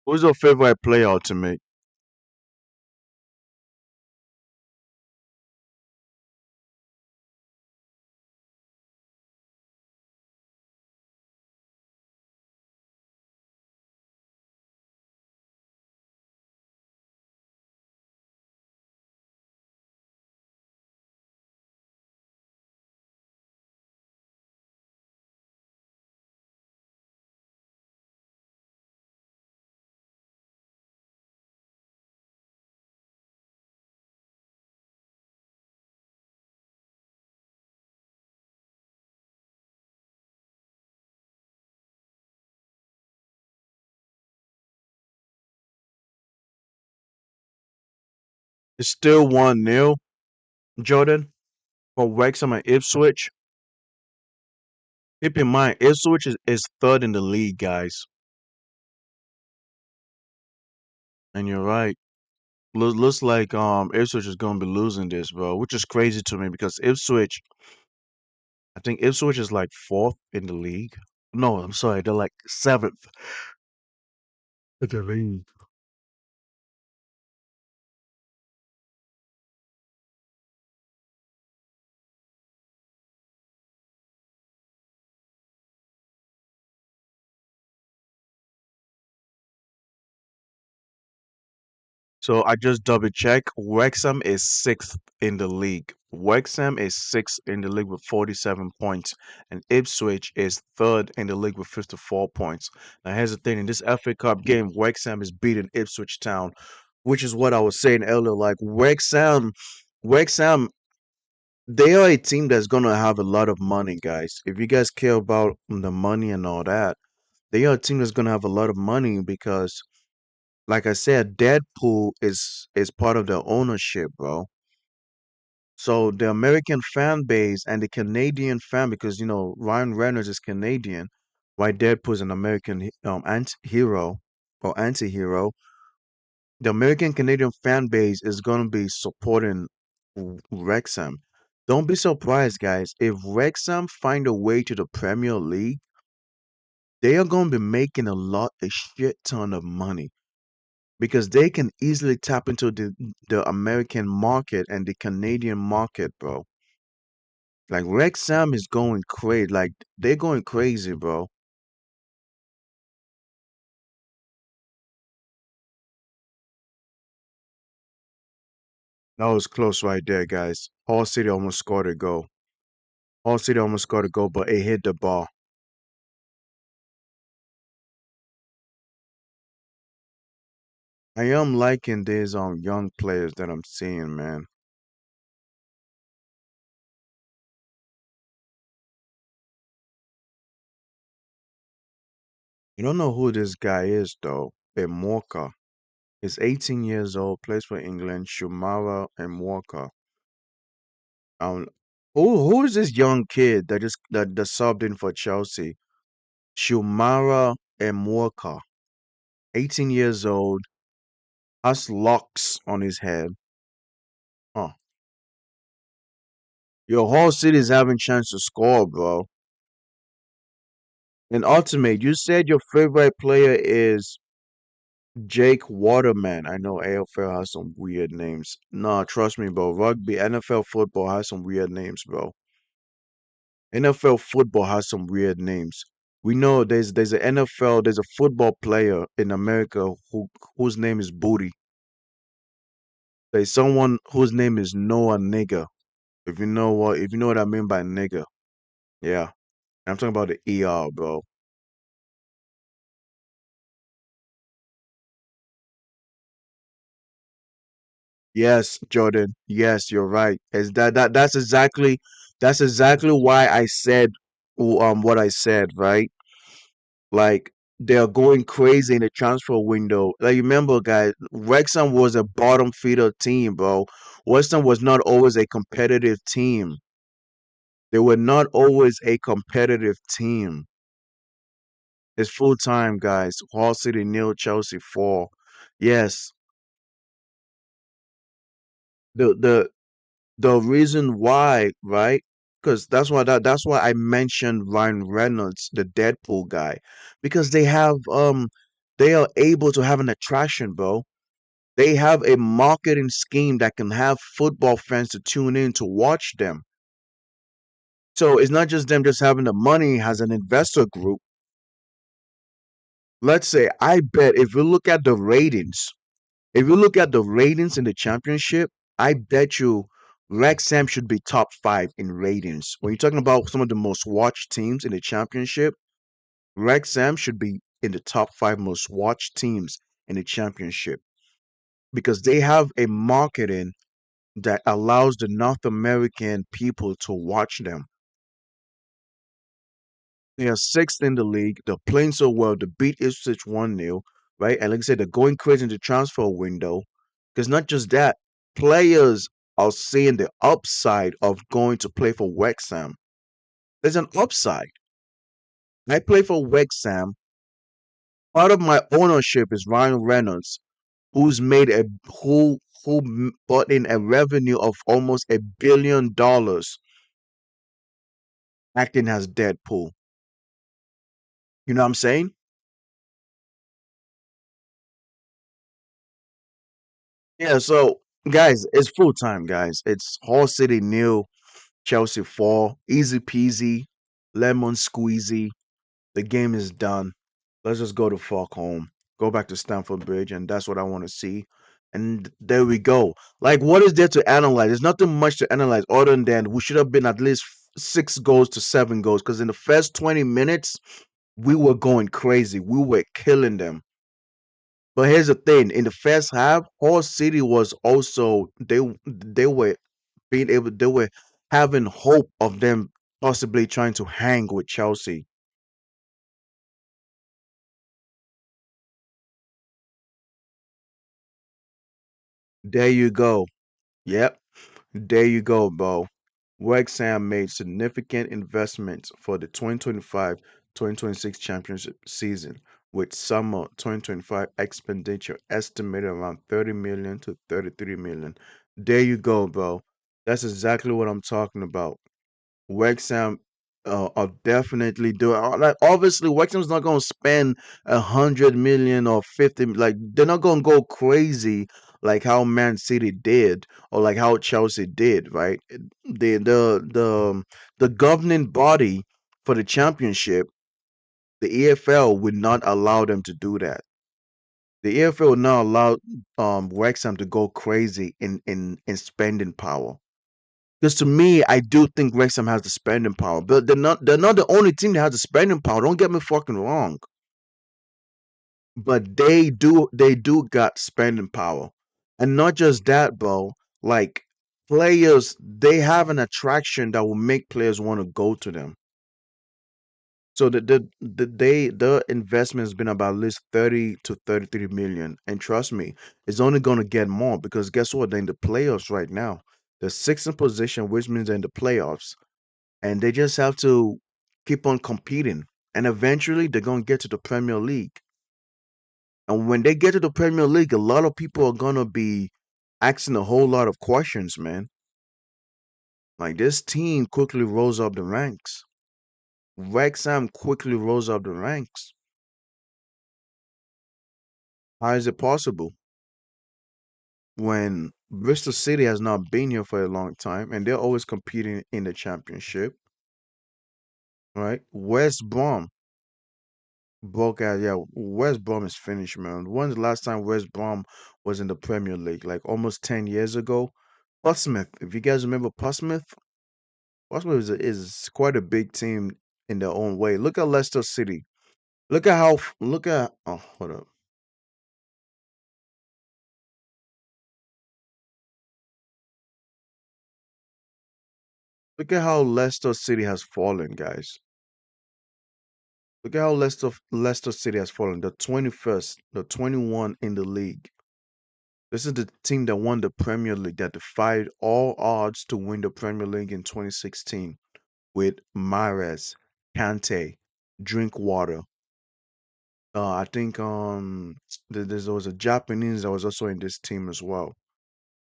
Who's your favorite player, Ultimate? It's still 1-0, Jordan, for Wrexham and Ipswich. Keep in mind, Ipswich is third in the league, guys. And you're right. Looks like Ipswich is gonna be losing this, bro, which is crazy to me because I think Ipswich is like fourth in the league. No, I'm sorry, they're like seventh in the league. So I just double check. Wrexham is sixth in the league. Wrexham is sixth in the league with 47 points, and Ipswich is third in the league with 54 points. Now here's the thing: in this FA Cup game, Wrexham is beating Ipswich Town, which is what I was saying earlier. Like Wrexham, they are a team that's gonna have a lot of money, guys. If you guys care about the money and all that, they are a team that's gonna have a lot of money because like I said, Deadpool is part of their ownership, bro. So the American fan base and the Canadian fan, because Ryan Reynolds is Canadian, while Deadpool is an American hero or anti-hero. The American Canadian fan base is gonna be supporting Wrexham. Don't be surprised, guys, if Wrexham find a way to the Premier League, they are gonna be making a shit ton of money because they can easily tap into the American market and the Canadian market, bro. Like Wrexham is going crazy. Like they're going crazy, bro. That was close right there, guys. Hall City almost scored a goal. Hall City almost scored a goal, but it hit the bar. I am liking these young players that I'm seeing, man. You don't know who this guy is though. Walker. He's 18 years old, plays for England. Shumara and Walker. Um, who is this young kid that subbed in for Chelsea? Shumara Walker, 18 years old, has locks on his head. Huh. Your whole city's having chance to score, bro. And Ultimate, you said your favorite player is Jake Waterman. I know AFL has some weird names. Nah, trust me, bro. Rugby, NFL football has some weird names, bro. NFL football has some weird names. We know there's a NFL, there's a football player in America whose name is Booty. There's someone whose name is Noah Nigger. If you know what I mean by nigger. Yeah. I'm talking about the ER, bro. Yes, Jordan. Yes, you're right. Is that's exactly why I said what I said, right? Like they're going crazy in the transfer window. Like remember, guys, Wrexham was a bottom feeder team, bro. Western was not always a competitive team. They were not always a competitive team. It's full time, guys. Hull City nil, Chelsea 4. Yes, the the reason why, right? Because that's why I mentioned Ryan Reynolds, the Deadpool guy, because they are able to have an attraction, bro. They have a marketing scheme that can have football fans to tune in to watch them. So it's not just them just having the money as an investor group. Let's say I bet if you look at the ratings in the championship, I bet you Wrexham should be top 5 in ratings. When you're talking about some of the most watched teams in the championship, Wrexham should be in the top 5 most watched teams in the championship because they have a marketing that allows the North American people to watch them. They are sixth in the league. They're playing so well. They beat Ipswich 1-0, right? And like I said, they're going crazy in the transfer window. Because not just that, players are seeing the upside of going to play for Wexham. There's an upside. I play for Wexham. Part of my ownership is Ryan Reynolds, who's made a brought in a revenue of almost $1 billion acting as Deadpool. You know what I'm saying? Yeah, so guys, it's full time, guys. It's Hull City nil, Chelsea 4. Easy peasy, lemon squeezy. The game is done. Let's just go to fuck home. Go back to Stamford Bridge, and that's what I want to see. And there we go. Like, what is there to analyze? There's nothing much to analyze other than we should have been at least 6 goals to 7 goals. Because in the first 20 minutes, we were going crazy. We were killing them. But here's the thing: in the first half, Hull City was also they were they were having hope of them possibly trying to hang with Chelsea. There you go. Yep. There you go, bro. Wrexham made significant investments for the 2025-2026 championship season, with summer 2025 expenditure estimated around 30 million to 33 million. There you go, bro. That's exactly what I'm talking about. Wexham are definitely doing like obviously Wexham's not gonna spend 100 million or 50, like they're not gonna go crazy like how Man City did or like how Chelsea did, right? The governing body for the championship, the EFL, would not allow them to do that. The EFL would not allow Wexham to go crazy in spending power. Because to me, I do think Wrexham has the spending power, but they're not the only team that has the spending power. Don't get me fucking wrong, but they do got spending power, and not just that, bro. Like players, they have an attraction that will make players want to go to them. So the investment has been about at least 30 to 33 million, and trust me, it's only gonna get more because guess what? They're in the playoffs right now. They're sixth in position, which means they're in the playoffs and they just have to keep on competing. And eventually, they're going to get to the Premier League. And when they get to the Premier League, a lot of people are going to be asking a whole lot of questions, man. Like this team quickly rose up the ranks. Wrexham quickly rose up the ranks. How is it possible when Bristol City has not been here for a long time and they're always competing in the championship, right? West Brom Bulk out, yeah. West Brom is finished, man. When's the last time West Brom was in the Premier League? Like almost 10 years ago. Portsmouth, if you guys remember Portsmouth is quite a big team in their own way. Look at Leicester City. Look at oh hold up. Look at how Leicester City has fallen, guys. Look at how Leicester City has fallen. The 21st, the 21 in the league. This is the team that won the Premier League, that defied all odds to win the Premier League in 2016 with Mahrez, Kante, Drinkwater. I think there was a Japanese that was also in this team as well.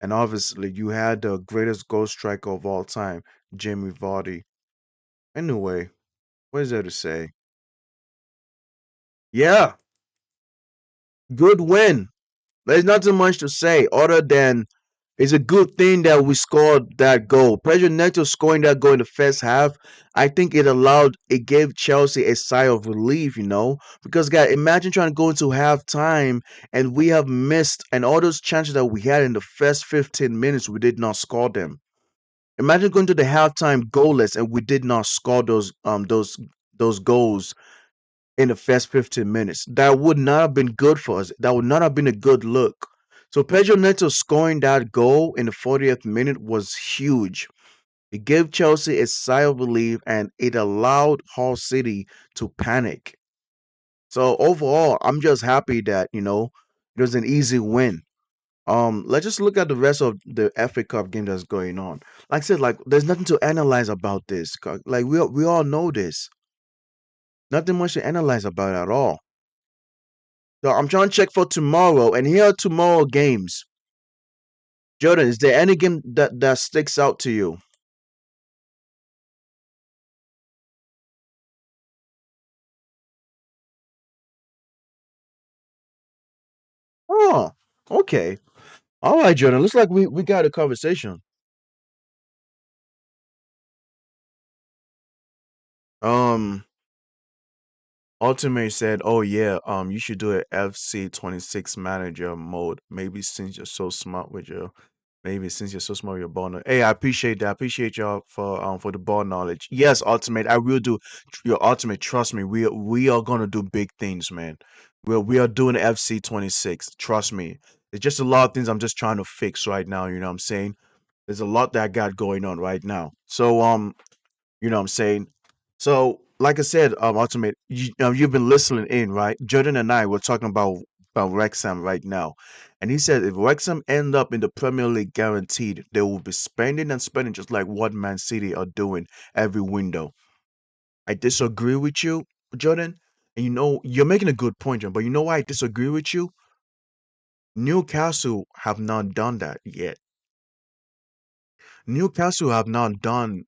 And obviously, you had the greatest goal striker of all time, Jamie Vardy. Anyway, what is there to say? Yeah, good win. There's nothing much to say other than it's a good thing that we scored that goal. Pedro Neto scoring that goal in the first half, I think it gave Chelsea a sigh of relief, because guys, imagine trying to go into halftime and we have missed, and all those chances that we had in the first 15 minutes, we did not score them. Imagine going to the halftime goalless and we did not score those goals in the first 15 minutes. That would not have been good for us. That would not have been a good look. So Pedro Neto scoring that goal in the 40th minute was huge. It gave Chelsea a sigh of relief and it allowed Hull City to panic. So overall, I'm just happy that, it was an easy win. Let's just look at the rest of the FA Cup game that's going on. Like I said, like there's nothing to analyze about this. Like we all know this. Nothing much to analyze about at all. So I'm trying to check for tomorrow, and here are tomorrow games. Jordan, is there any game that sticks out to you? Oh, okay. All right, Jordan. Looks like we got a conversation. Um, Ultimate said, "Oh yeah, you should do a FC 26 manager mode. Maybe since you're so smart with your Maybe since you're so smart with your ball knowledge." Hey, I appreciate that. I appreciate y'all for the ball knowledge. Yes, Ultimate, I will do your Ultimate. Trust me, we are gonna do big things, man. We are doing FC 26. Trust me. It's just a lot of things I'm just trying to fix right now. You know what I'm saying? There's a lot that I got going on right now. So you know what I'm saying? So, like I said, Ultimate, you've been listening in, right? Jordan and I were talking about Wrexham right now. And he said if Wrexham end up in the Premier League guaranteed, they will be spending and spending just like what Man City are doing every window. I disagree with you, Jordan. And you're making a good point, John, but you know why I disagree with you? Newcastle have not done that yet. Newcastle have not done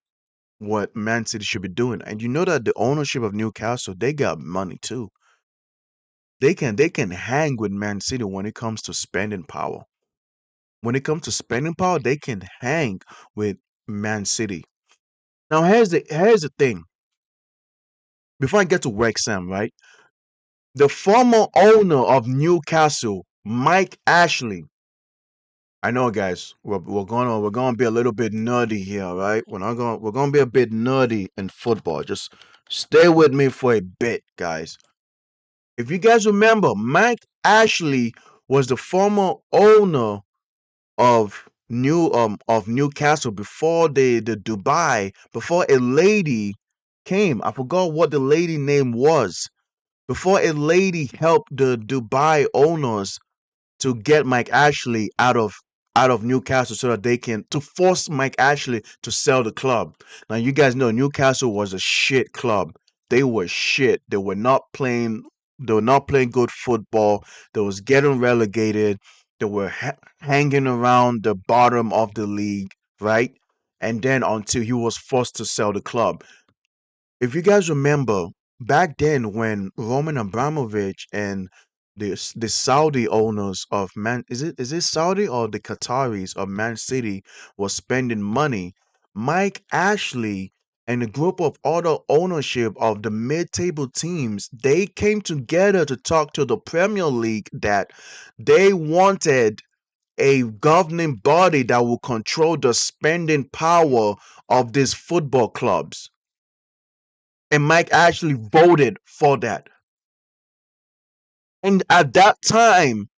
what Man City should be doing. And you know that the ownership of Newcastle, they got money too. They can hang with Man City when it comes to spending power. When it comes to spending power, they can hang with Man City. Now here's the thing. Before I get to Wrexham, right? The former owner of Newcastle, Mike Ashley. I know, guys. We're gonna be a little bit nerdy here, right? We're gonna be a bit nerdy in football. Just stay with me for a bit, guys. If you guys remember, Mike Ashley was the former owner of Newcastle before the Dubai, before a lady came. I forgot what the lady name was. Before a lady helped the Dubai owners to get Mike Ashley out of Newcastle so that they can to force Mike Ashley to sell the club. Now you guys know Newcastle was a shit club. They were shit. They were not playing good football. They was getting relegated. They were hanging around the bottom of the league, right? And then until he was forced to sell the club. If you guys remember back then when Roman Abramovich and the Saudi owners of Man is it Saudi or the Qataris of Man City was spending money, Mike Ashley and a group of other ownership of the mid-table teams, they came together to talk to the Premier League that they wanted a governing body that will control the spending power of these football clubs. And Mike actually voted for that. And at that time,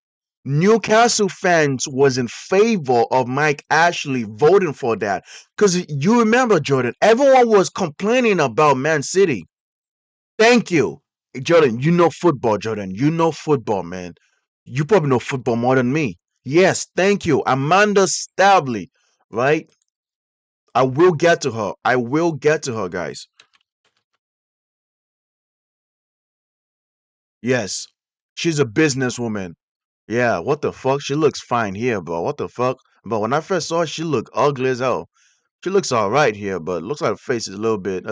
Newcastle fans was in favor of Mike Ashley voting for that. Because you remember, Jordan, everyone was complaining about Man City. Thank you. Jordan, you know football, Jordan. You know football, man. You probably know football more than me. Yes, thank you. Amanda Stabley, right? I will get to her. I will get to her, guys. Yes. She's a businesswoman. Yeah, what the fuck? She looks fine here, bro. What the fuck? But when I first saw her, she looked ugly as hell. She looks alright here, but looks like her face is a little bit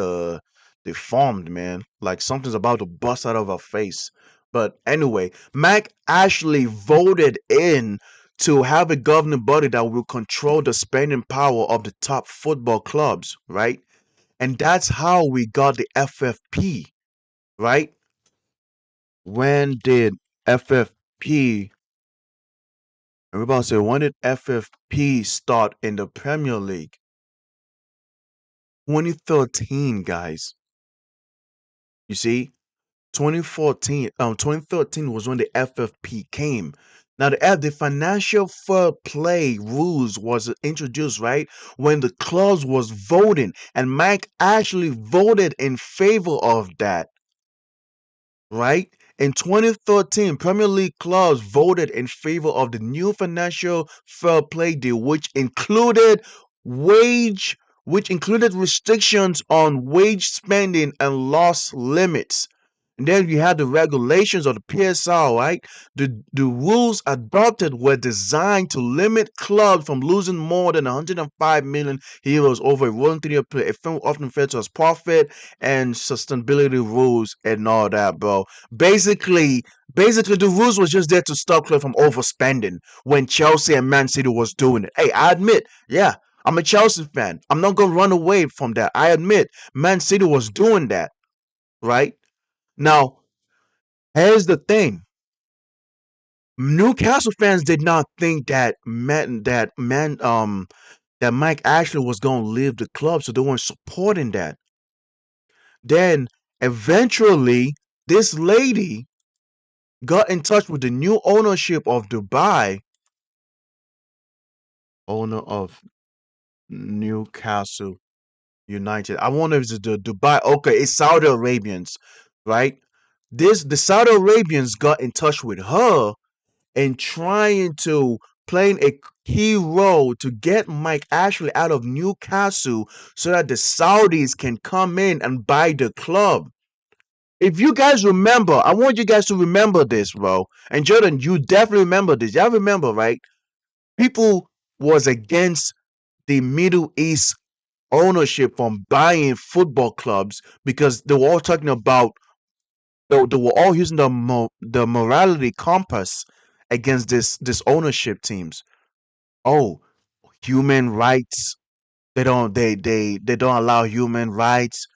deformed, man. Like something's about to bust out of her face. But anyway, Mac Ashley voted in to have a governing body that will control the spending power of the top football clubs, right? And that's how we got the FFP, right? When did FFP, I'm about to say, when did FFP start in the Premier League? 2013, guys. You see, 2013 was when the FFP came. Now the financial fair play rules was introduced, right? When the clubs was voting, and Mike actually voted in favor of that, right? In 2013, Premier League clubs voted in favor of the new financial fair play deal, wage, which included restrictions on wage spending and loss limits. And then you had the regulations of the PSL, right? The rules adopted were designed to limit clubs from losing more than 105 million euros over a rolling 3-year period. It often referred to as profit and sustainability rules and all that, bro. Basically, the rules was just there to stop clubs from overspending when Chelsea and Man City was doing it. Hey, I admit, yeah, I'm a Chelsea fan. I'm not gonna run away from that. I admit, Man City was doing that, right? Now, here's the thing. Newcastle fans did not think that Mike Ashley was going to leave the club, so they weren't supporting that. Then eventually, this lady got in touch with the new ownership of Dubai, owner of Newcastle United. I wonder if it's the Dubai. Okay, it's Saudi Arabians, right? The Saudi Arabians got in touch with her and trying to playing a key role to get Mike Ashley out of Newcastle so that the Saudis can come in and buy the club. If you guys remember, I want you guys to remember this, bro. And Jordan, you definitely remember this. Y'all remember, right? People was against the Middle East ownership from buying football clubs because they were all talking about they were all using the morality compass against this ownership teams. Oh, human rights. They don't allow human rights.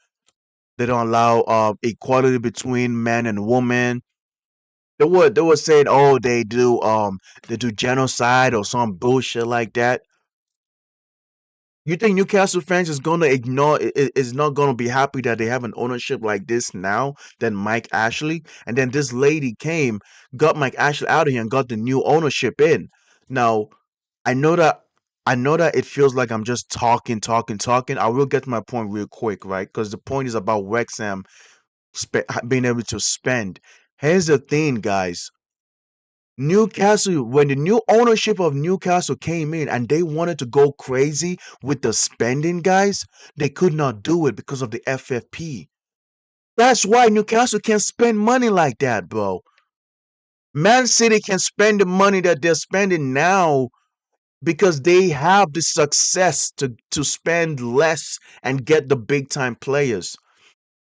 They don't allow equality between man and woman. They were saying, oh, they do genocide or some bullshit like that. You think Newcastle fans is gonna ignore is not gonna be happy that they have an ownership like this now than Mike Ashley? And then this lady came, got Mike Ashley out of here and got the new ownership in. Now, I know that I know that it feels like I'm just talking, talking, talking. I will get to my point real quick, right? Because the point is about Wrexham being able to spend. Here's the thing, guys. Newcastle, when the new ownership of Newcastle came in and they wanted to go crazy with the spending, guys, they could not do it because of the FFP. That's why Newcastle can spend money like that, bro. Man City can spend the money that they're spending now because they have the success to spend less and get the big time players.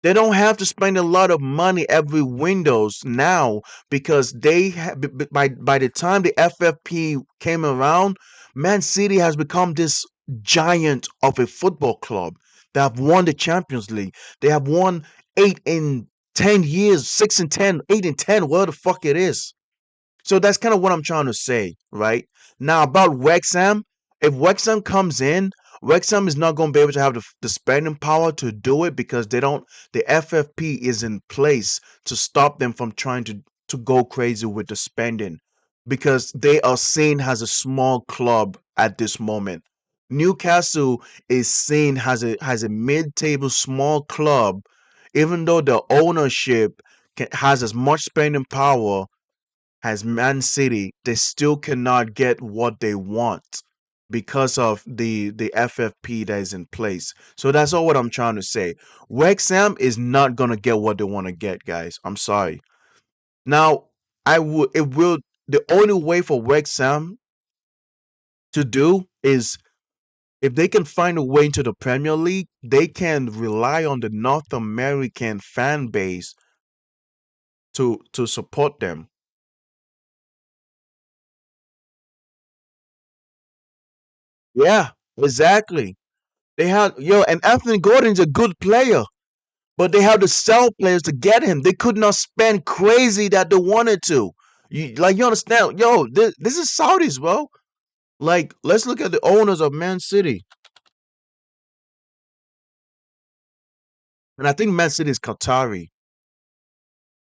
They don't have to spend a lot of money every windows now because by the time the FFP came around, Man City has become this giant of a football club. They have won the Champions League. They have won 8 in 10 years, 6 and 10, 8 and 10, where the fuck it is. So that's kind of what I'm trying to say, right? Now about Wrexham, if Wrexham comes in, Wrexham is not going to be able to have the spending power to do it because they don't. The FFP is in place to stop them from trying to go crazy with the spending. because they are seen as a small club at this moment. Newcastle is seen as a mid-table small club, even though the ownership has as much spending power as Man City. They still cannot get what they want because of the FFP that is in place. So that's all what I'm trying to say. Wrexham is not gonna get what they want to get, guys. I'm sorry. Now, it will the only way for Wrexham to do is if they can find a way into the Premier League, they can rely on the North American fan base to support them. Yeah, exactly. They had and Anthony Gordon's a good player, but they had to sell players to get him. They could not spend crazy that they wanted to. You understand? This is Saudis, bro. Like, let's look at the owners of Man City. And I think Man City is Qatari.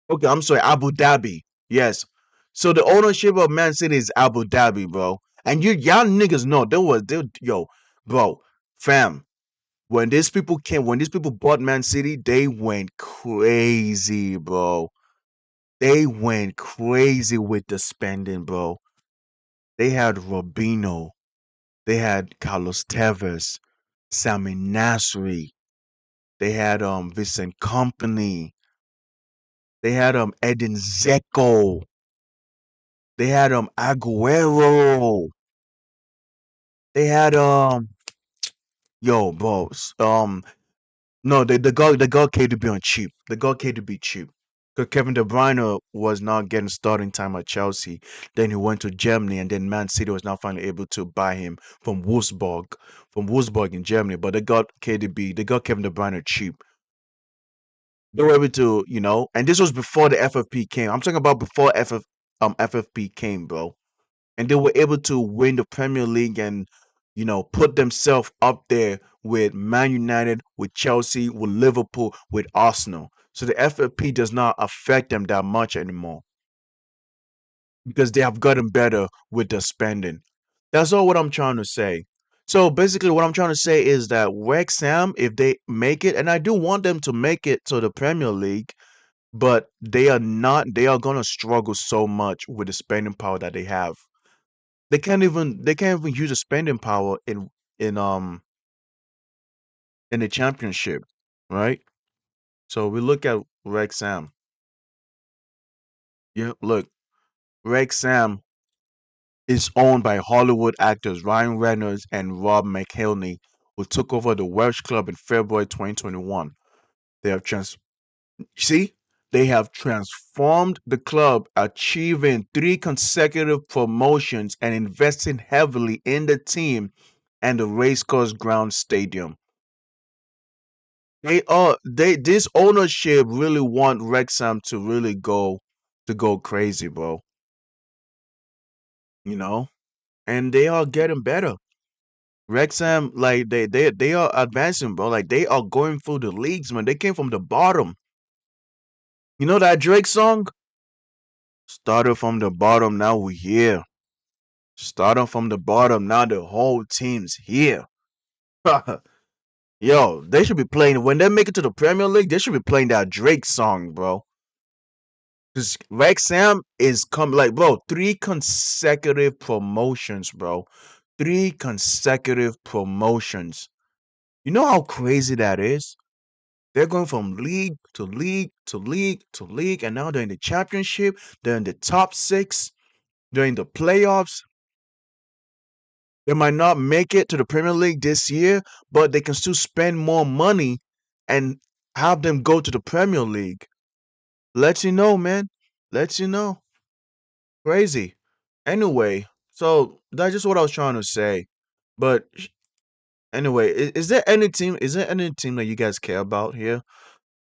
Okay, I'm sorry, Abu Dhabi. Yes. So the ownership of Man City is Abu Dhabi, bro. And y'all niggas know bro, fam. When these people bought Man City, they went crazy, bro. They went crazy with the spending, bro. They had Robinho, they had Carlos Tevez, Sami Nasri, they had Vincent Company, they had Edin Zeko, they had Aguero, they had bro, no, they got KDB on cheap. They got KDB cheap. Because Kevin De Bruyne was not getting starting time at Chelsea. Then he went to Germany, and then Man City was now finally able to buy him from Wolfsburg in Germany. But they got KDB, they got Kevin De Bruyne cheap. They were able to, and this was before the FFP came. I'm talking about before FFP came, bro. And they were able to win the Premier League and put themselves up there with Man United, with Chelsea, with Liverpool, with Arsenal. So the FFP does not affect them that much anymore because they have gotten better with the spending. That's all what I'm trying to say. So basically, what I'm trying to say is that Wrexham, if they make it, and I do want them to make it to the Premier League, but they are not. They are gonna struggle so much with the spending power that they have. They can't even use the spending power in the championship, right? So we look at Wrexham. Yeah, look, Wrexham is owned by Hollywood actors Ryan Reynolds and Rob McElhenney, who took over the Welsh club in February 2021. They have see, they have transformed the club, achieving 3 consecutive promotions and investing heavily in the team and the Racecourse Ground Stadium. This ownership really want Wrexham to really go crazy, bro. You know, and they are getting better. Wrexham, like they are advancing, bro. Like they are going through the leagues, man. They came from the bottom. You know that Drake song? Started from the bottom, now we're here. Starting from the bottom, now the whole team's here. Yo, they should be playing when they make it to the Premier League. They should be playing that Drake song, bro. Because Wrexham is coming, like, bro, 3 consecutive promotions, bro. 3 consecutive promotions. You know how crazy that is? They're going from league to league to league to league, and now they're in the championship. They're in the top six. They're in the playoffs. They might not make it to the Premier League this year, but they can still spend more money and have them go to the Premier League. Let you know, man. Let you know. Crazy. Anyway, so that's just what I was trying to say. But anyway, is there any team? Is there any team that you guys care about here?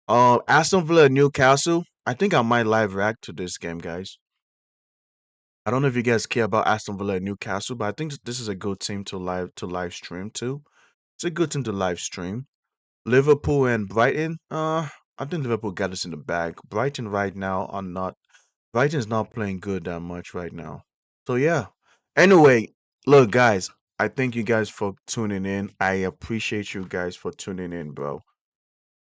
Aston Villa, Newcastle. I think I might live react to this game, guys. I don't know if you guys care about Aston Villa and Newcastle, but I think this is a good team to live stream too. It's a good team to live stream. Liverpool and Brighton. I think Liverpool got us in the bag. Brighton right now are not. Brighton's not playing good that much right now. So yeah. Anyway, look, guys. I thank you guys for tuning in. I appreciate you guys for tuning in, bro.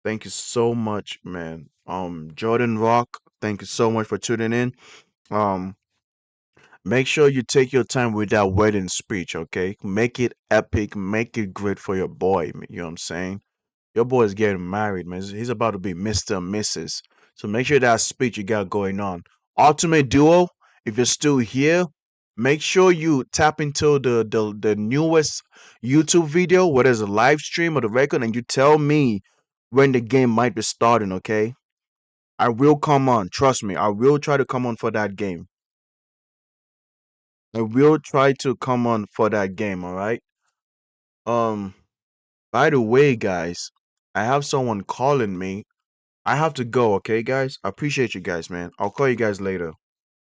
Thank you so much, man. Jordan Rock, thank you so much for tuning in. Um, Make sure you take your time with that wedding speech, okay? Make it epic, make it great for your boy. You know what I'm saying? Your boy is getting married, man. He's about to be Mr. and Mrs. So make sure that speech you got going on. Ultimate Duo, if you're still here, make sure you tap into the newest YouTube video, whether it's a live stream or the record, and you tell me when the game might be starting, okay? I will come on. Trust me. I will try to come on for that game. I will try to come on for that game, all right? Um, by the way, guys, I have someone calling me. I have to go, okay, guys? I appreciate you guys, man. I'll call you guys later.